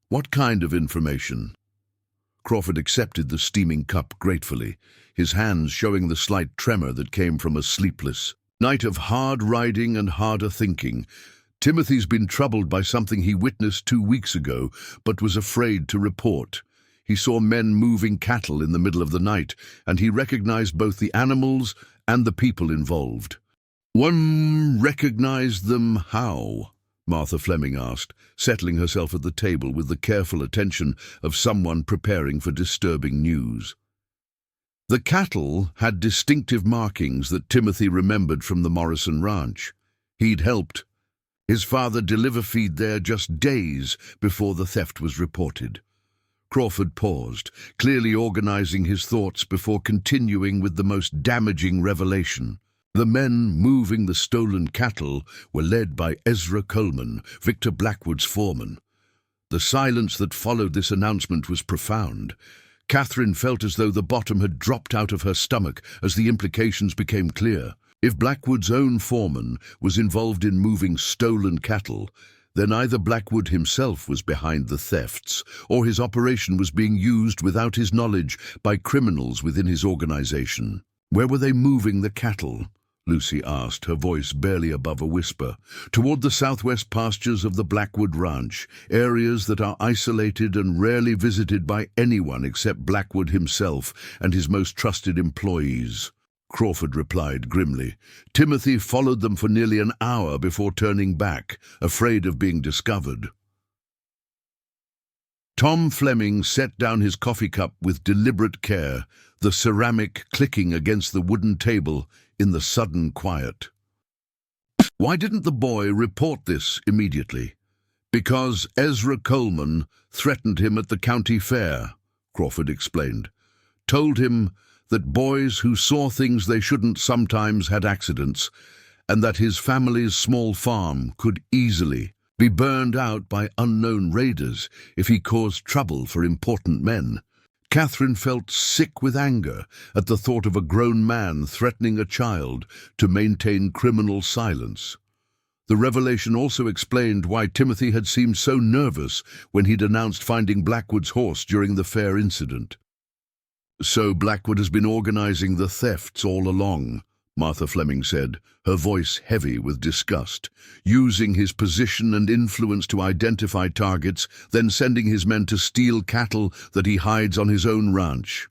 Speaker 1: "What kind of information?" Crawford accepted the steaming cup gratefully, his hands showing the slight tremor that came from a sleepless night of hard riding and harder thinking. "Timothy's been troubled by something he witnessed 2 weeks ago, but was afraid to report. He saw men moving cattle in the middle of the night, and he recognized both the animals and the people involved." "One recognized them how?" Martha Fleming asked, settling herself at the table with the careful attention of someone preparing for disturbing news. "The cattle had distinctive markings that Timothy remembered from the Morrison Ranch. He'd helped his father deliver feed there just days before the theft was reported." Crawford paused, clearly organizing his thoughts before continuing with the most damaging revelation. The men moving the stolen cattle were led by Ezra Coleman, Victor Blackwood's foreman. The silence that followed this announcement was profound. Catherine felt as though the bottom had dropped out of her stomach as the implications became clear. If Blackwood's own foreman was involved in moving stolen cattle, then either Blackwood himself was behind the thefts, or his operation was being used without his knowledge by criminals within his organization. "Where were they moving the cattle?" Lucy asked, her voice barely above a whisper. "Toward the southwest pastures of the Blackwood Ranch, areas that are isolated and rarely visited by anyone except Blackwood himself and his most trusted employees," Crawford replied grimly. "Timothy followed them for nearly an hour before turning back, afraid of being discovered." Tom Fleming set down his coffee cup with deliberate care, the ceramic clicking against the wooden table in the sudden quiet. "Why didn't the boy report this immediately?" "Because Ezra Coleman threatened him at the county fair," Crawford explained. "Told him that boys who saw things they shouldn't sometimes had accidents, and that his family's small farm could easily be burned out by unknown raiders if he caused trouble for important men." Catherine felt sick with anger at the thought of a grown man threatening a child to maintain criminal silence. The revelation also explained why Timothy had seemed so nervous when he'd announced finding Blackwood's horse during the fair incident. "So Blackwood has been organizing the thefts all along," Martha Fleming said, her voice heavy with disgust, using his position and influence to identify targets, then sending his men to steal cattle that he hides on his own ranch.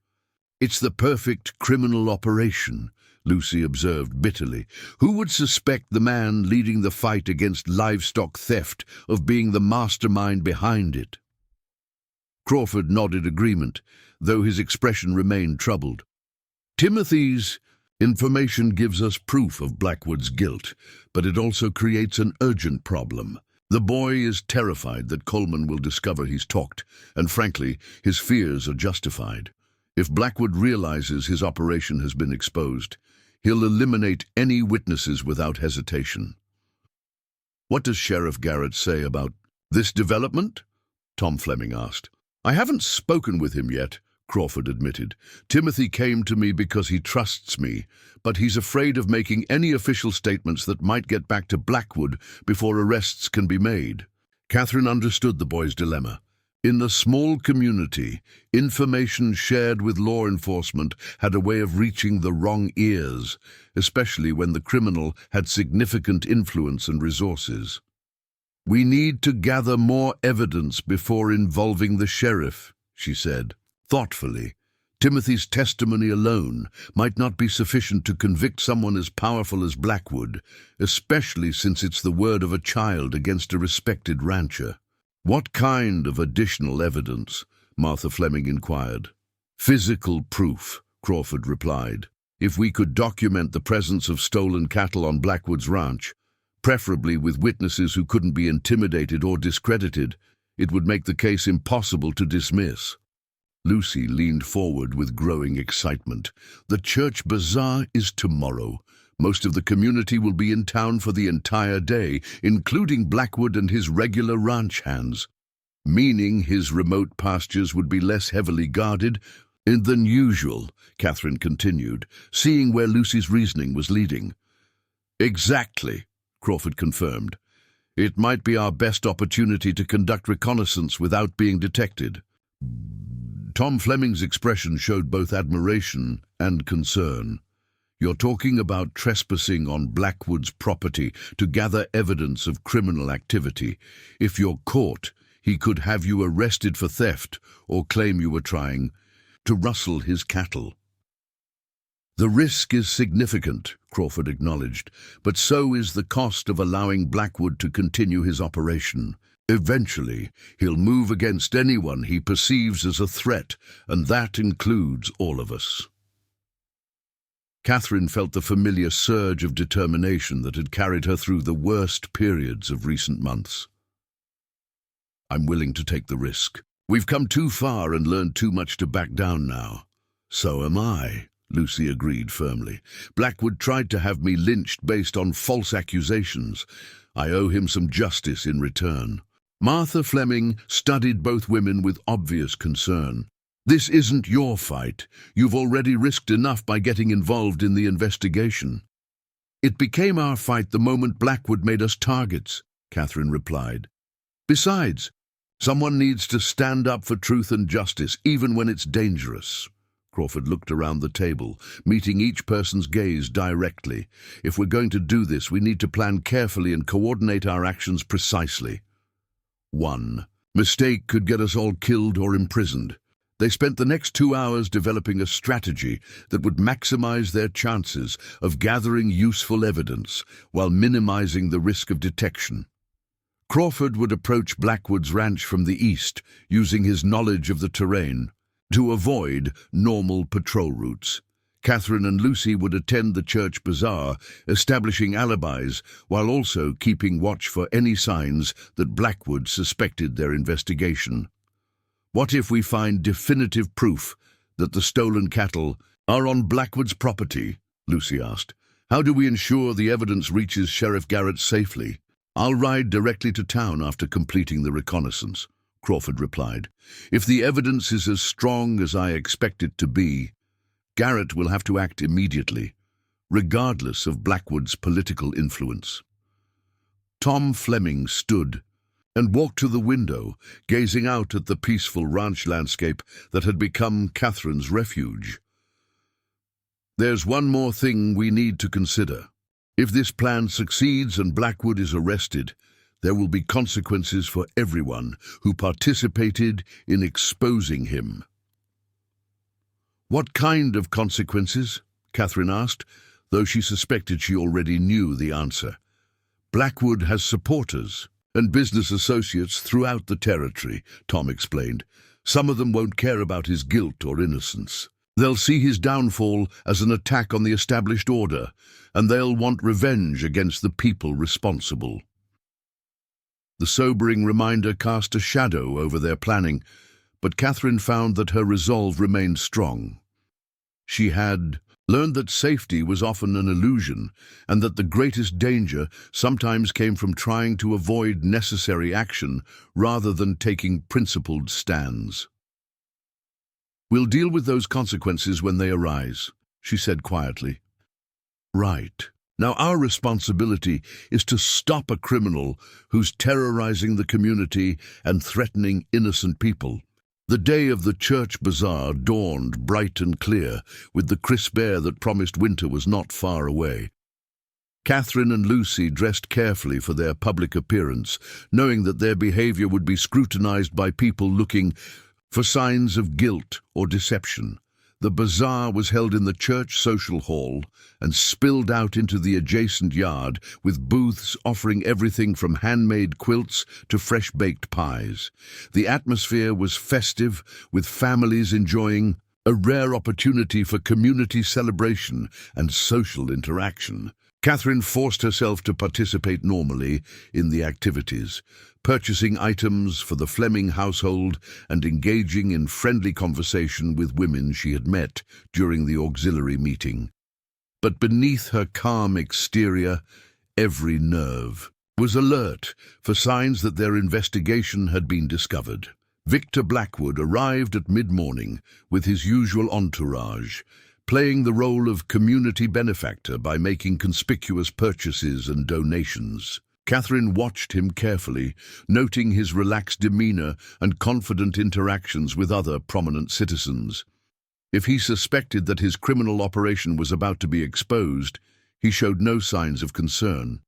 Speaker 1: It's the perfect criminal operation, Lucy observed bitterly. Who would suspect the man leading the fight against livestock theft of being the mastermind behind it? Crawford nodded agreement, though his expression remained troubled. Timothy's information gives us proof of Blackwood's guilt, but it also creates an urgent problem. The boy is terrified that Coleman will discover he's talked, and frankly, his fears are justified. If Blackwood realizes his operation has been exposed, he'll eliminate any witnesses without hesitation. What does Sheriff Garrett say about this development? Tom Fleming asked. I haven't spoken with him yet, Crawford admitted. Timothy came to me because he trusts me, but he's afraid of making any official statements that might get back to Blackwood before arrests can be made. Catherine understood the boy's dilemma. In a small community, information shared with law enforcement had a way of reaching the wrong ears, especially when the criminal had significant influence and resources. We need to gather more evidence before involving the sheriff, she said, thoughtfully. Timothy's testimony alone might not be sufficient to convict someone as powerful as Blackwood, especially since it's the word of a child against a respected rancher. What kind of additional evidence? Martha Fleming inquired. Physical proof, Crawford replied. If we could document the presence of stolen cattle on Blackwood's ranch, preferably with witnesses who couldn't be intimidated or discredited, it would make the case impossible to dismiss. Lucy leaned forward with growing excitement. The church bazaar is tomorrow. Most of the community will be in town for the entire day, including Blackwood and his regular ranch hands, meaning his remote pastures would be less heavily guarded than usual, Catherine continued, seeing where Lucy's reasoning was leading. Exactly, Crawford confirmed. It might be our best opportunity to conduct reconnaissance without being detected. Tom Fleming's expression showed both admiration and concern. You're talking about trespassing on Blackwood's property to gather evidence of criminal activity. If you're caught, he could have you arrested for theft or claim you were trying to rustle his cattle. The risk is significant, Crawford acknowledged, but so is the cost of allowing Blackwood to continue his operation. Eventually, he'll move against anyone he perceives as a threat, and that includes all of us. Catherine felt the familiar surge of determination that had carried her through the worst periods of recent months. I'm willing to take the risk. We've come too far and learned too much to back down now. So am I, Lucy agreed firmly. Blackwood tried to have me lynched based on false accusations. I owe him some justice in return. Martha Fleming studied both women with obvious concern. This isn't your fight. You've already risked enough by getting involved in the investigation. It became our fight the moment Blackwood made us targets, Catherine replied. Besides, someone needs to stand up for truth and justice, even when it's dangerous. Crawford looked around the table, meeting each person's gaze directly. If we're going to do this, we need to plan carefully and coordinate our actions precisely. 1. Mistake could get us all killed or imprisoned. They spent the next 2 hours developing a strategy that would maximize their chances of gathering useful evidence while minimizing the risk of detection. Crawford would approach Blackwood's ranch from the east, using his knowledge of the terrain to avoid normal patrol routes. Catherine and Lucy would attend the church bazaar, establishing alibis while also keeping watch for any signs that Blackwood suspected their investigation. What if we find definitive proof that the stolen cattle are on Blackwood's property? Lucy asked. How do we ensure the evidence reaches Sheriff Garrett safely? I'll ride directly to town after completing the reconnaissance, Crawford replied. If the evidence is as strong as I expect it to be, Garrett will have to act immediately, regardless of Blackwood's political influence. Tom Fleming stood and walked to the window, gazing out at the peaceful ranch landscape that had become Catherine's refuge. There's one more thing we need to consider. If this plan succeeds and Blackwood is arrested, there will be consequences for everyone who participated in exposing him." "What kind of consequences?" Catherine asked, though she suspected she already knew the answer. "Blackwood has supporters and business associates throughout the territory," Tom explained. "Some of them won't care about his guilt or innocence. They'll see his downfall as an attack on the established order, and they'll want revenge against the people responsible." The sobering reminder cast a shadow over their planning, but Catherine found that her resolve remained strong. She had learned that safety was often an illusion, and that the greatest danger sometimes came from trying to avoid necessary action rather than taking principled stands. "We'll deal with those consequences when they arise," she said quietly. "Right. Now our responsibility is to stop a criminal who's terrorizing the community and threatening innocent people." The day of the church bazaar dawned bright and clear, with the crisp air that promised winter was not far away. Catherine and Lucy dressed carefully for their public appearance, knowing that their behavior would be scrutinized by people looking for signs of guilt or deception. The bazaar was held in the church social hall and spilled out into the adjacent yard, with booths offering everything from handmade quilts to fresh-baked pies. The atmosphere was festive, with families enjoying a rare opportunity for community celebration and social interaction. Catherine forced herself to participate normally in the activities, purchasing items for the Fleming household and engaging in friendly conversation with women she had met during the auxiliary meeting. But beneath her calm exterior, every nerve was alert for signs that their investigation had been discovered. Victor Blackwood arrived at mid-morning with his usual entourage, playing the role of community benefactor by making conspicuous purchases and donations. Catherine watched him carefully, noting his relaxed demeanor and confident interactions with other prominent citizens. If he suspected that his criminal operation was about to be exposed, he showed no signs of concern.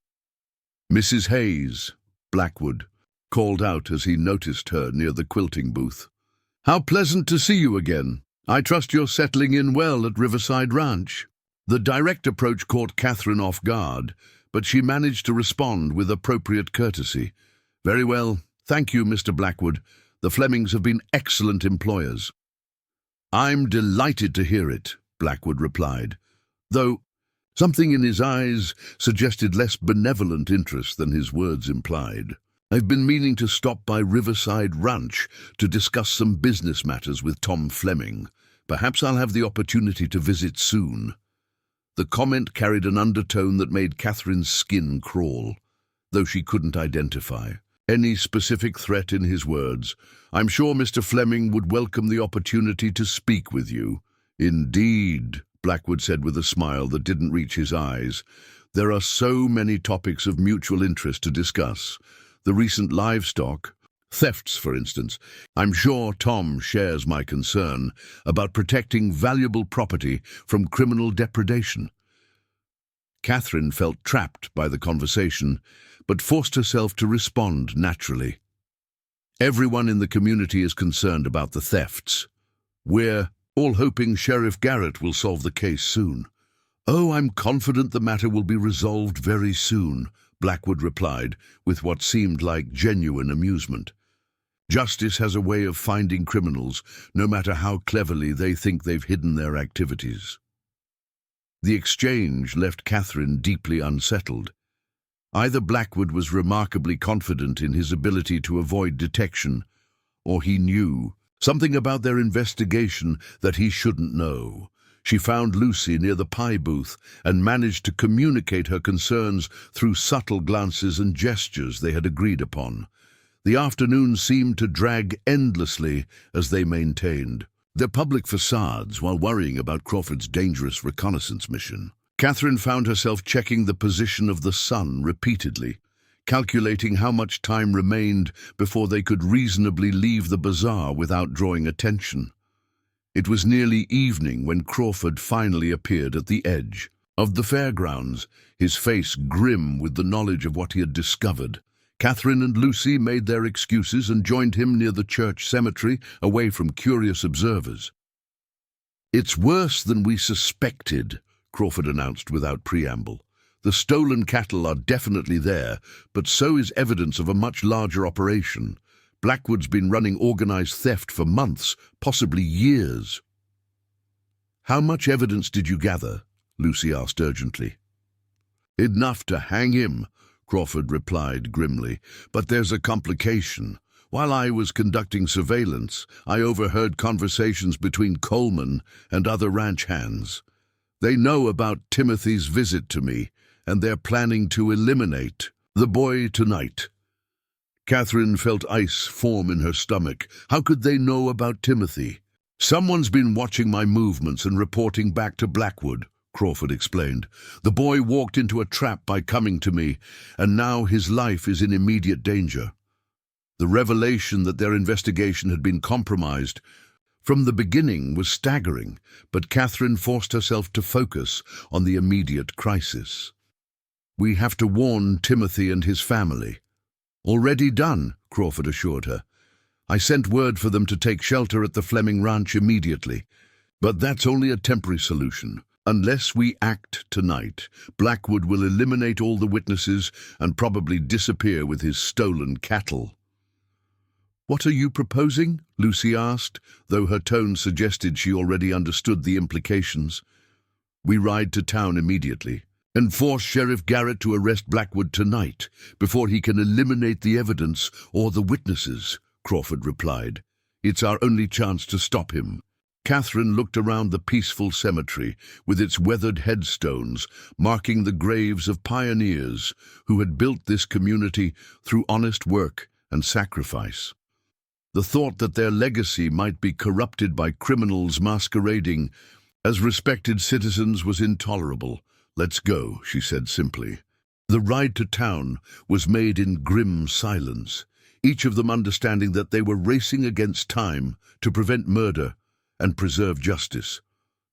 Speaker 1: "Mrs. Hayes," Blackwood called out as he noticed her near the quilting booth. "How pleasant to see you again. I trust you're settling in well at Riverside Ranch." The direct approach caught Catherine off guard, but she managed to respond with appropriate courtesy. "Very well, thank you, Mr. Blackwood. The Flemings have been excellent employers." "I'm delighted to hear it," Blackwood replied, though something in his eyes suggested less benevolent interest than his words implied. "I've been meaning to stop by Riverside Ranch to discuss some business matters with Tom Fleming. Perhaps I'll have the opportunity to visit soon." The comment carried an undertone that made Catherine's skin crawl, though she couldn't identify any specific threat in his words. "I'm sure Mr. Fleming would welcome the opportunity to speak with you." "Indeed," Blackwood said with a smile that didn't reach his eyes. "There are so many topics of mutual interest to discuss. The recent livestock thefts, for instance. I'm sure Tom shares my concern about protecting valuable property from criminal depredation." Catherine felt trapped by the conversation, but forced herself to respond naturally. "Everyone in the community is concerned about the thefts. We're all hoping Sheriff Garrett will solve the case soon." "Oh, I'm confident the matter will be resolved very soon," Blackwood replied, with what seemed like genuine amusement. "Justice has a way of finding criminals, no matter how cleverly they think they've hidden their activities." The exchange left Catherine deeply unsettled. Either Blackwood was remarkably confident in his ability to avoid detection, or he knew something about their investigation that he shouldn't know. She found Lucy near the pie booth and managed to communicate her concerns through subtle glances and gestures they had agreed upon. The afternoon seemed to drag endlessly as they maintained their public facades while worrying about Crawford's dangerous reconnaissance mission. Catherine found herself checking the position of the sun repeatedly, calculating how much time remained before they could reasonably leave the bazaar without drawing attention. It was nearly evening when Crawford finally appeared at the edge of the fairgrounds, his face grim with the knowledge of what he had discovered. Catherine and Lucy made their excuses and joined him near the church cemetery, away from curious observers. "It's worse than we suspected," Crawford announced without preamble. "The stolen cattle are definitely there, but so is evidence of a much larger operation. Blackwood's been running organized theft for months, possibly years." "How much evidence did you gather?" Lucy asked urgently. "Enough to hang him," Crawford replied grimly. "But there's a complication. While I was conducting surveillance, I overheard conversations between Coleman and other ranch hands. They know about Timothy's visit to me, and they're planning to eliminate the boy tonight." Catherine felt ice form in her stomach. How could they know about Timothy? "Someone's been watching my movements and reporting back to Blackwood," Crawford explained. "The boy walked into a trap by coming to me, and now his life is in immediate danger." The revelation that their investigation had been compromised from the beginning was staggering, but Catherine forced herself to focus on the immediate crisis. "We have to warn Timothy and his family." "Already done," Crawford assured her. "I sent word for them to take shelter at the Fleming Ranch immediately. But that's only a temporary solution. Unless we act tonight, Blackwood will eliminate all the witnesses and probably disappear with his stolen cattle." "What are you proposing?" Lucy asked, though her tone suggested she already understood the implications. "We ride to town immediately and force Sheriff Garrett to arrest Blackwood tonight, before he can eliminate the evidence or the witnesses," Crawford replied. "It's our only chance to stop him." Catherine looked around the peaceful cemetery, with its weathered headstones marking the graves of pioneers who had built this community through honest work and sacrifice. The thought that their legacy might be corrupted by criminals masquerading as respected citizens was intolerable. "Let's go," she said simply. The ride to town was made in grim silence, each of them understanding that they were racing against time to prevent murder and preserve justice.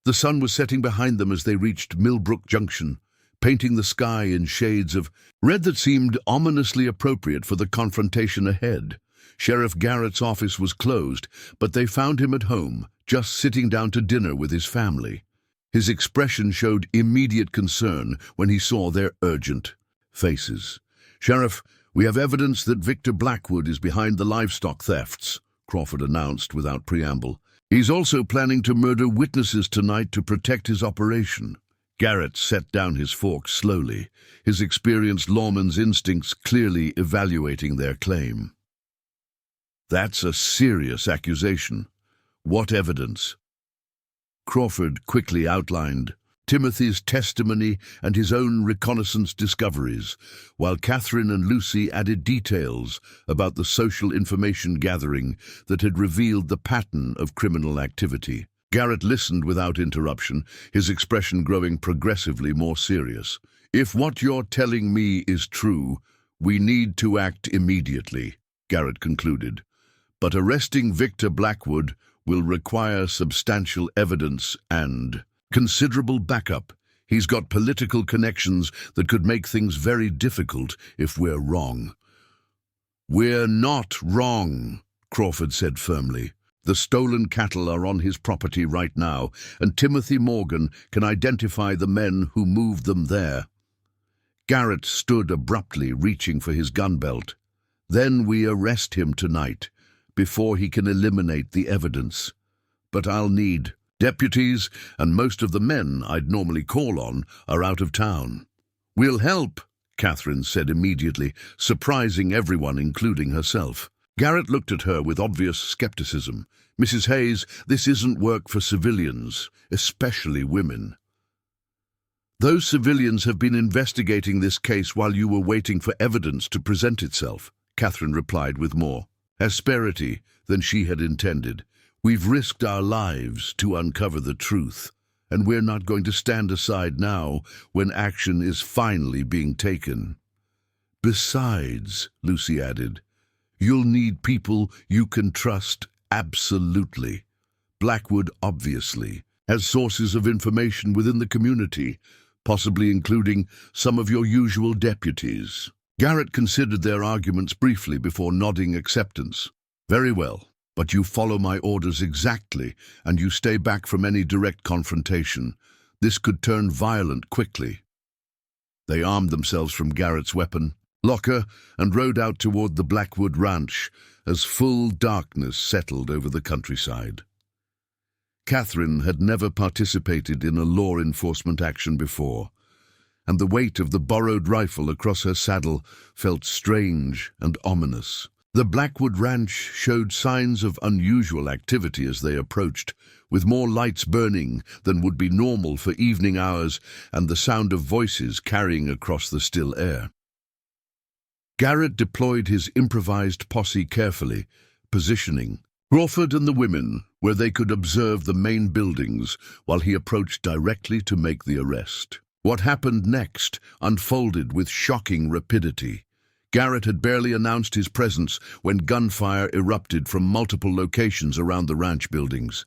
Speaker 1: The sun was setting behind them as they reached Millbrook Junction, painting the sky in shades of red that seemed ominously appropriate for the confrontation ahead. Sheriff Garrett's office was closed, but they found him at home, just sitting down to dinner with his family. His expression showed immediate concern when he saw their urgent faces. "Sheriff, we have evidence that Victor Blackwood is behind the livestock thefts," Crawford announced without preamble. "He's also planning to murder witnesses tonight to protect his operation." Garrett set down his fork slowly, his experienced lawman's instincts clearly evaluating their claim. "That's a serious accusation. What evidence?" Crawford quickly outlined Timothy's testimony and his own reconnaissance discoveries, while Catherine and Lucy added details about the social information gathering that had revealed the pattern of criminal activity. Garrett listened without interruption, his expression growing progressively more serious. "If what you're telling me is true, we need to act immediately," Garrett concluded. "But arresting Victor Blackwood will require substantial evidence and considerable backup. He's got political connections that could make things very difficult if we're wrong." "We're not wrong," Crawford said firmly. "The stolen cattle are on his property right now, and Timothy Morgan can identify the men who moved them there." Garrett stood abruptly, reaching for his gun belt. "Then we arrest him tonight, before he can eliminate the evidence. But I'll need deputies, and most of the men I'd normally call on are out of town." "We'll help," Catherine said immediately, surprising everyone, including herself. Garrett looked at her with obvious skepticism. "Mrs. Hayes, this isn't work for civilians, especially women." "Those civilians have been investigating this case while you were waiting for evidence to present itself," Catherine replied with more asperity than she had intended. "We've risked our lives to uncover the truth, and we're not going to stand aside now when action is finally being taken." "Besides," Lucy added, "you'll need people you can trust absolutely. Blackwood, obviously, as sources of information within the community, possibly including some of your usual deputies. Garrett considered their arguments briefly before nodding acceptance. Very well, but you follow my orders exactly, and you stay back from any direct confrontation. This could turn violent quickly. They armed themselves from Garrett's weapon, locker, and rode out toward the Blackwood Ranch as full darkness settled over the countryside. Catherine had never participated in a law enforcement action before, and the weight of the borrowed rifle across her saddle felt strange and ominous. The Blackwood Ranch showed signs of unusual activity as they approached, with more lights burning than would be normal for evening hours and the sound of voices carrying across the still air. Garrett deployed his improvised posse carefully, positioning Crawford and the women where they could observe the main buildings while he approached directly to make the arrest. What happened next unfolded with shocking rapidity. Garrett had barely announced his presence when gunfire erupted from multiple locations around the ranch buildings.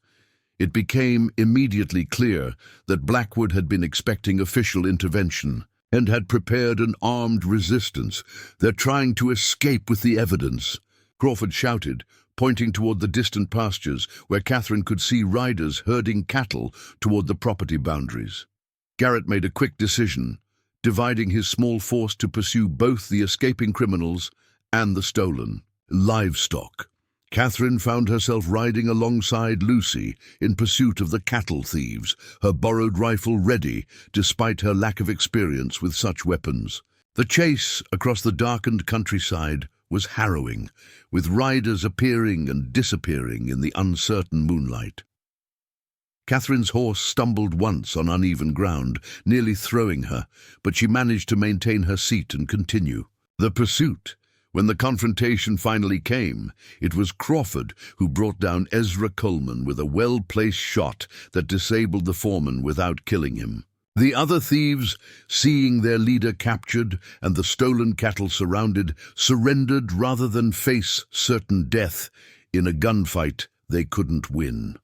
Speaker 1: It became immediately clear that Blackwood had been expecting official intervention and had prepared an armed resistance. They're trying to escape with the evidence, Crawford shouted, pointing toward the distant pastures where Catherine could see riders herding cattle toward the property boundaries. Garrett made a quick decision, dividing his small force to pursue both the escaping criminals and the stolen livestock. Catherine found herself riding alongside Lucy in pursuit of the cattle thieves, her borrowed rifle ready despite her lack of experience with such weapons. The chase across the darkened countryside was harrowing, with riders appearing and disappearing in the uncertain moonlight. Catherine's horse stumbled once on uneven ground, nearly throwing her, but she managed to maintain her seat and continue. The pursuit. When the confrontation finally came, it was Crawford who brought down Ezra Coleman with a well-placed shot that disabled the foreman without killing him. The other thieves, seeing their leader captured and the stolen cattle surrounded, surrendered rather than face certain death in a gunfight they couldn't win.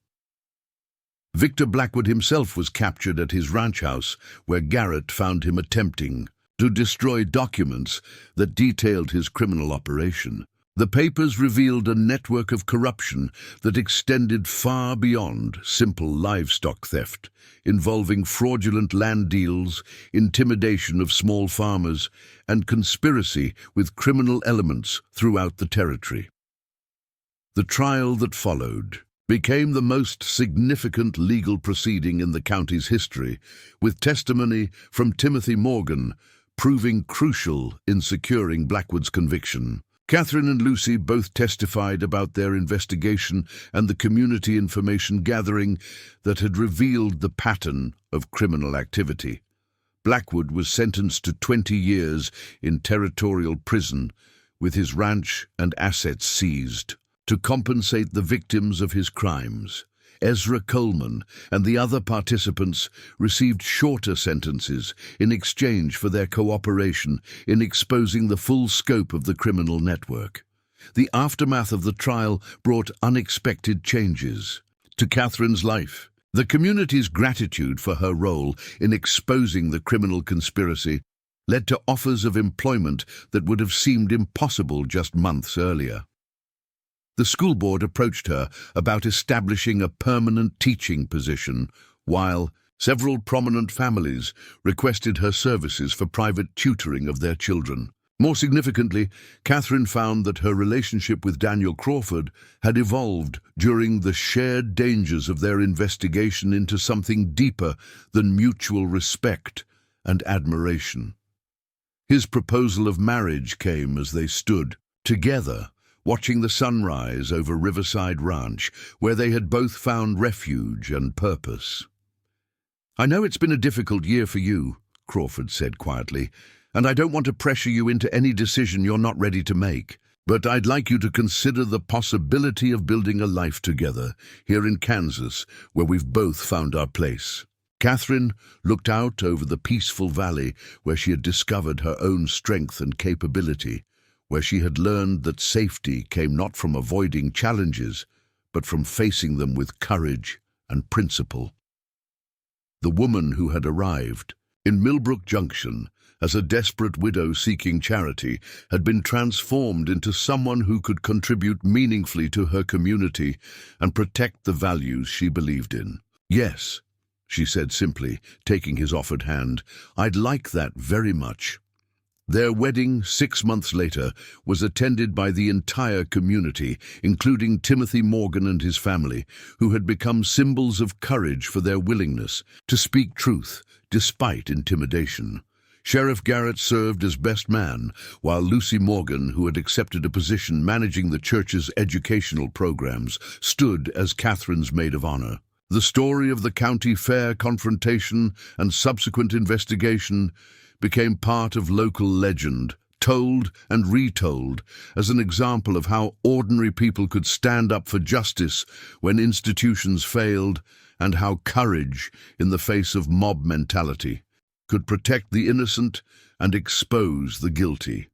Speaker 1: Victor Blackwood himself was captured at his ranch house, where Garrett found him attempting to destroy documents that detailed his criminal operation. The papers revealed a network of corruption that extended far beyond simple livestock theft, involving fraudulent land deals, intimidation of small farmers, and conspiracy with criminal elements throughout the territory. The trial that followed became the most significant legal proceeding in the county's history, with testimony from Timothy Morgan proving crucial in securing Blackwood's conviction. Catherine and Lucy both testified about their investigation and the community information gathering that had revealed the pattern of criminal activity. Blackwood was sentenced to 20 years in territorial prison, with his ranch and assets seized. To compensate the victims of his crimes, Ezra Coleman and the other participants received shorter sentences in exchange for their cooperation in exposing the full scope of the criminal network. The aftermath of the trial brought unexpected changes to Catherine's life. The community's gratitude for her role in exposing the criminal conspiracy led to offers of employment that would have seemed impossible just months earlier. The school board approached her about establishing a permanent teaching position, while several prominent families requested her services for private tutoring of their children. More significantly, Catherine found that her relationship with Daniel Crawford had evolved during the shared dangers of their investigation into something deeper than mutual respect and admiration. His proposal of marriage came as they stood together, watching the sunrise over Riverside Ranch, where they had both found refuge and purpose. "I know it's been a difficult year for you," Crawford said quietly, "and I don't want to pressure you into any decision you're not ready to make. But I'd like you to consider the possibility of building a life together here in Kansas, where we've both found our place." Catherine looked out over the peaceful valley where she had discovered her own strength and capability, where she had learned that safety came not from avoiding challenges, but from facing them with courage and principle. The woman who had arrived in Millbrook Junction as a desperate widow seeking charity had been transformed into someone who could contribute meaningfully to her community and protect the values she believed in. "Yes," she said simply, taking his offered hand, "I'd like that very much." Their wedding, 6 months later, was attended by the entire community, including Timothy Morgan and his family, who had become symbols of courage for their willingness to speak truth despite intimidation. Sheriff Garrett served as best man, while Lucy Morgan, who had accepted a position managing the church's educational programs, stood as Catherine's maid of honor. The story of the county fair confrontation and subsequent investigation became part of local legend, told and retold as an example of how ordinary people could stand up for justice when institutions failed, and how courage, in the face of mob mentality, could protect the innocent and expose the guilty.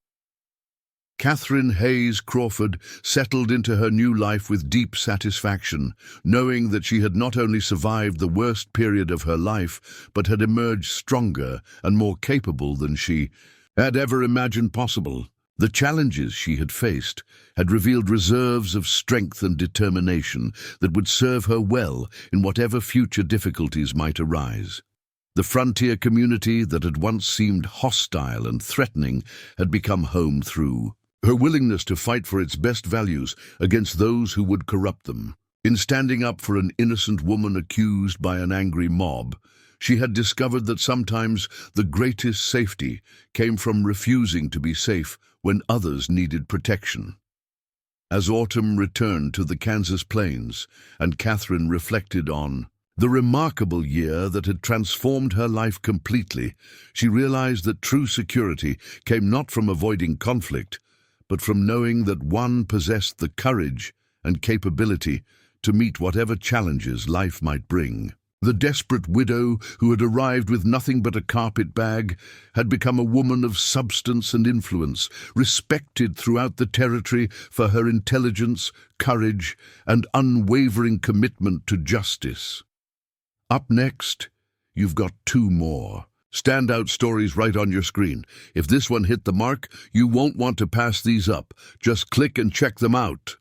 Speaker 1: Catherine Hayes Crawford settled into her new life with deep satisfaction, knowing that she had not only survived the worst period of her life, but had emerged stronger and more capable than she had ever imagined possible. The challenges she had faced had revealed reserves of strength and determination that would serve her well in whatever future difficulties might arise. The frontier community that had once seemed hostile and threatening had become home through her willingness to fight for its best values against those who would corrupt them. In standing up for an innocent woman accused by an angry mob, she had discovered that sometimes the greatest safety came from refusing to be safe when others needed protection. As autumn returned to the Kansas plains, and Catherine reflected on the remarkable year that had transformed her life completely, she realized that true security came not from avoiding conflict, but from knowing that one possessed the courage and capability to meet whatever challenges life might bring. The desperate widow who had arrived with nothing but a carpet bag had become a woman of substance and influence, respected throughout the territory for her intelligence, courage, and unwavering commitment to justice. Up next, you've got 2 more standout stories right on your screen. If this one hit the mark, you won't want to pass these up. Just click and check them out.